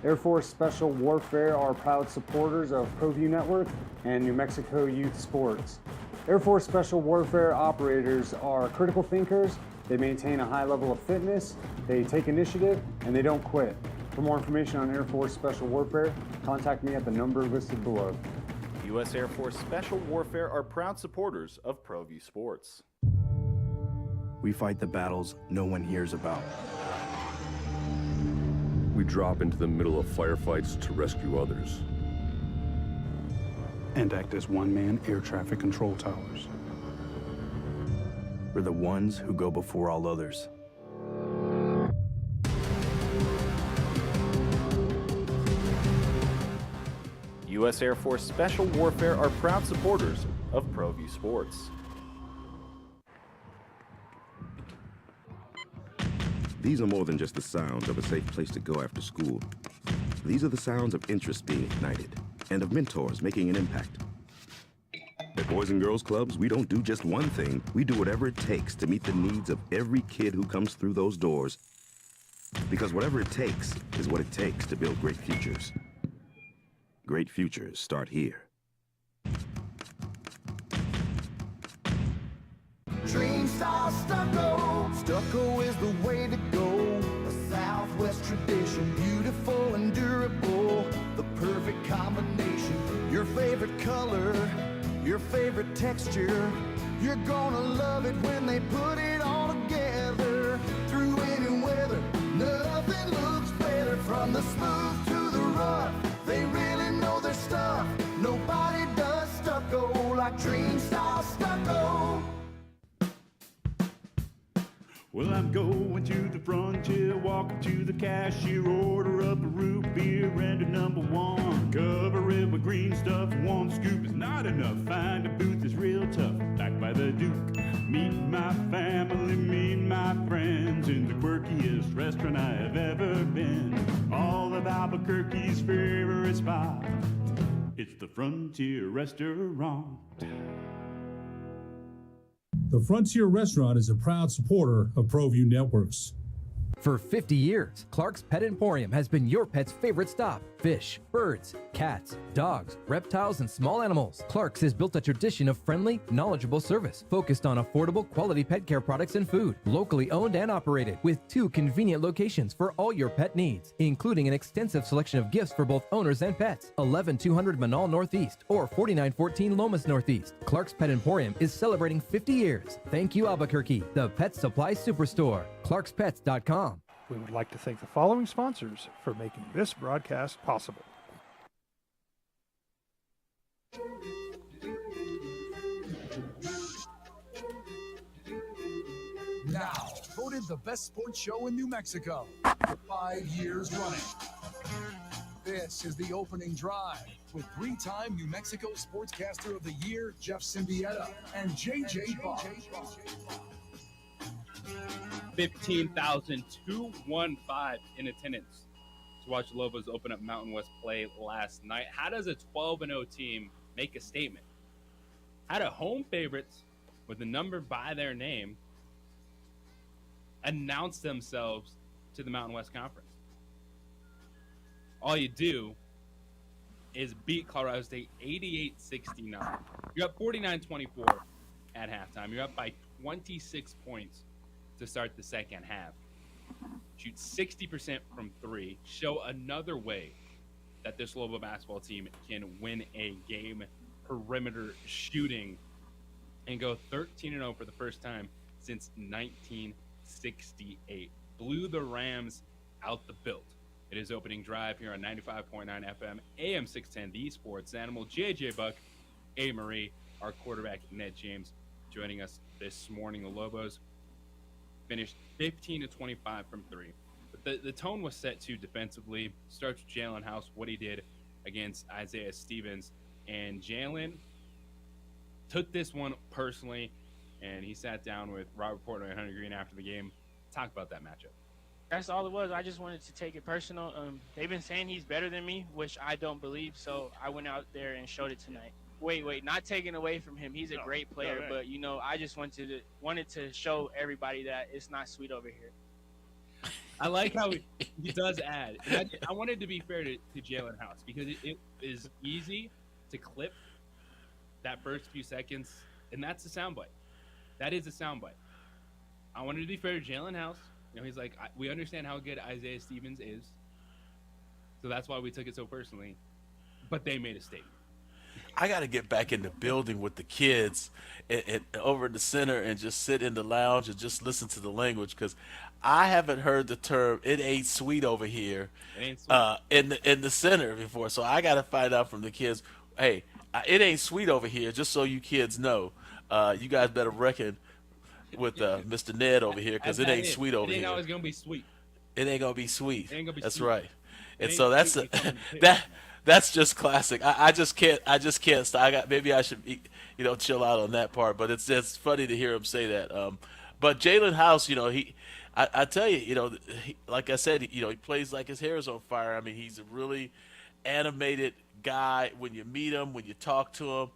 L: Air Force Special Warfare are proud supporters of ProView Network and New Mexico Youth Sports. Air Force Special Warfare operators are critical thinkers. They maintain a high level of fitness, they take initiative, and they don't quit. For more information on Air Force Special Warfare, contact me at the number listed below.
M: U.S. Air Force Special Warfare are proud supporters of ProView Sports.
N: We fight the battles no one hears about.
T: We drop into the middle of firefights to rescue others.
O: And act as one-man air traffic control towers.
N: We're the ones who go before all others.
M: U.S. Air Force Special Warfare are proud supporters of ProView Sports.
I: These are more than just the sounds of a safe place to go after school. These are the sounds of interest being ignited and of mentors making an impact. At Boys and Girls Clubs, we don't do just one thing. We do whatever it takes to meet the needs of every kid who comes through those doors. Because whatever it takes is what it takes to build great futures. Great futures start here.
X: Dream style stucco. Stucco is the way to go. A Southwest tradition, beautiful and durable. The perfect combination. Your favorite color, your favorite texture. You're gonna love it when they put it all together. Through any weather, nothing looks better. From the smooth to the rough, they really know their stuff. Nobody does stucco like Dream style stucco.
H: Well, I'm going to the frontier, walking to the cashier, order up a root beer and a number one. Cover it with green stuff, one scoop is not enough. Find a booth is real tough, back by the Duke. Meet my family, meet my friends in the quirkiest restaurant I have ever been. All of Albuquerque's favorite spot, it's the Frontier Restaurant.
Q: The Frontier Restaurant is a proud supporter of ProView Networks.
V: For 50 years, Clark's Pet Emporium has been your pet's favorite stop. Fish, birds, cats, dogs, reptiles, and small animals. Clark's has built a tradition of friendly, knowledgeable service focused on affordable, quality pet care products and food. Locally owned and operated with 2 convenient locations for all your pet needs, including an extensive selection of gifts for both owners and pets. 11200 Manal Northeast or 4914 Lomas Northeast. Clark's Pet Emporium is celebrating 50 years. Thank you, Albuquerque, the Pet Supply Superstore. ClarksPets.com.
E: We would like to thank the following sponsors for making this broadcast possible.
C: Now, voted the best sports show in New Mexico for 5 years running. This is the opening drive with 3-time New Mexico Sportscaster of the Year, Jeff Symbieta, and JJ Buck.
A: 15,215 in attendance to watch the Lobos open up Mountain West play last night. How does a 12-0 team make a statement? How do home favorites with a number by their name announce themselves to the Mountain West Conference? All you do is beat Colorado State 88-69. You're up 49-24 at halftime. You're up by 26 points to start the second half. Shoot 60% from 3. Show another way that this Lobo basketball team can win a game. Perimeter shooting and go 13-0 for the first time since 1968. Blew the Rams out the built. It is opening drive here on 95.9 FM, AM 610, the Sports Animal. JJ Buck, A. Marie, our quarterback, Ned James, joining us this morning. The Lobos finished 15 to 25 from three. But the tone was set to defensively. Starts with Jalen House, what he did against Isaiah Stevens. And Jalen took this one personally, and he sat down with Robert Portnoy and Hunter Green after the game. Talk about that matchup.
D: That's all it was. I just wanted to take it personal. They've been saying he's better than me, which I don't believe, so I went out there and showed it tonight. Wait, not taking away from him. He's a great player, but, I just wanted to show everybody that it's not sweet over here.
A: I like how he does add. And I wanted to be fair to Jalen House because it is easy to clip that first few seconds, and that's a soundbite. That is a soundbite. I wanted to be fair to Jalen House. He's like, we understand how good Isaiah Stevens is, so that's why we took it so personally. But they made a statement.
B: I got to get back in the building with the kids and over in the center and just sit in the lounge and just listen to the language, because I haven't heard the term "it ain't sweet over here" in the center before. So I got to find out from the kids, hey, it ain't sweet over here, just so you kids know. You guys better reckon with Mr. Ned over here, because it ain't sweet over here.
A: It ain't always going to be sweet.
B: It ain't going to be sweet.
A: It ain't gonna be
B: That's
A: sweet.
B: right. And so that's just classic. I just can't stop. Maybe I should chill out on that part, but it's funny to hear him say that. But Jalen House, I tell you, like I said, he plays like his hair is on fire. I mean, he's a really animated guy. When you meet him, when you talk to him,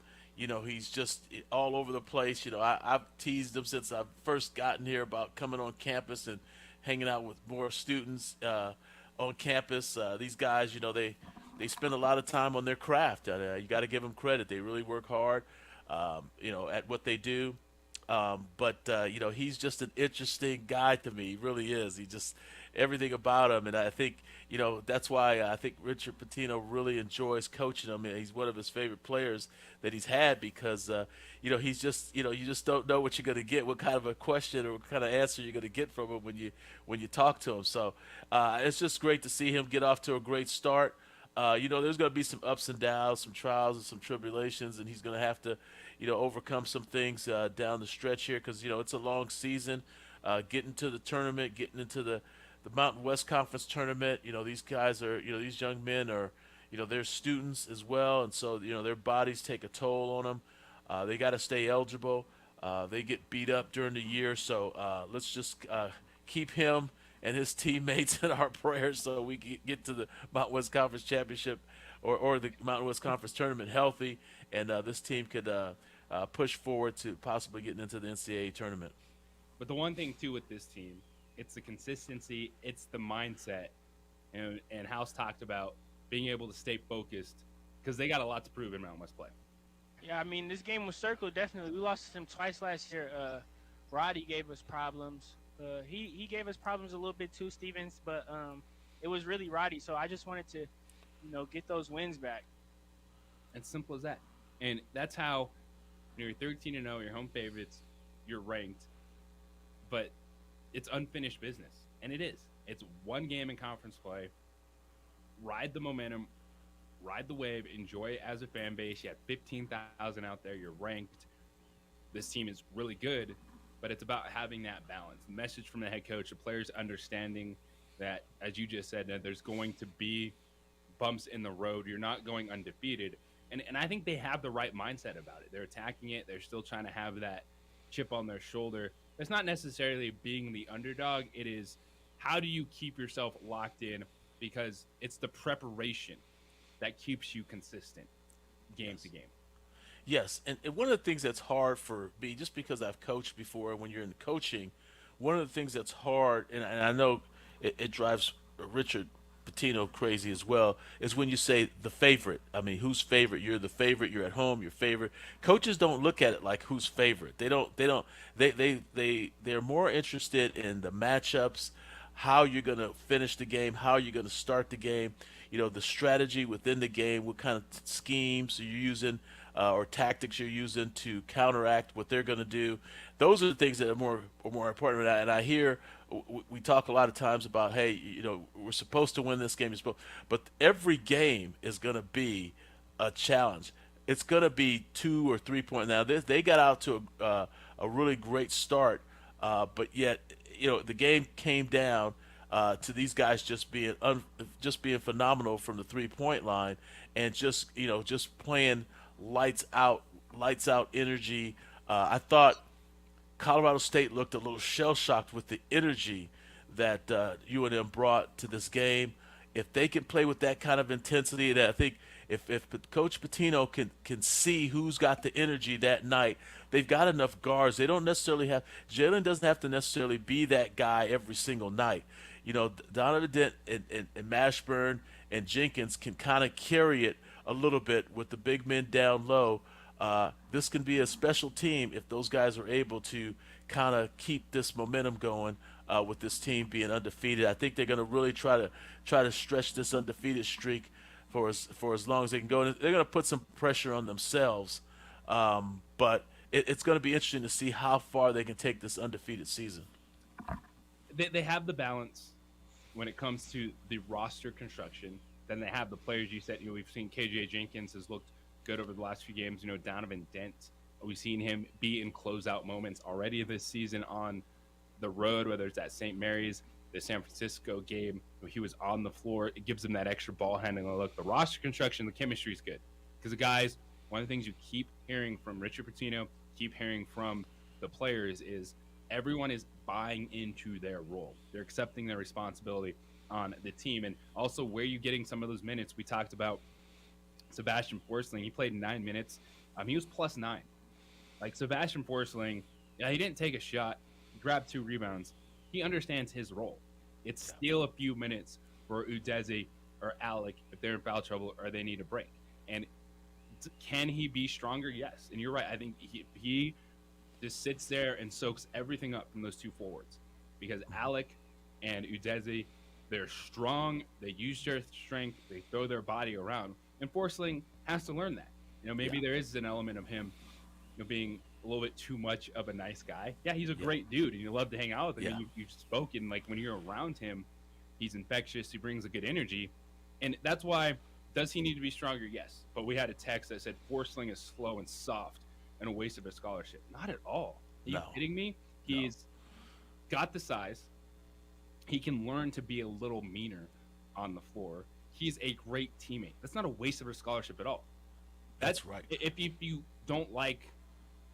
B: he's just all over the place. I've teased him since I've first gotten here about coming on campus and hanging out with more students on campus. These guys, they spend a lot of time on their craft. You got to give them credit. They really work hard, at what they do. But he's just an interesting guy to me. He really is. He just everything about him, and I think that's why I think Richard Pitino really enjoys coaching him. And he's one of his favorite players that he's had, because he's just you just don't know what you're going to get, what kind of a question or what kind of answer you're going to get from him when you talk to him. So it's just great to see him get off to a great start. There's going to be some ups and downs, some trials and some tribulations, and he's going to have to, overcome some things down the stretch here, because, it's a long season. Getting to the tournament, getting into the Mountain West Conference tournament, these guys are, these young men are, they're students as well, and so, their bodies take a toll on them. They got to stay eligible. They get beat up during the year, so let's just keep him and his teammates in our prayers so we get to the Mountain West Conference Championship or the Mountain West Conference Tournament healthy, and this team could push forward to possibly getting into the NCAA tournament.
A: But the one thing, too, with this team, it's the consistency, it's the mindset, and House talked about being able to stay focused, because they got a lot to prove in Mountain West play.
D: Yeah, I mean, this game was circled, definitely. We lost to them twice last year. Roddy gave us problems. He gave us problems a little bit too, Stevens, but it was really Roddy. So I just wanted to, get those wins back.
A: As simple as that. And that's how you're 13-0, you're home favorites, you're ranked, but it's unfinished business. And it is. It's one game in conference play. Ride the momentum, ride the wave, enjoy it as a fan base. You have 15,000 out there, you're ranked. This team is really good. But it's about having that balance. The message from the head coach, the players understanding that, as you just said, that there's going to be bumps in the road. You're not going undefeated. And I think they have the right mindset about it. They're attacking it. They're still trying to have that chip on their shoulder. It's not necessarily being the underdog. It is, how do you keep yourself locked in? Because it's the preparation that keeps you consistent game to game.
B: Yes, and one of the things that's hard for me, just because I've coached before, when you're in coaching, one of the things that's hard, and I know it drives Richard Pitino crazy as well, is when you say the favorite. I mean, who's favorite? You're the favorite. You're at home. You're favorite. Coaches don't look at it like who's favorite. They're more interested in the matchups, how you're going to finish the game, how you're going to start the game, the strategy within the game, what kind of schemes you're using, or tactics you're using to counteract what they're going to do. Those are the things that are more important. And I hear we talk a lot of times about, hey, we're supposed to win this game, but every game is going to be a challenge. it's going to be 2 or 3 point. Now they got out to a really great start, but yet the game came down to these guys just being phenomenal from the 3-point line, and just playing lights out energy. I thought Colorado State looked a little shell shocked with the energy that UNM brought to this game. If they can play with that kind of intensity, that I think if Coach Pitino can see who's got the energy that night, they've got enough guards. They don't necessarily have – Jalen doesn't have to necessarily be that guy every single night. Donovan Dent and Mashburn and Jenkins can kind of carry it a little bit with the big men down low. This can be a special team if those guys are able to kind of keep this momentum going with this team being undefeated. I think they're going to really try to stretch this undefeated streak for as long as they can go. They're going to put some pressure on themselves, but it's going to be interesting to see how far they can take this undefeated season.
A: They have the balance when it comes to the roster construction. Then they have the players you said. We've seen KJ Jenkins has looked good over the last few games. Donovan Dent, we've seen him be in closeout moments already this season on the road, whether it's at St. Mary's, the San Francisco game, he was on the floor. It gives them that extra ball handling look. The roster construction, the chemistry is good. Because the guys, one of the things you keep hearing from Richard Pitino, keep hearing from the players is everyone is buying into their role. They're accepting their responsibility on the team. And also, where you getting some of those minutes? We talked about Sebastian Forsling. He played 9 minutes. He was +9. Like Sebastian Forsling, he didn't take a shot. He grabbed 2 rebounds. He understands his role. It's still a few minutes for Udeze or Alec if they're in foul trouble or they need a break. And can he be stronger? Yes. And you're right. I think he just sits there and soaks everything up from those 2 forwards, because Alec and Udeze, they're strong. They use their strength. They throw their body around. And Forsling has to learn that. Maybe there is an element of him being a little bit too much of a nice guy. Yeah, he's a great dude, and you love to hang out with him. Yeah. You've spoken, like, when you're around him, he's infectious. He brings a good energy. And that's why, does he need to be stronger? Yes. But we had a text that said Forsling is slow and soft and a waste of a scholarship. Not at all. Are you kidding me? He's got the size. He can learn to be a little meaner on the floor. He's a great teammate. That's not a waste of a scholarship at all.
B: That's right.
A: If you don't like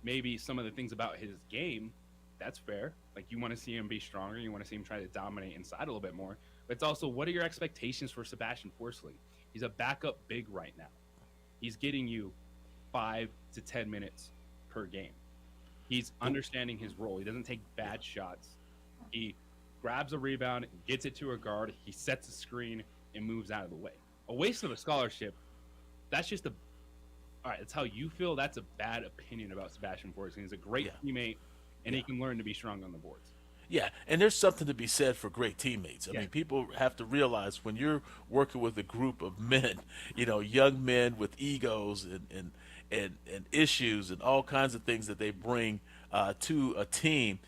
A: maybe some of the things about his game, that's fair. Like, you want to see him be stronger. You want to see him try to dominate inside a little bit more. But it's also, what are your expectations for Sebastian Forsling? He's a backup big right now. He's getting you 5 to 10 minutes per game. He's understanding his role. He doesn't take bad shots. He grabs a rebound, gets it to a guard. He sets a screen and moves out of the way. A waste of a scholarship, that's just all right, that's how you feel. That's a bad opinion about Sebastian Forsling. He's a great teammate, and he can learn to be strong on the boards.
B: Yeah, and there's something to be said for great teammates. I mean, people have to realize when you're working with a group of men, young men with egos and issues and all kinds of things that they bring to a team,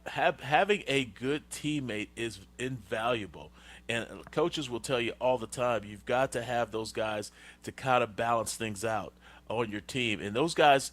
B: having a good teammate is invaluable. And coaches will tell you all the time, you've got to have those guys to kind of balance things out on your team. And those guys,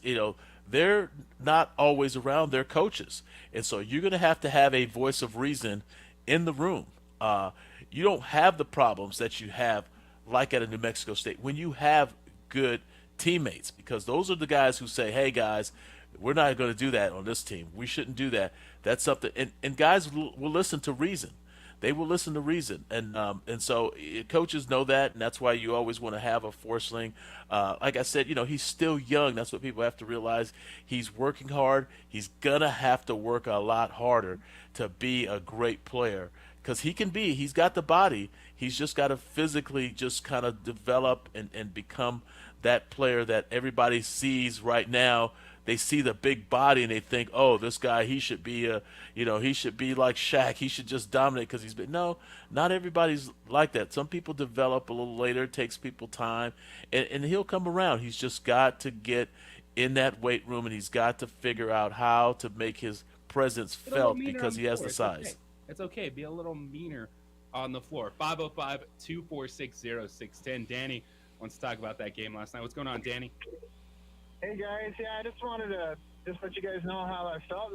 B: they're not always around their coaches. And so you're going to have a voice of reason in the room. You don't have the problems that you have like at a New Mexico State when you have good teammates, because those are the guys who say, hey, guys, we're not going to do that on this team. We shouldn't do that. That's something. And guys will listen to reason. They will listen to reason, and so coaches know that, and that's why you always want to have a Forsling. Like I said, he's still young. That's what people have to realize. He's working hard. He's gonna have to work a lot harder to be a great player, because he's got the body. He's just got to physically just kind of develop and become that player that everybody sees right now. They see the big body and they think, oh, this guy, he should be he should be like Shaq. He should just dominate because he's been. No, not everybody's like that. Some people develop a little later. It takes people time, and he'll come around. He's just got to get in that weight room, and he's got to figure out how to make his presence felt because he has the size.
A: It's okay. Be a little meaner on the floor. 505-246-0610. Danny, wants to talk about that game last night. What's going on, Danny?
F: Hey guys, yeah, I just wanted to just let you guys know how I felt.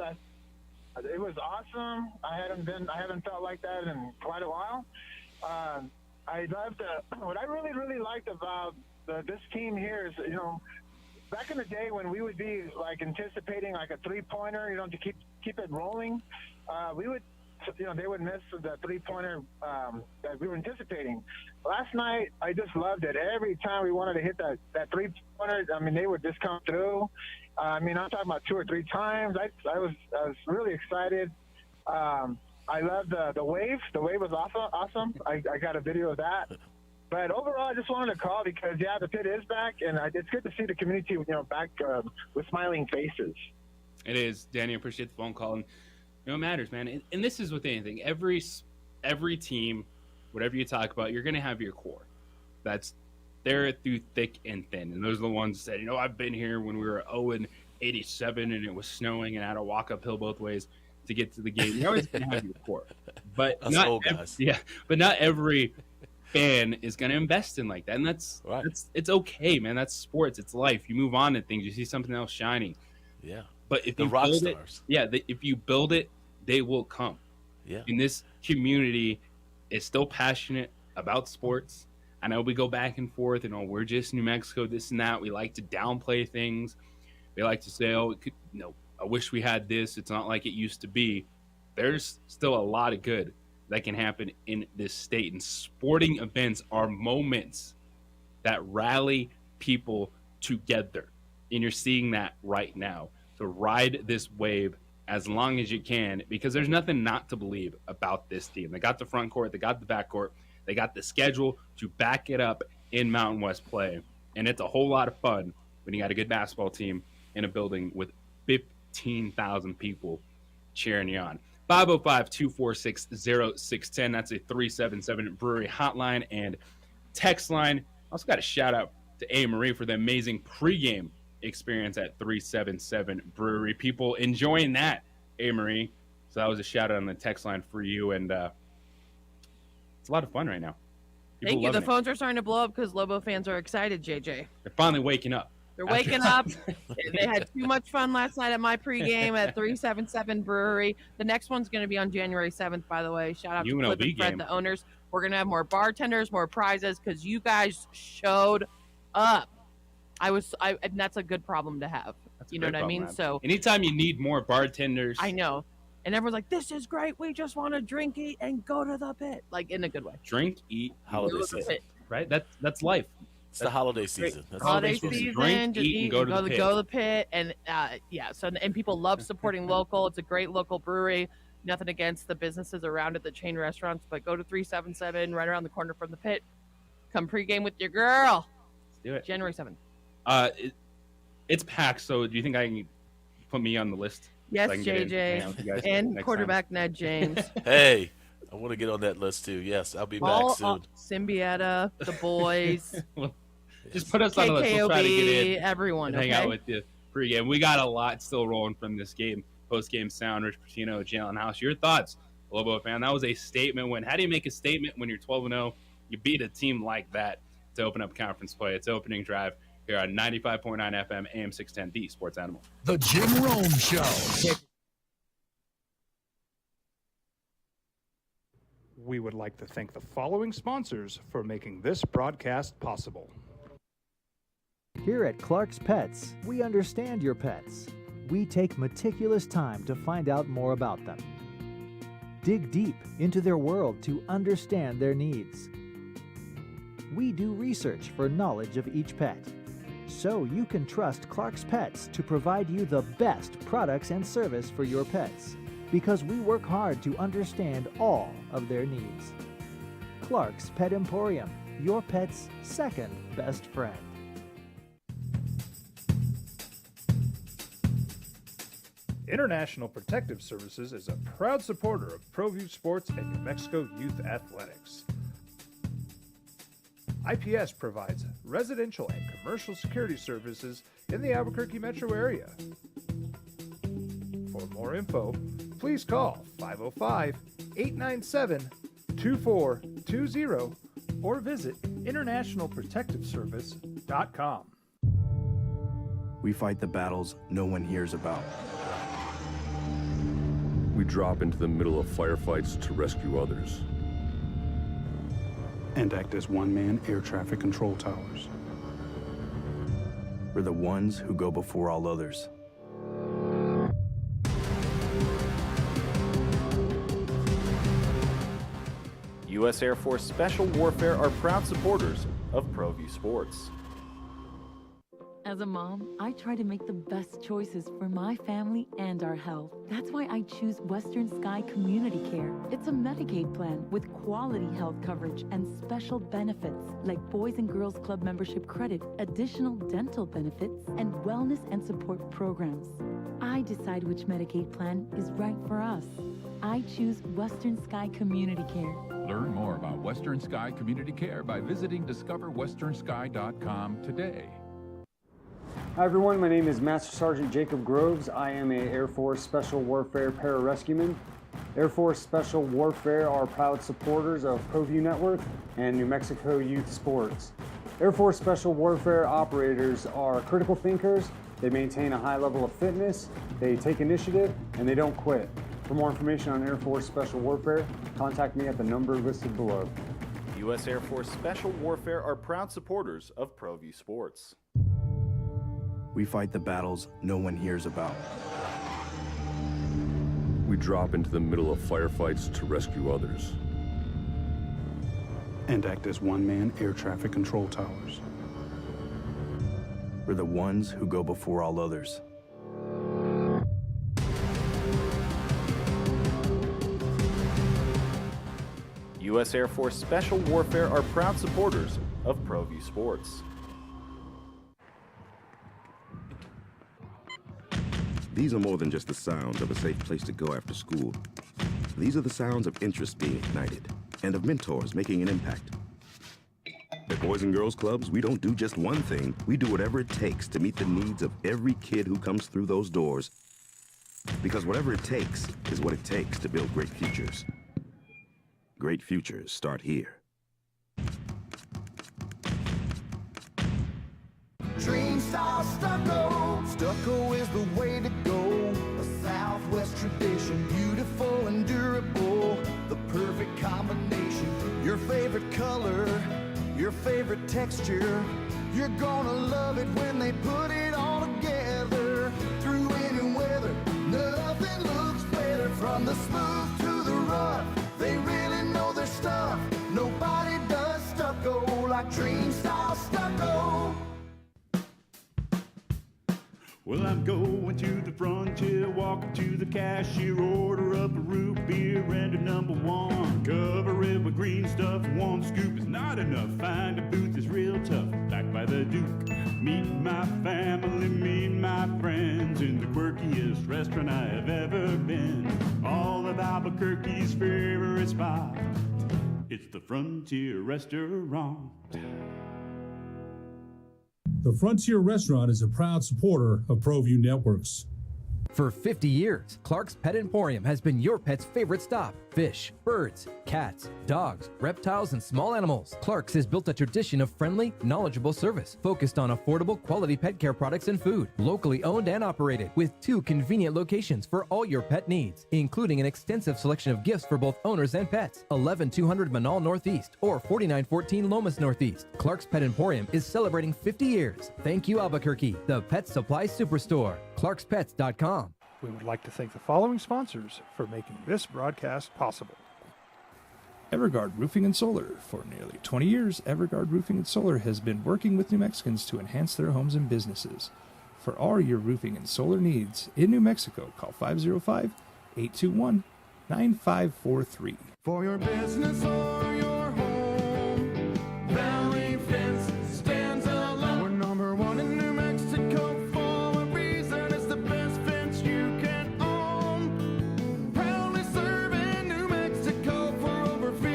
F: It was awesome. I haven't felt like that in quite a while. I loved what I really liked about this team here is, back in the day when we would be like anticipating like a 3-pointer, to keep it rolling, we would, they would miss the 3-pointer that we were anticipating. Last night, I just loved it. Every time we wanted to hit that 3-pointer, they would just come through. I'm talking about 2 or 3 times. I was really excited. I loved the wave. The wave was awesome. I got a video of that. But overall, I just wanted to call because, the pit is back, and it's good to see the community, back with smiling faces.
A: It is, Danny. I appreciate the phone call, and it matters, man. And this is with anything. Every team, whatever you talk about, you're going to have your core. That's there through thick and thin, and those are the ones that I've been here when we were 0-87 and it was snowing and I had to walk uphill both ways to get to the game. You're always going to have your core, but but not every fan is going to invest in like that, and that's it's okay, man. That's sports. It's life. You move on to things. You see something else shining.
B: Yeah.
A: But if
B: the
A: you
B: rock
A: build
B: stars.
A: if you build it, they will come.
B: Yeah.
A: And this community is still passionate about sports. I know we go back and forth, we're just New Mexico, this and that. We like to downplay things. We like to say, I wish we had this. It's not like it used to be. There's still a lot of good that can happen in this state. And sporting events are moments that rally people together. And you're seeing that right now. So ride this wave as long as you can, because there's nothing not to believe about this team. They got the front court. They got the back court. They got the schedule to back it up in Mountain West play. And it's a whole lot of fun when you got a good basketball team in a building with 15,000 people cheering you on. 505-246-0610. That's a 377 Brewery hotline and text line. Also got a shout out to A. Marie for the amazing pregame experience at 377 Brewery. People enjoying that, A. Marie. So that was a shout out on the text line for you. And it's a lot of fun right now. People
P: Thank you. The
A: loving it.
P: phones are starting to blow up because Lobo fans are excited, JJ.
A: They're finally waking up.
P: They're waking up. They had too much fun last night at my pregame at 377 Brewery. The next one's going to be on January 7th, by the way. Shout out to
A: UNLV
P: Cliff and Fred,
A: game.
P: the owners. We're going to have more bartenders, more prizes, because you guys showed up. And that's a good problem to have. You know what I mean? So
A: anytime you need more bartenders.
P: I know. And everyone's like, this is great. We just want to drink, eat, and go to the pit. Like, in a good way.
A: Drink, eat,
B: holiday
P: Go to the
B: season.
P: pit.
A: Right? That's life.
B: It's the holiday season. That's
P: Holiday
B: what it's supposed to be.
P: season,
A: Drink,
P: just
A: eat, and go to the pit.
P: Go to the pit, and and people love supporting local. It's a great local brewery. Nothing against the businesses around it, the chain restaurants, but go to 377 right around the corner from the pit. Come pregame with your girl.
A: Let's do it.
P: January 7th.
A: It's packed. So do you think I can put me on the list?
P: Yes,
A: so I can get in hang out with you guys
P: JJ, and
A: next
P: quarterback Ned James.
B: Hey, I want to get on that list too. Yes, I'll be back soon.
P: Symbieta, the boys.
A: Just put us on the list. We'll try to get in.
P: Everyone,
A: and hang out with you pregame. We got a lot still rolling from this game. Post-game sound, Rich Pitino, Jalen House. Your thoughts, Lobo fan? That was a statement win. How do you make a statement when you're 12-0? You beat a team like that to open up conference play. It's opening drive here on 95.9 FM, AM 610, the Sports Animal.
C: The Jim Rome Show.
E: We would like to thank the following sponsors for making this broadcast possible.
J: Here at Clark's Pets, we understand your pets. We take meticulous time to find out more about them. Dig deep into their world to understand their needs. We do research for knowledge of each pet, so you can trust Clark's Pets to provide you the best products and service for your pets, because we work hard to understand all of their needs. Clark's Pet Emporium, your pet's second best friend.
E: International Protective Services is a proud supporter of ProView Sports and New Mexico Youth Athletics. IPS provides residential and commercial security services in the Albuquerque metro area. For more info, please call 505-897-2420 or visit internationalprotectiveservice.com.
N: We fight the battles no one hears about.
T: We drop into the middle of firefights to rescue others.
O: And act as one-man air traffic control towers.
N: We're the ones who go before all others.
M: U.S. Air Force Special Warfare are proud supporters of ProView Sports.
G: As a mom, I try to make the best choices for my family and our health. That's why I choose Western Sky Community Care. It's a Medicaid plan with quality health coverage and special benefits like Boys and Girls Club membership credit, additional dental benefits, and wellness and support programs. I decide which Medicaid plan is right for us. I choose Western Sky Community Care.
S: Learn more about Western Sky Community Care by visiting discoverwesternsky.com today.
L: Hi everyone, my name is Master Sergeant Jacob Groves. I am a Air Force Special Warfare Pararescueman. Air Force Special Warfare are proud supporters of ProView Network and New Mexico Youth Sports. Air Force Special Warfare operators are critical thinkers. They maintain a high level of fitness, they take initiative, and they don't quit. For more information on Air Force Special Warfare, contact me at the number listed below.
M: U.S. Air Force Special Warfare are proud supporters of ProView Sports.
N: We fight the battles no one hears about.
T: We drop into the middle of firefights to rescue others.
O: And act as one-man air traffic control towers.
N: We're the ones who go before all others.
M: U.S. Air Force Special Warfare are proud supporters of ProView Sports.
I: These are more than just the sounds of a safe place to go after school. These are the sounds of interest being ignited and of mentors making an impact. At Boys and Girls Clubs, we don't do just one thing. We do whatever it takes to meet the needs of every kid who comes through those doors. Because whatever it takes is what it takes to build great futures. Great futures start here.
X: Dream style stucco. Stucco is the way to go. A Southwest tradition, beautiful and durable. The perfect combination. Your favorite color, your favorite texture. You're gonna love it when they put it all together. Through any weather, nothing looks better. From the smooth to the rough, they really know their stuff. Nobody does stucco like Dream style stucco.
H: Well, I'm going to the frontier, walking to the cashier, order up a root beer and a number one. Cover it with green stuff, one scoop is not enough. Find a booth is real tough, back by the Duke. Meet my family, meet my friends in the quirkiest restaurant I have ever been. All of Albuquerque's favorite spot, it's the Frontier Restaurant.
Q: The Frontier Restaurant is a proud supporter of ProView Networks.
V: For 50 years, Clark's Pet Emporium has been your pet's favorite stop. Fish, birds, cats, dogs, reptiles, and small animals. Clark's has built a tradition of friendly, knowledgeable service focused on affordable quality pet care products and food. Locally owned and operated with 2 convenient locations for all your pet needs, including an extensive selection of gifts for both owners and pets. 11200 Manal Northeast or 4914 Lomas Northeast. Clark's Pet Emporium is celebrating 50 years. Thank you, Albuquerque, the Pet Supply Superstore. ClarksPets.com.
E: We would like to thank the following sponsors for making this broadcast possible. Everguard Roofing and Solar. For nearly 20 years, Everguard Roofing and Solar has been working with New Mexicans to enhance their homes and businesses. For all your roofing and solar needs in New Mexico, call 505-821-9543.
X: For your business or your home, Valley Fence stands alone. We're number 1 in New Mexico for a reason. It's the best fence you can own. Proudly serving New Mexico for over 50.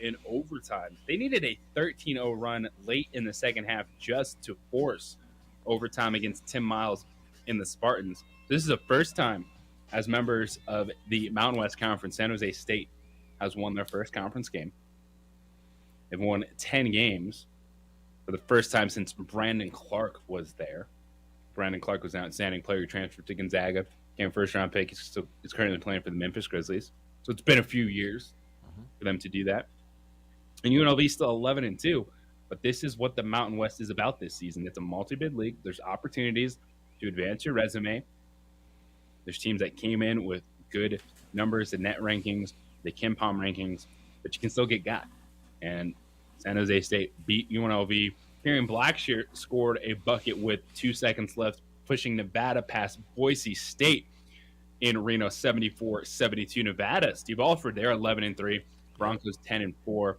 A: In overtime. They needed a 13-0 run late in the second half just to force overtime against Tim Miles in the Spartans. This is the first time as members of the Mountain West Conference, San Jose State has won their first conference game. They've won 10 games for the first time since Brandon Clark was there. Brandon Clark was an outstanding player who transferred to Gonzaga, became a first-round pick. He's currently playing for the Memphis Grizzlies. So it's been a few years for them to do that. And UNLV's still 11-2, but this is what the Mountain West is about this season. It's a multi-bid league. There's opportunities to advance your resume. There's teams that came in with good numbers and net rankings, the KenPom rankings, but you can still get got. And San Jose State beat UNLV. Kieran Blackshear scored a bucket with 2 seconds left, pushing Nevada past Boise State in Reno, 74-72. Nevada, Steve Alford, they're 11-3. Broncos 10-4.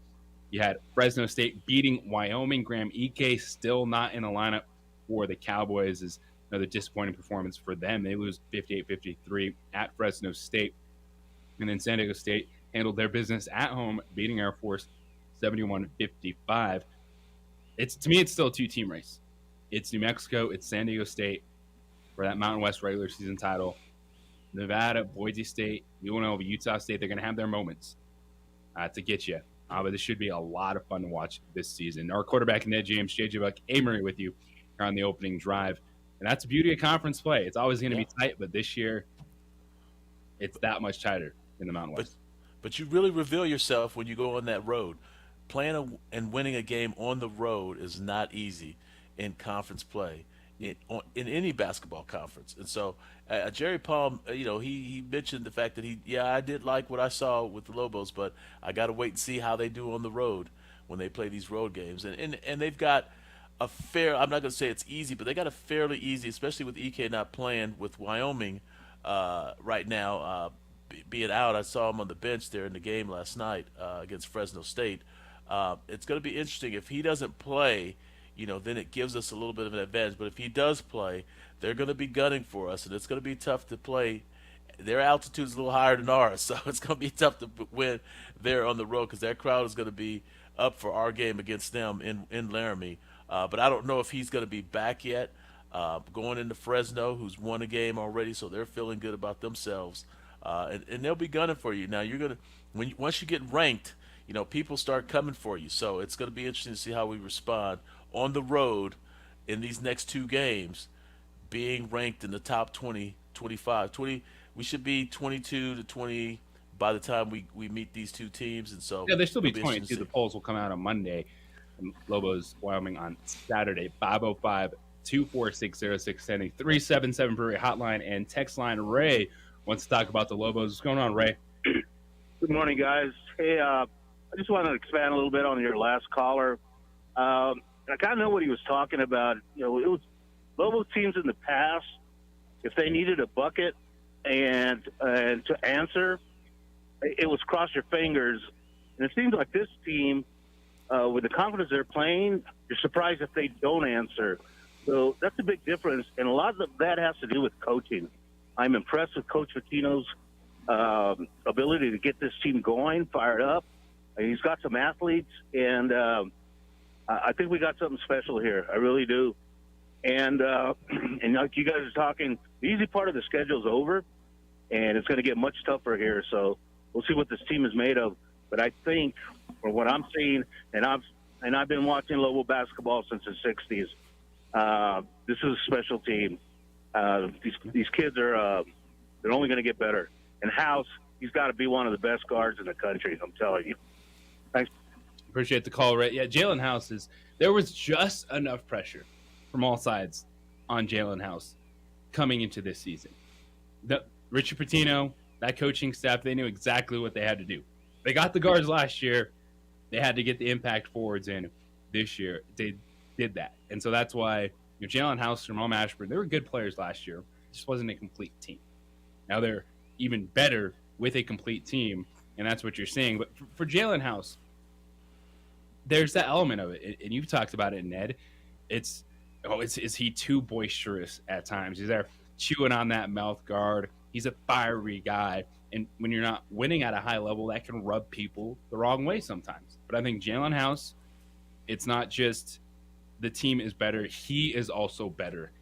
A: You had Fresno State beating Wyoming. Graham Ike still not in the lineup for the Cowboys. Is another disappointing performance for them. They lose 58-53 at Fresno State. And then San Diego State handled their business at home, beating Air Force 71-55. To me, it's still a two-team race. It's New Mexico, it's San Diego State for that Mountain West regular season title. Nevada, Boise State, UNLV, Utah State, they're going to have their moments to get you. But this should be a lot of fun to watch this season. Our quarterback, Ned James, JJ Buck, Amory with you here on the opening drive. And that's the beauty of conference play. It's always going to be tight, but this year it's that much tighter in the Mountain West.
B: But you really reveal yourself when you go on that road. Playing and winning a game on the road is not easy in conference play, in any basketball conference. And so Jerry Palm, he mentioned the fact that I did like what I saw with the Lobos, but I got to wait and see how they do on the road when they play these road games. And they've got a fair, I'm not going to say it's easy, but they got a fairly easy, especially with EK not playing with Wyoming right now, being out. I saw him on the bench there in the game last night against Fresno State. It's going to be interesting. If he doesn't play, then it gives us a little bit of an advantage. But if he does play, they're going to be gunning for us, and it's going to be tough to play. Their altitude is a little higher than ours, so it's going to be tough to win there on the road because that crowd is going to be up for our game against them in Laramie. But I don't know if he's going to be back yet. Going into Fresno, who's won a game already, so they're feeling good about themselves. And they'll be gunning for you. Now, you're going to once you get ranked, people start coming for you. So it's going to be interesting to see how we respond on the road in these next two games, being ranked in the top 20, 25. 20, we should be 22 to 20 by the time we meet these two teams. And so
A: there still be 22. The polls will come out on Monday. And Lobos, Wyoming on Saturday, 505-246-0670, 377 Brewery hotline and text line. Ray wants to talk about the Lobos. What's going on, Ray?
K: Good morning, guys. Hey, I just wanted to expand a little bit on your last caller. I kind of know what he was talking about. It was Lobos teams in the past, if they needed a bucket and to answer, it was cross your fingers. And it seems like this team, with the confidence they're playing, you're surprised if they don't answer. So that's a big difference, and a lot of that has to do with coaching. I'm impressed with Coach Pitino's ability to get this team going, fired up. He's got some athletes, and I think we got something special here. I really do. And like you guys are talking, the easy part of the schedule is over, and it's going to get much tougher here. So we'll see what this team is made of. But I think, from what I'm seeing, and I've been watching Lobo basketball since the '60s. This is a special team. These kids are they're only going to get better. And House, he's got to be one of the best guards in the country. I'm telling you. Thanks.
A: Appreciate the call, Ray. Yeah, Jalen House there was just enough pressure from all sides on Jalen House coming into this season. Richard Pitino, that coaching staff, they knew exactly what they had to do. They got the guards last year. They had to get the impact forwards in this year. They did that. And so that's why Jalen House, Jerome Ashburn, they were good players last year. It just wasn't a complete team. Now they're even better with a complete team, and that's what you're seeing. But for Jalen House, there's that element of it, and you've talked about it, Ned. Is he too boisterous at times? He's there chewing on that mouth guard. He's a fiery guy. And when you're not winning at a high level, that can rub people the wrong way sometimes. But I think Jalen House, it's not just the team is better. He is also better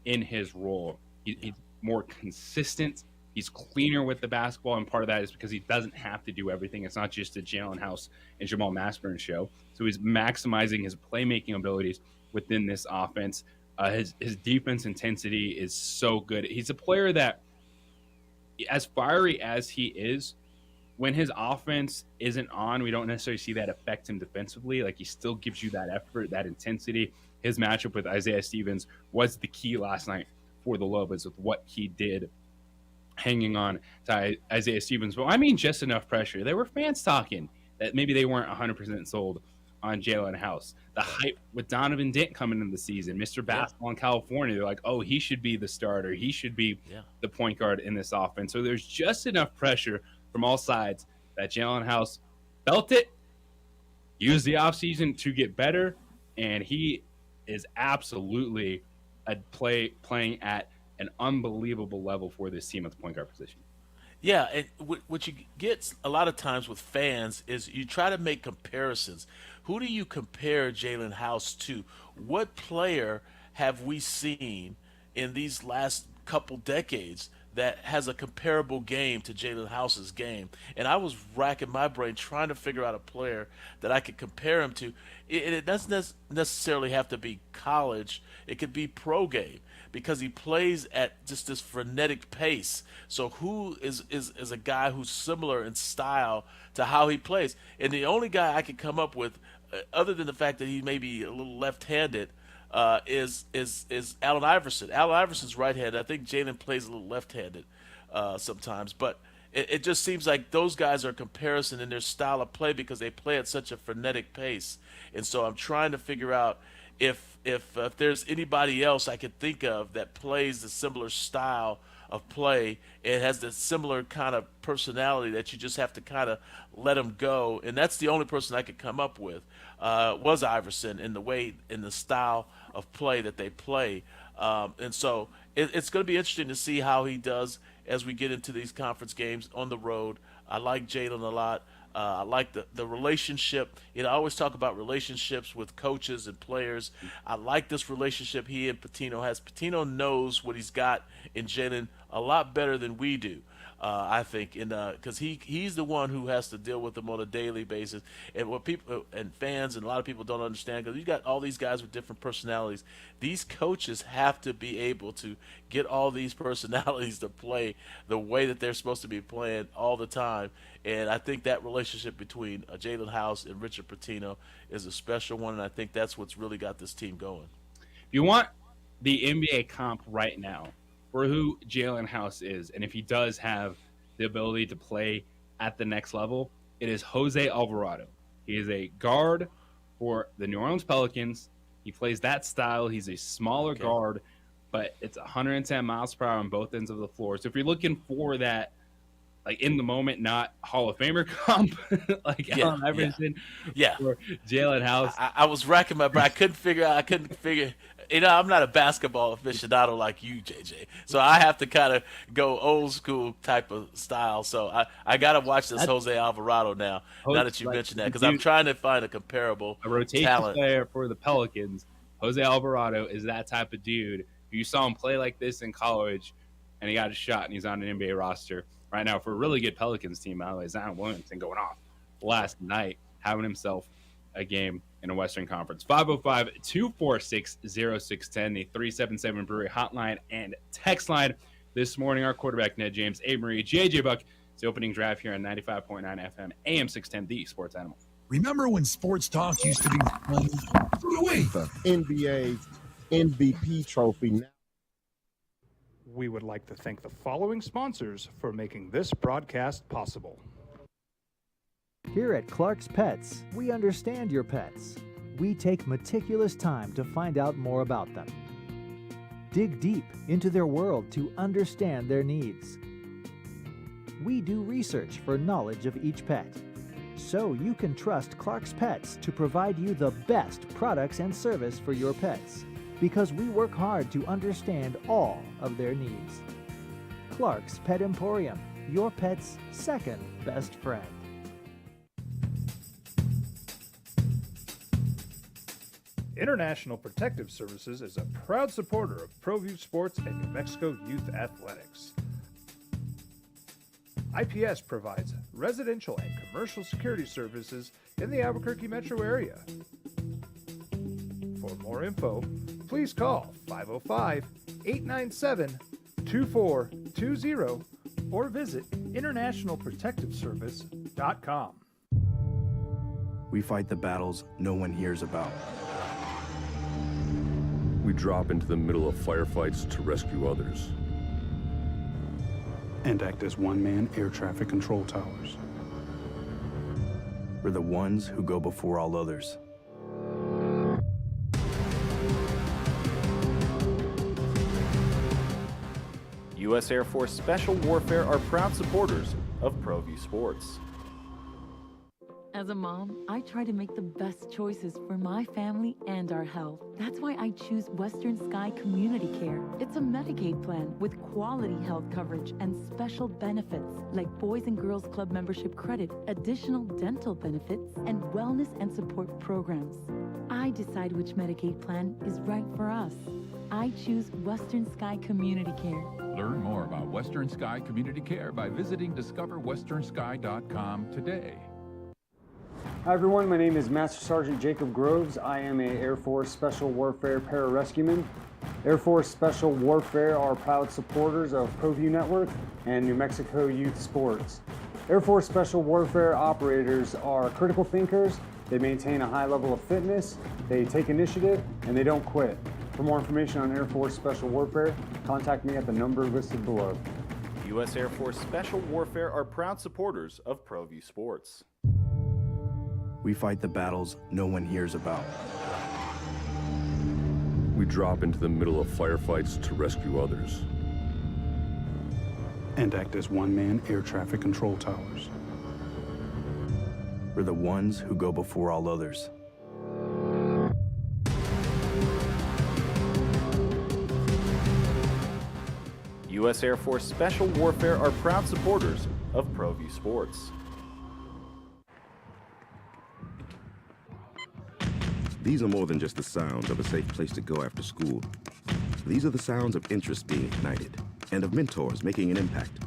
A: in his role. He's more consistent He's cleaner with the basketball, and part of that is because he doesn't have to do everything. It's not just a Jalen House and Jamal Mashburn show. So he's maximizing his playmaking abilities within this offense. His defense intensity is so good. He's a player that, as fiery as he is, when his offense isn't on, we don't necessarily see that affect him defensively. Like, he still gives you that effort, that intensity. His matchup with Isaiah Stevens was the key last night for the Lobos with what he did hanging on to Isaiah Stevens. But I mean, just enough pressure. There were fans talking that maybe they weren't 100% sold on Jalen House. The hype with Donovan Dent coming into the season, Mr. Basketball in California, they're like, oh, he should be the starter. He should be the point guard in this offense. So there's just enough pressure from all sides that Jalen House felt it, used the offseason to get better, and he is absolutely playing at an unbelievable level for this team at the point guard position.
B: Yeah, and what you get a lot of times with fans is you try to make comparisons. Who do you compare Jalen House to? What player have we seen in these last couple decades that has a comparable game to Jalen House's game? And I was racking my brain trying to figure out a player that I could compare him to. It doesn't necessarily have to be college. It could be pro game, because he plays at just this frenetic pace. So who is a guy who's similar in style to how he plays? And the only guy I could come up with, other than the fact that he may be a little left-handed, is Allen Iverson. Allen Iverson's right-handed. I think Jalen plays a little left-handed sometimes. But it just seems like those guys are a comparison in their style of play because they play at such a frenetic pace. And so I'm trying to figure out if there's anybody else I could think of that plays a similar style of play and has the similar kind of personality that you just have to kind of let him go. And that's the only person I could come up with was Iverson in the way, in the style of play that they play. And so it's going to be interesting to see how he does as we get into these conference games on the road. I like Jalen a lot. I like the relationship. I always talk about relationships with coaches and players. I like this relationship he and Pitino has. Pitino knows what he's got in Jalen a lot better than we do, I think, because he's the one who has to deal with them on a daily basis. And what people and fans and a lot of people don't understand, because you got all these guys with different personalities. These coaches have to be able to get all these personalities to play the way that they're supposed to be playing all the time. And I think that relationship between Jalen House and Richard Pitino is a special one, and I think that's what's really got this team going.
A: If you want the NBA comp right now for who Jalen House is, and if he does have the ability to play at the next level, it is Jose Alvarado. He is a guard for the New Orleans Pelicans. He plays that style. He's a smaller guard, but it's 110 miles per hour on both ends of the floor. So if you're looking for that, like, in the moment, not Hall of Famer comp, like Allen Iverson or Jalen House.
B: I was racking my brain. I couldn't figure. I'm not a basketball aficionado like you, JJ. So I have to kind of go old school type of style. So I got to watch this Jose Alvarado now that you mentioned that, because I'm trying to find a comparable
A: rotation
B: talent
A: player for the Pelicans. Jose Alvarado is that type of dude. You saw him play like this in college, and he got a shot, and he's on an NBA roster right now for a really good Pelicans team. By the way, Zion Williamson going off last night, having himself a game in a Western Conference. 505-246-0610, the 377 Brewery hotline and text line. This morning, our quarterback, Ned James, Abe Marie, JJ Buck. It's the opening drive here on 95.9 FM, AM 610, the Sports Animal.
C: Remember when sports talk used to be fun? Wait.
D: The NBA MVP trophy.
E: We would like to thank the following sponsors for making this broadcast possible.
J: Here at Clark's Pets, we understand your pets. We take meticulous time to find out more about them. Dig deep into their world to understand their needs. We do research for knowledge of each pet, so you can trust Clark's Pets to provide you the best products and service for your pets, because we work hard to understand all of their needs. Clark's Pet Emporium, your pet's second best friend.
E: International Protective Services is a proud supporter of ProView Sports and New Mexico Youth Athletics. IPS provides residential and commercial security services in the Albuquerque metro area. For more info, please call 505-897-2420 or visit internationalprotectiveservice.com.
N: We fight the battles no one hears about.
T: We drop into the middle of firefights to rescue others.
O: And act as one-man air traffic control towers.
N: We're the ones who go before all others.
M: U.S. Air Force Special Warfare are proud supporters of ProView Sports.
G: As a mom, I try to make the best choices for my family and our health. That's why I choose Western Sky Community Care. It's a Medicaid plan with quality health coverage and special benefits like Boys and Girls Club membership credit, additional dental benefits, and wellness and support programs. I decide which Medicaid plan is right for us. I choose Western Sky Community Care.
S: Learn more about Western Sky Community Care by visiting discoverwesternsky.com today.
L: Hi everyone, my name is Master Sergeant Jacob Groves. I am a Air Force Special Warfare Pararescueman. Air Force Special Warfare are proud supporters of ProView Network and New Mexico Youth Sports. Air Force Special Warfare operators are critical thinkers. They maintain a high level of fitness, they take initiative, and they don't quit. For more information on Air Force Special Warfare, contact me at the number listed below.
M: U.S. Air Force Special Warfare are proud supporters of ProView Sports.
N: We fight the battles no one hears about.
T: We drop into the middle of firefights to rescue others.
O: And act as one-man air traffic control towers.
N: We're the ones who go before all others.
M: U.S. Air Force Special Warfare are proud supporters of ProView Sports.
I: These are more than just the sounds of a safe place to go after school. These are the sounds of interest being ignited and of mentors making an impact.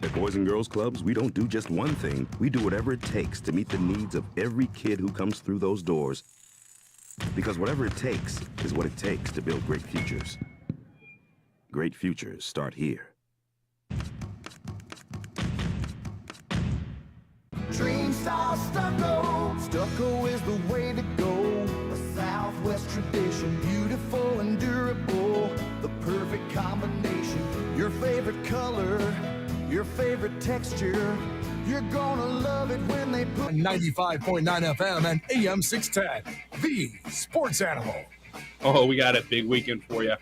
I: At Boys and Girls Clubs, we don't do just one thing. We do whatever it takes to meet the needs of every kid who comes through those doors. Because whatever it takes is what it takes to build great futures. Great futures start here.
X: Dream style stucco. Stucco is the way to go. A Southwest tradition, beautiful and durable. The perfect combination. Your favorite color, your favorite texture. You're gonna love it when they put
C: 95.9 FM and AM 610, the sports animal.
A: Oh, we got a big weekend for you.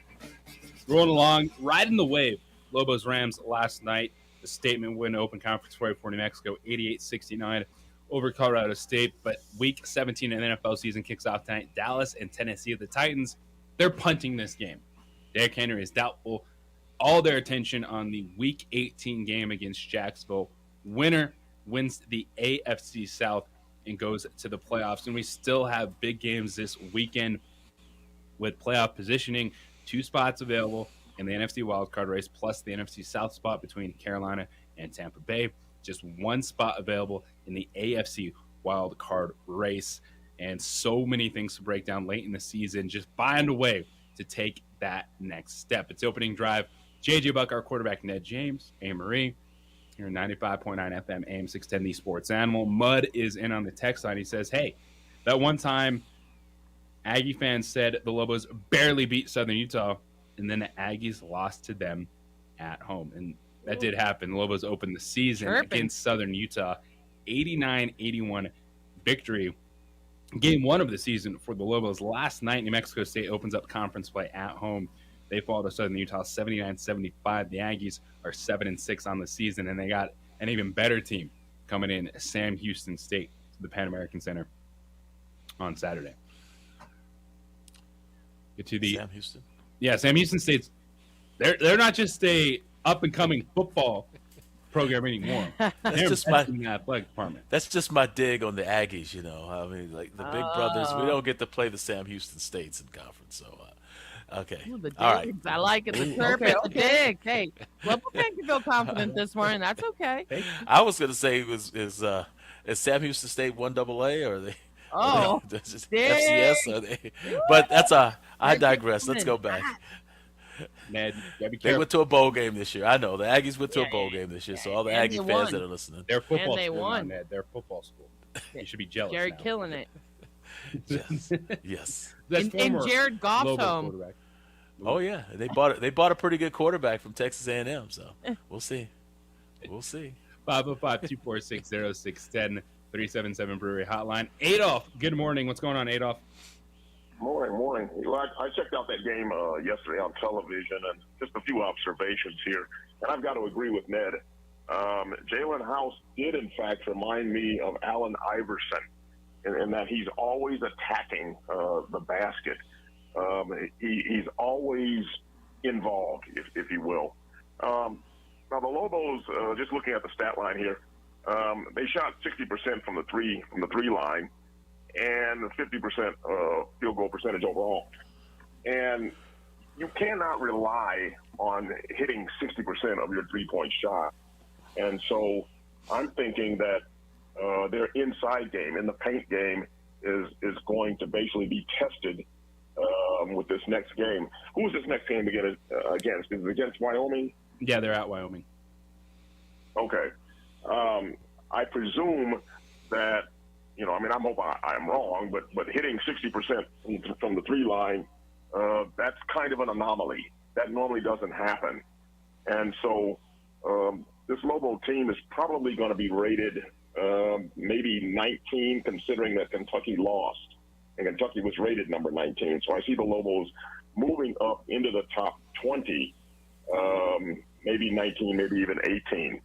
A: Rolling along, riding the wave. Lobos Rams last night. The statement win open conference play for New Mexico, 88-69 over Colorado State. But week 17 in the NFL season kicks off tonight. Dallas and Tennessee. The Titans, they're punting this game. Derrick Henry is doubtful. All their attention on the week 18 game against Jacksonville. Winner wins the AFC South and goes to the playoffs. And we still have big games this weekend with playoff positioning. 2 spots available in the NFC wildcard race, plus the NFC South spot between Carolina and Tampa Bay. Just 1 spot available in the AFC wildcard race. And so many things to break down late in the season. Just find a way to take that next step. It's opening drive. J.J. Buck, our quarterback, Ned James, A. Marie, here 95.9 FM, AM 610, the sports animal. Mud is in on the text line. He says, hey, that one time Aggie fans said the Lobos barely beat Southern Utah, and then the Aggies lost to them at home. And that did happen. The Lobos opened the season against Southern Utah, 89-81 victory. Game 1 of the season for the Lobos. Last night, New Mexico State opens up conference play at home. They fall to Southern Utah 79-75. The Aggies are 7-6 on the season, and they got an even better team coming in, Sam Houston State, to the Pan American Center on Saturday. Get to the
B: Sam Houston.
A: Yeah, Sam Houston State's they're not just a up and coming football program anymore.
B: That's
A: They're
B: just my
A: investing in the athletic department.
B: That's just my dig on the Aggies. You know, I mean, like the big brothers, we don't get to play the Sam Houston States in conference. So Okay.
P: Ooh, the digs.
B: All right.
P: I like it. The
A: Ooh,
P: turf
A: okay,
P: and the dig. Hey, Lobo fan can feel confident this morning. That's okay.
B: I was going to say, is Sam Houston State 1AA, or are they?
P: Oh,
B: FCS?
P: dig.
B: Are they? But I digress. Let's go back.
A: Ned, you gotta be
B: They
A: careful.
B: went to a bowl game this year. I know the Aggies went to a bowl game this year. So all the
P: And
B: Aggie
P: they
B: fans
P: won.
B: that are listening,
A: They're football
P: they
A: school now,
P: won.
A: Ned. They're football school. You should be jealous.
P: Jerry
A: now.
P: killing it.
B: yes.
A: That's
P: In
A: former
P: Jared Goff's
A: Lobo
P: home.
A: quarterback.
B: Oh yeah, they bought a pretty good quarterback from Texas A&M. So we'll see. We'll see.
A: 505-246-0610, 377 Brewery Hotline. Adolph, good morning. What's going on, Adolph?
F: Morning. Well, I checked out that game yesterday on television, and just a few observations here. And I've got to agree with Ned. Jalen House did, in fact, remind me of Allen Iverson in that he's always attacking the basket. He's always involved, if you will. Now, the Lobos, just looking at the stat line here, they shot 60% from the three line, and 50% field goal percentage overall. And you cannot rely on hitting 60% of your three-point shot. And so I'm thinking that their inside game, in the paint game, is going to basically be tested with this next game. Who is this next game against? Is it against Wyoming?
A: Yeah, they're at Wyoming.
F: Okay. I presume that, I hope I'm wrong, but hitting 60% from the three line, that's kind of an anomaly. That normally doesn't happen. And so this Lobo team is probably going to be rated maybe 19, considering that Kentucky lost. And Kentucky was rated number 19. So I see the Lobos moving up into the top 20, maybe 19, maybe even 18.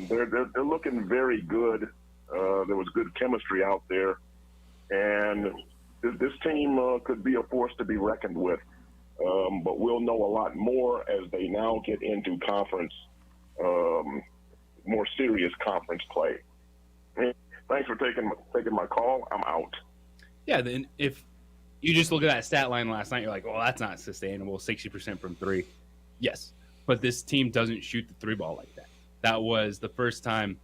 F: They're looking very good. There was good chemistry out there, and this team could be a force to be reckoned with. But we'll know a lot more as they now get into conference, more serious conference play. Thanks for taking my call. I'm out.
A: Yeah, then if you just look at that stat line last night, you're like, well, that's not sustainable, 60% from three. Yes, but this team doesn't shoot the three ball like that. That was the first time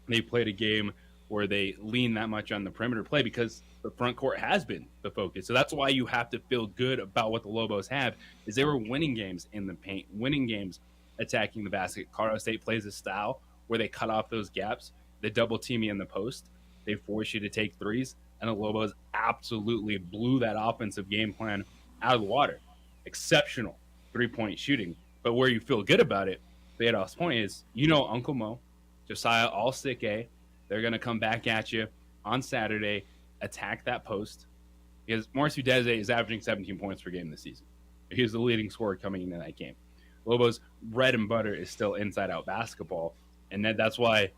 A: they played a game where they lean that much on the perimeter play, because the front court has been the focus. So that's why you have to feel good about what the Lobos have, is they were winning games in the paint, winning games attacking the basket. Colorado State plays a style where they cut off those gaps, they double team you in the post, they force you to take threes, and the Lobos absolutely blew that offensive game plan out of the water. Exceptional three-point shooting. But where you feel good about it, Adolph's point is, Uncle Mo, Josiah All-Stick-A, they're going to come back at you on Saturday, attack that post, because Morris Udeze is averaging 17 points per game this season. He's the leading scorer coming into that game. Lobos' bread and butter is still inside-out basketball, and that's why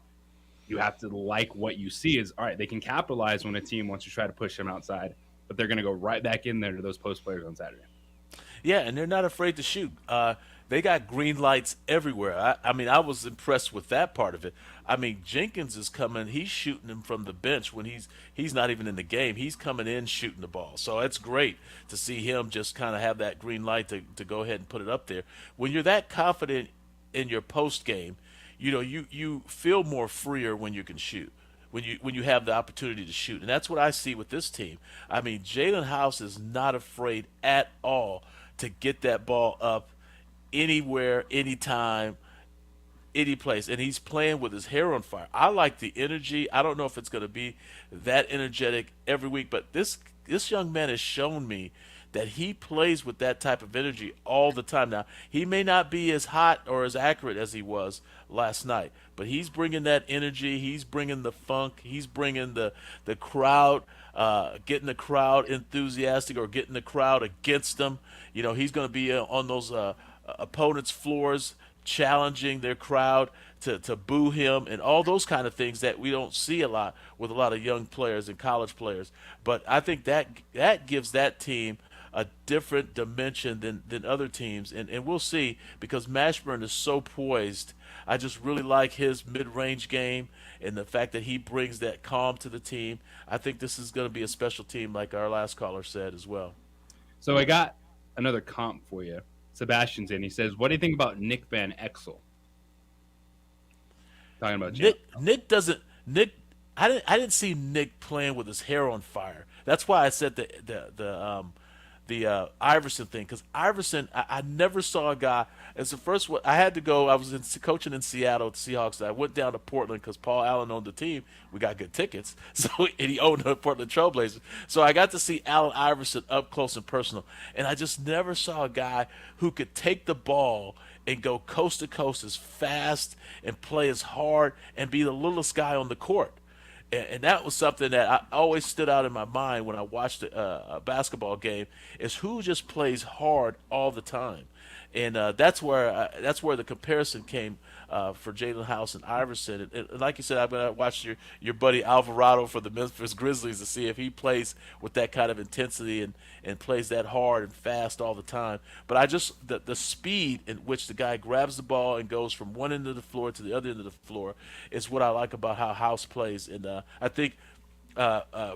A: you have to like what you see is, all right, they can capitalize when a team wants to try to push them outside, but they're going to go right back in there to those post players on Saturday.
B: Yeah, and they're not afraid to shoot. They got green lights everywhere. I was impressed with that part of it. Jenkins is coming. He's shooting them from the bench when he's not even in the game. He's coming in shooting the ball. So it's great to see him just kind of have that green light to go ahead and put it up there. When you're that confident in your post game, you feel more freer when you can shoot. When you have the opportunity to shoot. And that's what I see with this team. Jalen House is not afraid at all to get that ball up anywhere, anytime, any place. And he's playing with his hair on fire. I like the energy. I don't know if it's going to be that energetic every week, but this young man has shown me that he plays with that type of energy all the time. Now, he may not be as hot or as accurate as he was last night, but he's bringing that energy. He's bringing the funk. He's bringing the crowd, getting the crowd enthusiastic or getting the crowd against him. He's going to be on those opponents' floors challenging their crowd to boo him and all those kind of things that we don't see a lot with a lot of young players and college players. But I think that gives that team a different dimension than other teams, and we'll see, because Mashburn is so poised. I just really like his mid-range game and the fact that he brings that calm to the team. I think this is going to be a special team, like our last caller said as well.
A: So I got another comp for you. Sebastian's in. He says, "What do you think about Nick Van Exel?" Talking about
B: Nick doesn't. Nick, I didn't see Nick playing with his hair on fire. That's why I said the Iverson thing, because Iverson, I never saw a guy. As the first one, I had to go. I was coaching in Seattle at the Seahawks. I went down to Portland because Paul Allen owned the team. We got good tickets, and he owned the Portland Trailblazers. So I got to see Allen Iverson up close and personal, and I just never saw a guy who could take the ball and go coast to coast as fast and play as hard and be the littlest guy on the court. And that was something that I always stood out in my mind when I watched a basketball game, is who just plays hard all the time. And that's where the comparison came for Jalen House and Iverson. And like you said, I'm going to watch your buddy Alvarado for the Memphis Grizzlies to see if he plays with that kind of intensity and plays that hard and fast all the time. But I just the speed in which the guy grabs the ball and goes from one end of the floor to the other end of the floor is what I like about how House plays. And I think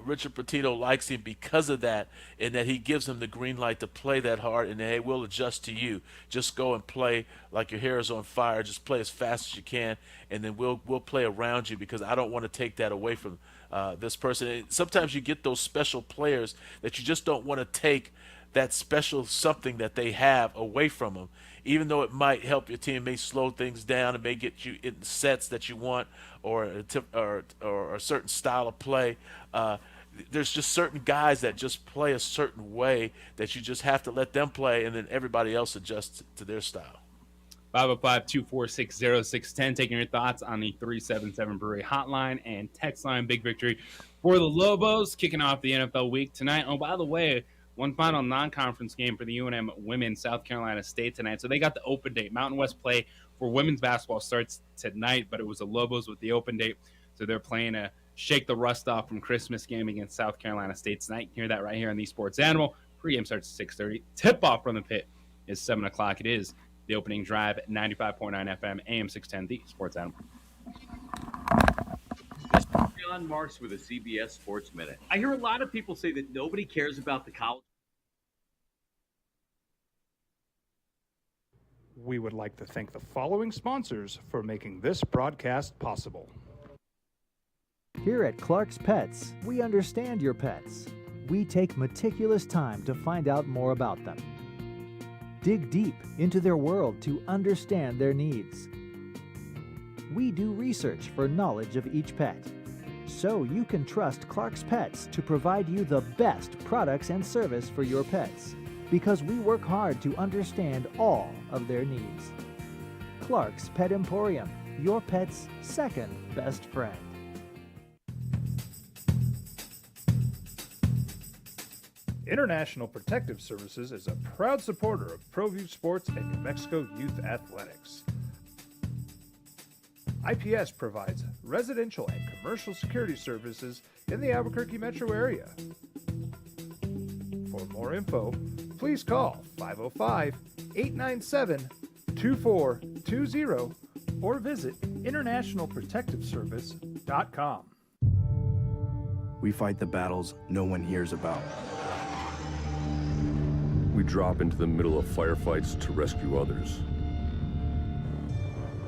B: Richard Pitino likes him because of that, and that he gives him the green light to play that hard, and hey, we'll adjust to you. Just go and play like your hair is on fire. Just play as fast as you can, and then we'll play around you, because I don't want to take that away from this person. And sometimes you get those special players that you just don't want to take that special something that they have away from them, even though it might help your team, may slow things down, and may get you in sets that you want, or a certain style of play. There's just certain guys that just play a certain way that you just have to let them play, and then everybody else adjusts to their style.
A: 505-246-0610, taking your thoughts on the 377 Brewery hotline and text line. Big victory for the Lobos, kicking off the NFL week tonight. Oh, by the way, one final non-conference game for the UNM women, South Carolina State tonight. So they got the open date. Mountain West play for women's basketball starts tonight, but it was the Lobos with the open date. So they're playing a shake the rust off from Christmas game against South Carolina State tonight. You can hear that right here on the Sports Animal. Pregame starts at 6:30. Tip-off from the pit is 7 o'clock. It is the opening drive at 95.9 FM, AM 610, the Sports Animal.
H: John Marks with a CBS Sports Minute. I hear a lot of people say that nobody cares about the college.
E: We would like to thank the following sponsors for making this broadcast possible.
J: Here at Clark's Pets, we understand your pets. We take meticulous time to find out more about them. Dig deep into their world to understand their needs. We do research for knowledge of each pet, so you can trust Clark's Pets to provide you the best products and service for your pets, because we work hard to understand all of their needs. Clark's Pet Emporium, your pet's second best friend.
E: International Protective Services is a proud supporter of ProView Sports and New Mexico Youth Athletics. IPS provides residential and commercial security services in the Albuquerque metro area. For more info, please call 505-897-2420 or visit internationalprotectiveservice.com.
N: We fight the battles no one hears about.
T: We drop into the middle of firefights to rescue others.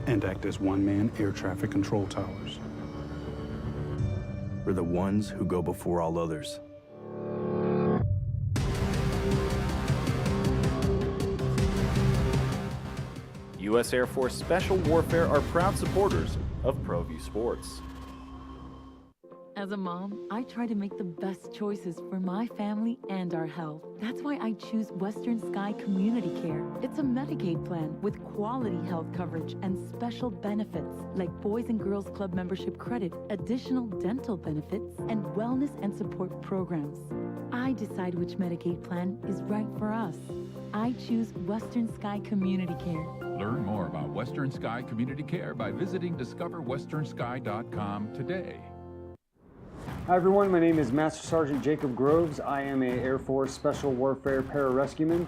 O: And act as one-man air traffic control towers.
N: We're the ones who go before all others.
M: U.S. Air Force Special Warfare are proud supporters of ProView Sports.
G: As a mom, I try to make the best choices for my family and our health. That's why I choose Western Sky Community Care. It's a Medicaid plan with quality health coverage and special benefits like Boys and Girls Club membership credit, additional dental benefits, and wellness and support programs. I decide which Medicaid plan is right for us. I choose Western Sky Community Care.
S: Learn more about Western Sky Community Care by visiting discoverwesternsky.com today.
L: Hi everyone, my name is Master Sergeant Jacob Groves. I am a Air Force Special Warfare Pararescueman.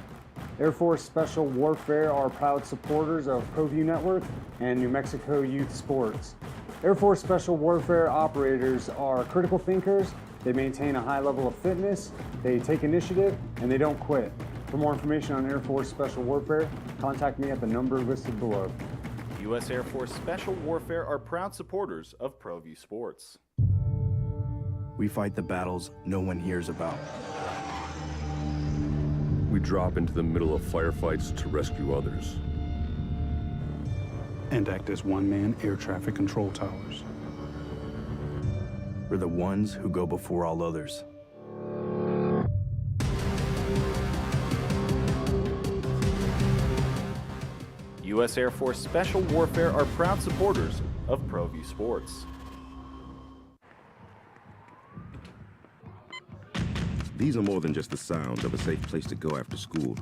L: Air Force Special Warfare are proud supporters of ProView Network and New Mexico Youth Sports. Air Force Special Warfare operators are critical thinkers. They maintain a high level of fitness, they take initiative, and they don't quit. For more information on Air Force Special Warfare, contact me at the number listed below.
M: U.S. Air Force Special Warfare are proud supporters of ProView Sports.
N: We fight the battles no one hears about.
T: We drop into the middle of firefights to rescue others.
O: And act as one-man air traffic control towers.
N: We're the ones who go before all others.
M: U.S. Air Force Special Warfare are proud supporters of ProView Sports.
I: These are more than just the sounds of a safe place to go after school.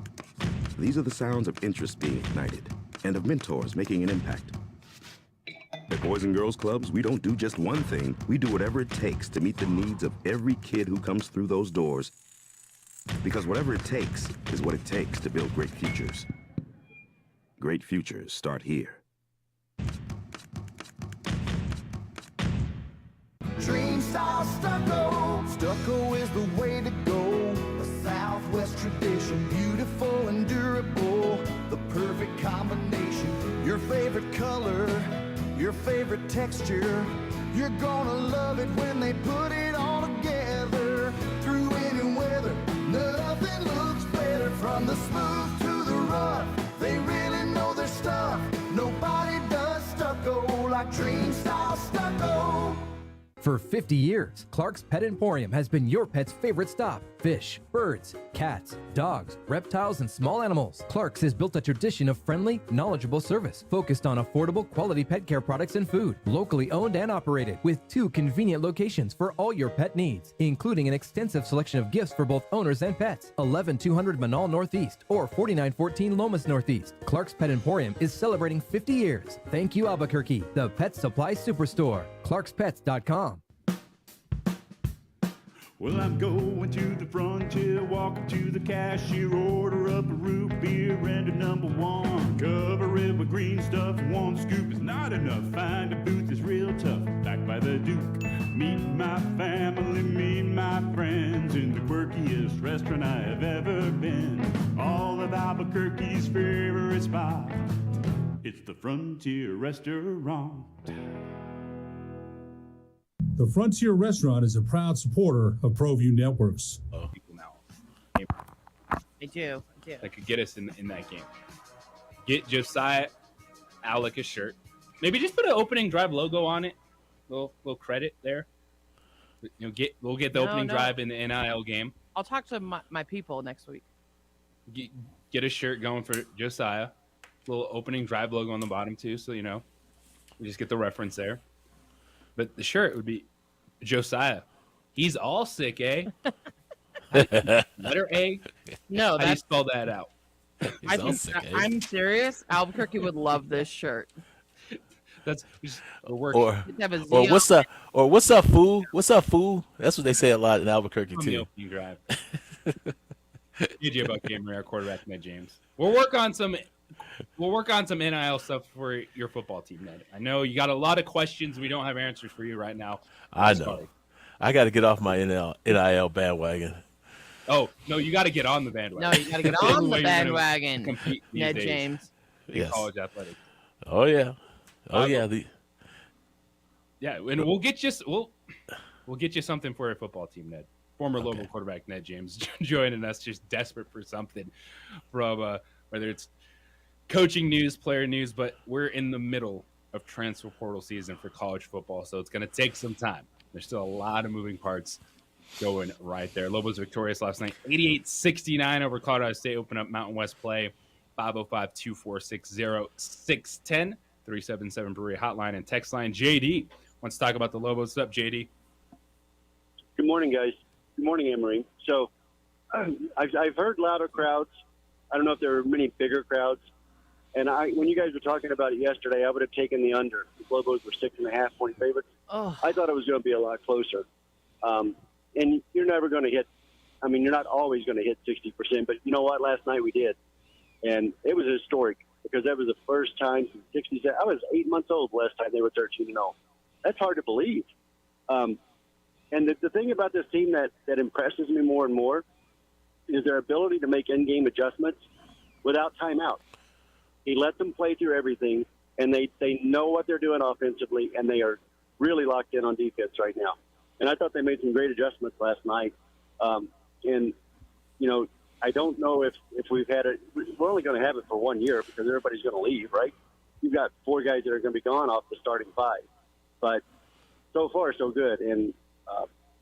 I: These are the sounds of interest being ignited and of mentors making an impact. At Boys and Girls Clubs, we don't do just one thing. We do whatever it takes to meet the needs of every kid who comes through those doors. Because whatever it takes is what it takes to build great futures. Great futures start here.
X: Dream style stucco. Stucco is the way to go. A Southwest tradition, beautiful and durable. The perfect combination. Your favorite color, your favorite texture. You're gonna love it when they put it all together. Through any weather, nothing looks better. From the smooth to the rough, they really know their stuff. Nobody does stucco like Dream style stucco.
V: For 50 years, Clark's Pet Emporium has been your pet's favorite stop. Fish, birds, cats, dogs, reptiles, and small animals. Clark's has built a tradition of friendly, knowledgeable service focused on affordable, quality pet care products and food. Locally owned and operated with 2 convenient locations for all your pet needs, including an extensive selection of gifts for both owners and pets. 11200 Manal Northeast or 4914 Lomas Northeast. Clark's Pet Emporium is celebrating 50 years. Thank you, Albuquerque, the Pet Supply Superstore. ClarksPets.com.
Q: Well, I'm going to the frontier, walking to the cashier, order up a root beer and a number 1. Cover it with green stuff, 1 scoop is not enough. Find a booth is real tough, back by the Duke. Meet my family, meet my friends in the quirkiest restaurant I have ever been. All of Albuquerque's favorite spot, it's the Frontier Restaurant.
R: The Frontier Restaurant is a proud supporter of ProView Networks.
A: People now.
P: I do.
A: That could get us in that game. Get Josiah Alec a shirt. Maybe just put an opening drive logo on it. Little credit there. We'll get the opening drive in the NIL game.
P: I'll talk to my people next week.
A: Get a shirt going for Josiah. Little opening drive logo on the bottom too, so we just get the reference there. But the shirt would be Josiah. He's all sick, eh? Letter A.
P: No,
A: how do you spell that out?
P: I'm serious. Albuquerque would love this shirt.
A: That's we're working.
B: Or what's up, fool? What's up, fool? That's what they say a lot in Albuquerque too.
A: The opening drive. DJ Buckgamer, our quarterback, Ned James. We'll work on some NIL stuff for your football team, Ned. I know you got a lot of questions. We don't have answers for you right now.
B: I know. I got to get off my NIL bandwagon.
A: Oh, no, you got to get on the bandwagon.
P: No, you got to get on the bandwagon, Ned James.
A: In college athletics.
B: Oh, yeah. Yeah,
A: and we'll get you something for your football team, Ned. Former local quarterback Ned James joining us, just desperate for something from whether it's coaching news, player news, but we're in the middle of transfer portal season for college football, so it's going to take some time. There's still a lot of moving parts going right there. Lobos victorious last night, 88-69 over Colorado State. Open up Mountain West play, 505-246-0610, 377 Brewery hotline and text line. JD wants to talk about the Lobos. What's up, JD?
U: Good morning, guys. Good morning, Emery. So I've heard louder crowds. I don't know if there are many bigger crowds. And when you guys were talking about it yesterday, I would have taken the under. The Lobos were 6.5-point favorites.
P: Oh.
U: I thought it was going to be a lot closer. And you're never going to hit, you're not always going to hit 60%. But you know what? Last night we did. And it was historic because that was the first time since 67. I was 8 months old last time they were 13-0. That's hard to believe. And the thing about this team that impresses me more and more is their ability to make in-game adjustments without timeout. He let them play through everything, and they know what they're doing offensively, and they are really locked in on defense right now. And I thought they made some great adjustments last night. And, you know, I don't know if we've had it. We're only going to have it for 1 year because everybody's going to leave, right? You've got 4 guys that are going to be gone off the starting 5. But so far, so good. And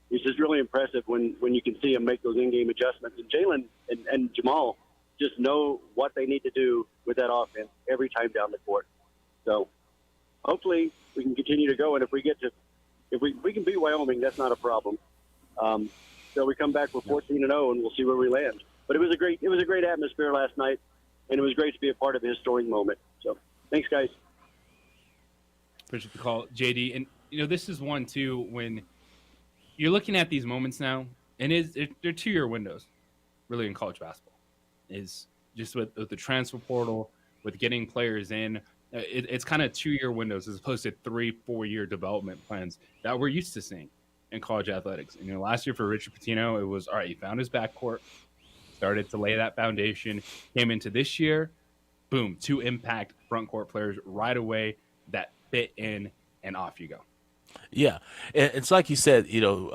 U: it's just really impressive when you can see them make those in-game adjustments. And Jalen and Jamal just know what they need to do with that offense every time down the court. So hopefully we can continue to go. And if we can beat Wyoming, that's not a problem. So we come back with 14-0, and we'll see where we land. But it was a great atmosphere last night, and it was great to be a part of a historic moment. So thanks, guys.
A: Appreciate the call, JD. And you know, this is one too when you're looking at these moments now, and they're 2-year windows, really, in college basketball. Is just with the transfer portal, with getting players in. It's kind of 2-year windows as opposed to 3-4 year development plans that we're used to seeing in college athletics. And, you know, last year for Richard Pitino, it was, all right, he found his backcourt, started to lay that foundation, came into this year, boom, 2 impact front court players right away that fit in, and off you go.
B: Yeah, it's like you said, you know,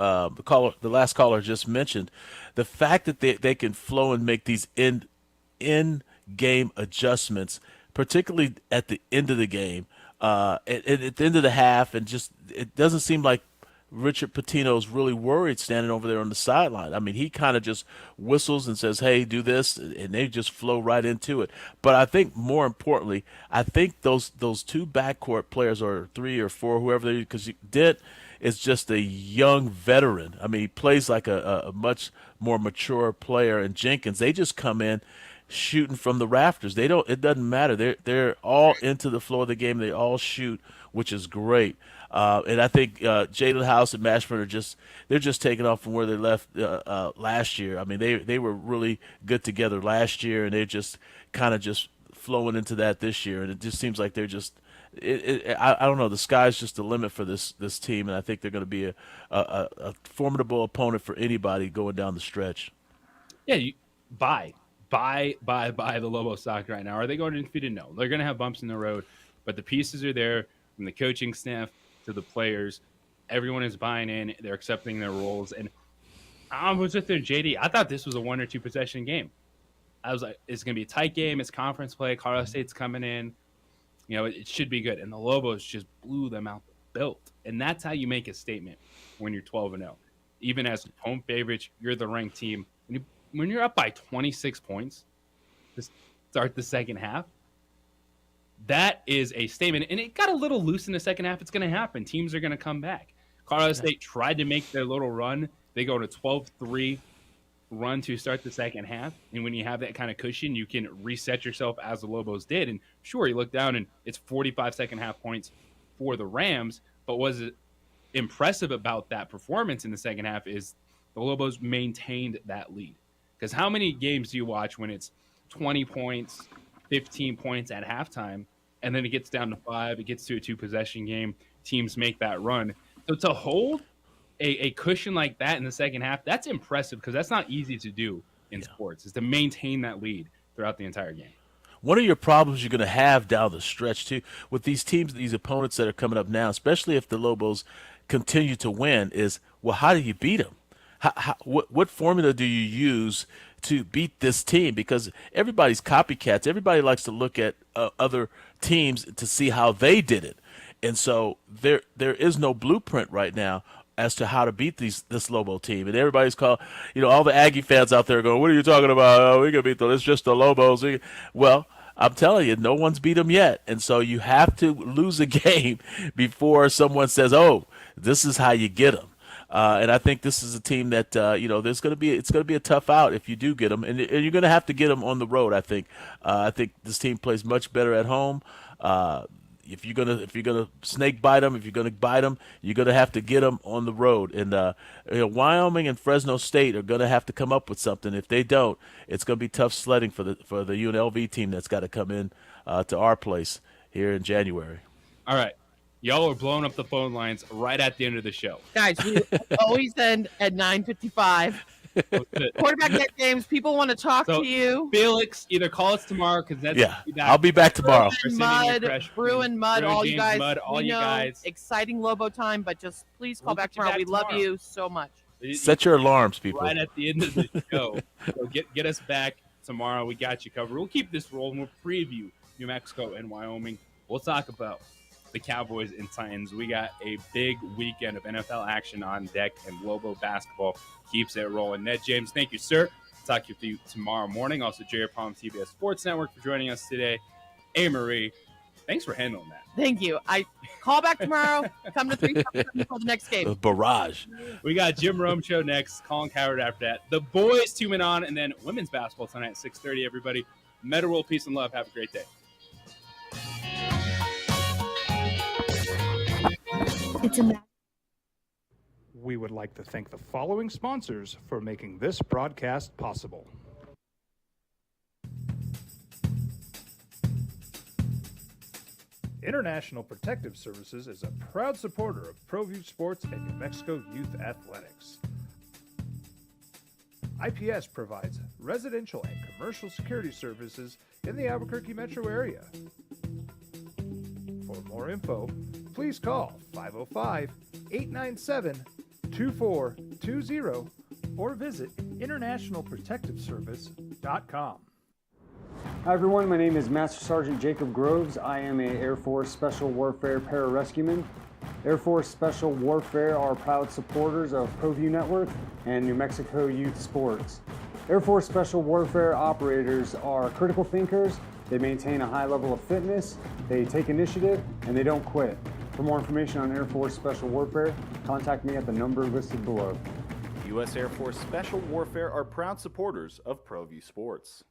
B: the last caller just mentioned the fact that they can flow and make these in-game adjustments, particularly at the end of the game, at the end of the half, and just it doesn't seem like Richard Pitino's really worried standing over there on the sideline. I mean, he kind of just whistles and says, hey, do this, and they just flow right into it. But I think more importantly, I think those 2 backcourt players, or 3 or 4, whoever they, because Dent is just a young veteran. I mean, he plays like a much more mature player. And Jenkins, they just come in shooting from the rafters. It doesn't matter. They're all into the flow of the game. They all shoot, which is great. And I think Jalen House and Mashburn they're just taking off from where they left last year. I mean, they were really good together last year, and they're just kind of just flowing into that this year. And it just seems like they're just I don't know. The sky's just the limit for this team, and I think they're going to be a formidable opponent for anybody going down the stretch.
A: Yeah, buy the Lobos stock right now. Are they going undefeated? No. They're going to have bumps in the road, but the pieces are there from the coaching staff to the players. Everyone is buying in. They're accepting their roles. And I was with their JD. I thought this was a 1 or 2 possession game. I was like, it's going to be a tight game. It's conference play. Colorado State's coming in. You know, it should be good. And the Lobos just blew them out the belt. And that's how you make a statement when you're 12-0. Even as home favorites, you're the ranked team. When you're up by 26 points to start the second half, that is a statement. And it got a little loose in the second half. It's going to happen. Teams are going to come back. Colorado State tried to make their little run. They go to 12-3 run to start the second half. And when you have that kind of cushion, you can reset yourself as the Lobos did. And sure, you look down and it's 45 second half points for the Rams. But was it impressive about that performance in the second half is the Lobos maintained that lead. Because how many games do you watch when it's 20 points, 15 points at halftime, and then it gets down to 5, it gets to a 2-possession game, teams make that run. So to hold a cushion like that in the second half, that's impressive because that's not easy to do in sports, is to maintain that lead throughout the entire game.
B: One of your problems you're going to have down the stretch, too, with these teams, these opponents that are coming up now, especially if the Lobos continue to win, is, well, how do you beat them? What formula do you use to beat this team? Because everybody's copycats. Everybody likes to look at other teams to see how they did it. And so there is no blueprint right now as to how to beat this Lobo team. And everybody's called, you know, all the Aggie fans out there going, what are you talking about? Oh, we can beat them. It's just the Lobos. Well, I'm telling you, no one's beat them yet. And so you have to lose a game before someone says, oh, this is how you get them. And I think this is a team that it's going to be a tough out if you do get them, and you're going to have to get them on the road. I think this team plays much better at home. If you're gonna snake bite them, if you're gonna bite them, you're gonna have to get them on the road. And Wyoming and Fresno State are gonna have to come up with something. If they don't, it's gonna be tough sledding for the UNLV team that's got to come in to our place here in January.
A: All right. Y'all are blowing up the phone lines right at the end of the show.
P: Guys, we always end at 9:55. Quarterback net games. People want to talk
A: So,
P: to you.
A: Felix, either call us tomorrow because that's
B: Yeah, I'll be back tomorrow.
P: Bruin Mud, all you
A: James
P: guys.
A: Mud, all
P: we
A: you
P: know
A: guys.
P: exciting Lobo time, but just please call
A: We'll
P: back
A: get you
P: tomorrow.
A: back
P: We love
A: tomorrow.
P: you so much.
B: Set your alarms, people.
A: Right at the end of the show. So get us back tomorrow. We got you covered. We'll keep this rolling. We'll preview New Mexico and Wyoming. We'll talk about the Cowboys and Titans. We got a big weekend of NFL action on deck, and Lobo basketball keeps it rolling. Ned James, thank you, sir. Talk to you tomorrow morning. Also, Jared Palm, TBS Sports Network, for joining us today. A. Marie, thanks for handling that.
P: Thank you. I call back tomorrow. Come to 377 for the next game.
B: The barrage.
A: We got Jim Rome show next. Colin Coward after that. The boys 2 men on, and then women's basketball tonight at 6:30. Everybody, Meta World, peace and love. Have a great day.
E: We would like to thank the following sponsors for making this broadcast possible. International Protective Services is a proud supporter of ProView Sports and New Mexico Youth Athletics. IPS provides residential and commercial security services in the Albuquerque metro area. For more info, please call 505-897-2420 or visit internationalprotectiveservice.com.
L: Hi everyone, my name is Master Sergeant Jacob Groves. I am a Air Force Special Warfare Pararescueman. Air Force Special Warfare are proud supporters of ProView Network and New Mexico Youth Sports. Air Force Special Warfare operators are critical thinkers. They maintain a high level of fitness, they take initiative, and they don't quit. For more information on Air Force Special Warfare, contact me at the number listed below.
M: U.S. Air Force Special Warfare are proud supporters of ProView Sports.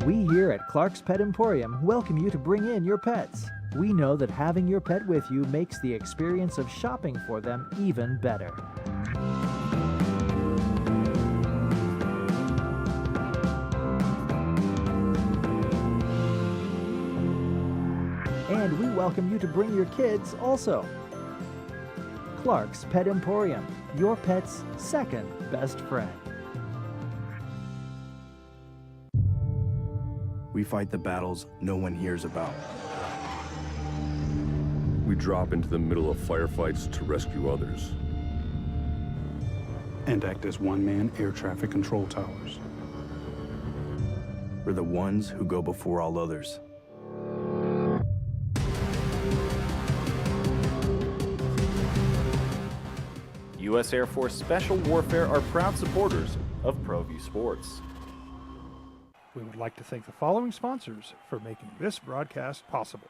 J: We here at Clark's Pet Emporium welcome you to bring in your pets. We know that having your pet with you makes the experience of shopping for them even better. And we welcome you to bring your kids also. Clark's Pet Emporium, your pet's second best friend.
N: We fight the battles no one hears about.
T: We drop into the middle of firefights to rescue others.
O: And act as one-man air traffic control towers.
N: We're the ones who go before all others.
M: U.S. Air Force Special Warfare are proud supporters of ProView Sports.
E: We would like to thank the following sponsors for making this broadcast possible.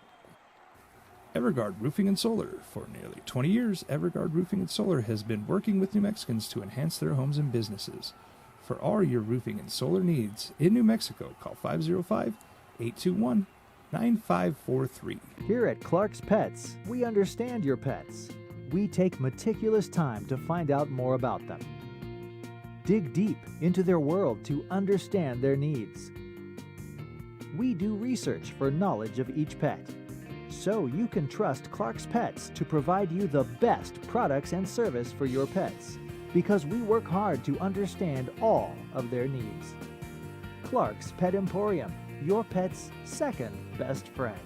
E: Everguard Roofing and Solar. For nearly 20 years, Everguard Roofing and Solar has been working with New Mexicans to enhance their homes and businesses. For all your roofing and solar needs in New Mexico, call 505-821-9543.
J: Here at Clark's Pets, we understand your pets. We take meticulous time to find out more about them. Dig deep into their world to understand their needs. We do research for knowledge of each pet, so you can trust Clark's Pets to provide you the best products and service for your pets, because we work hard to understand all of their needs. Clark's Pet Emporium, your pet's second best friend.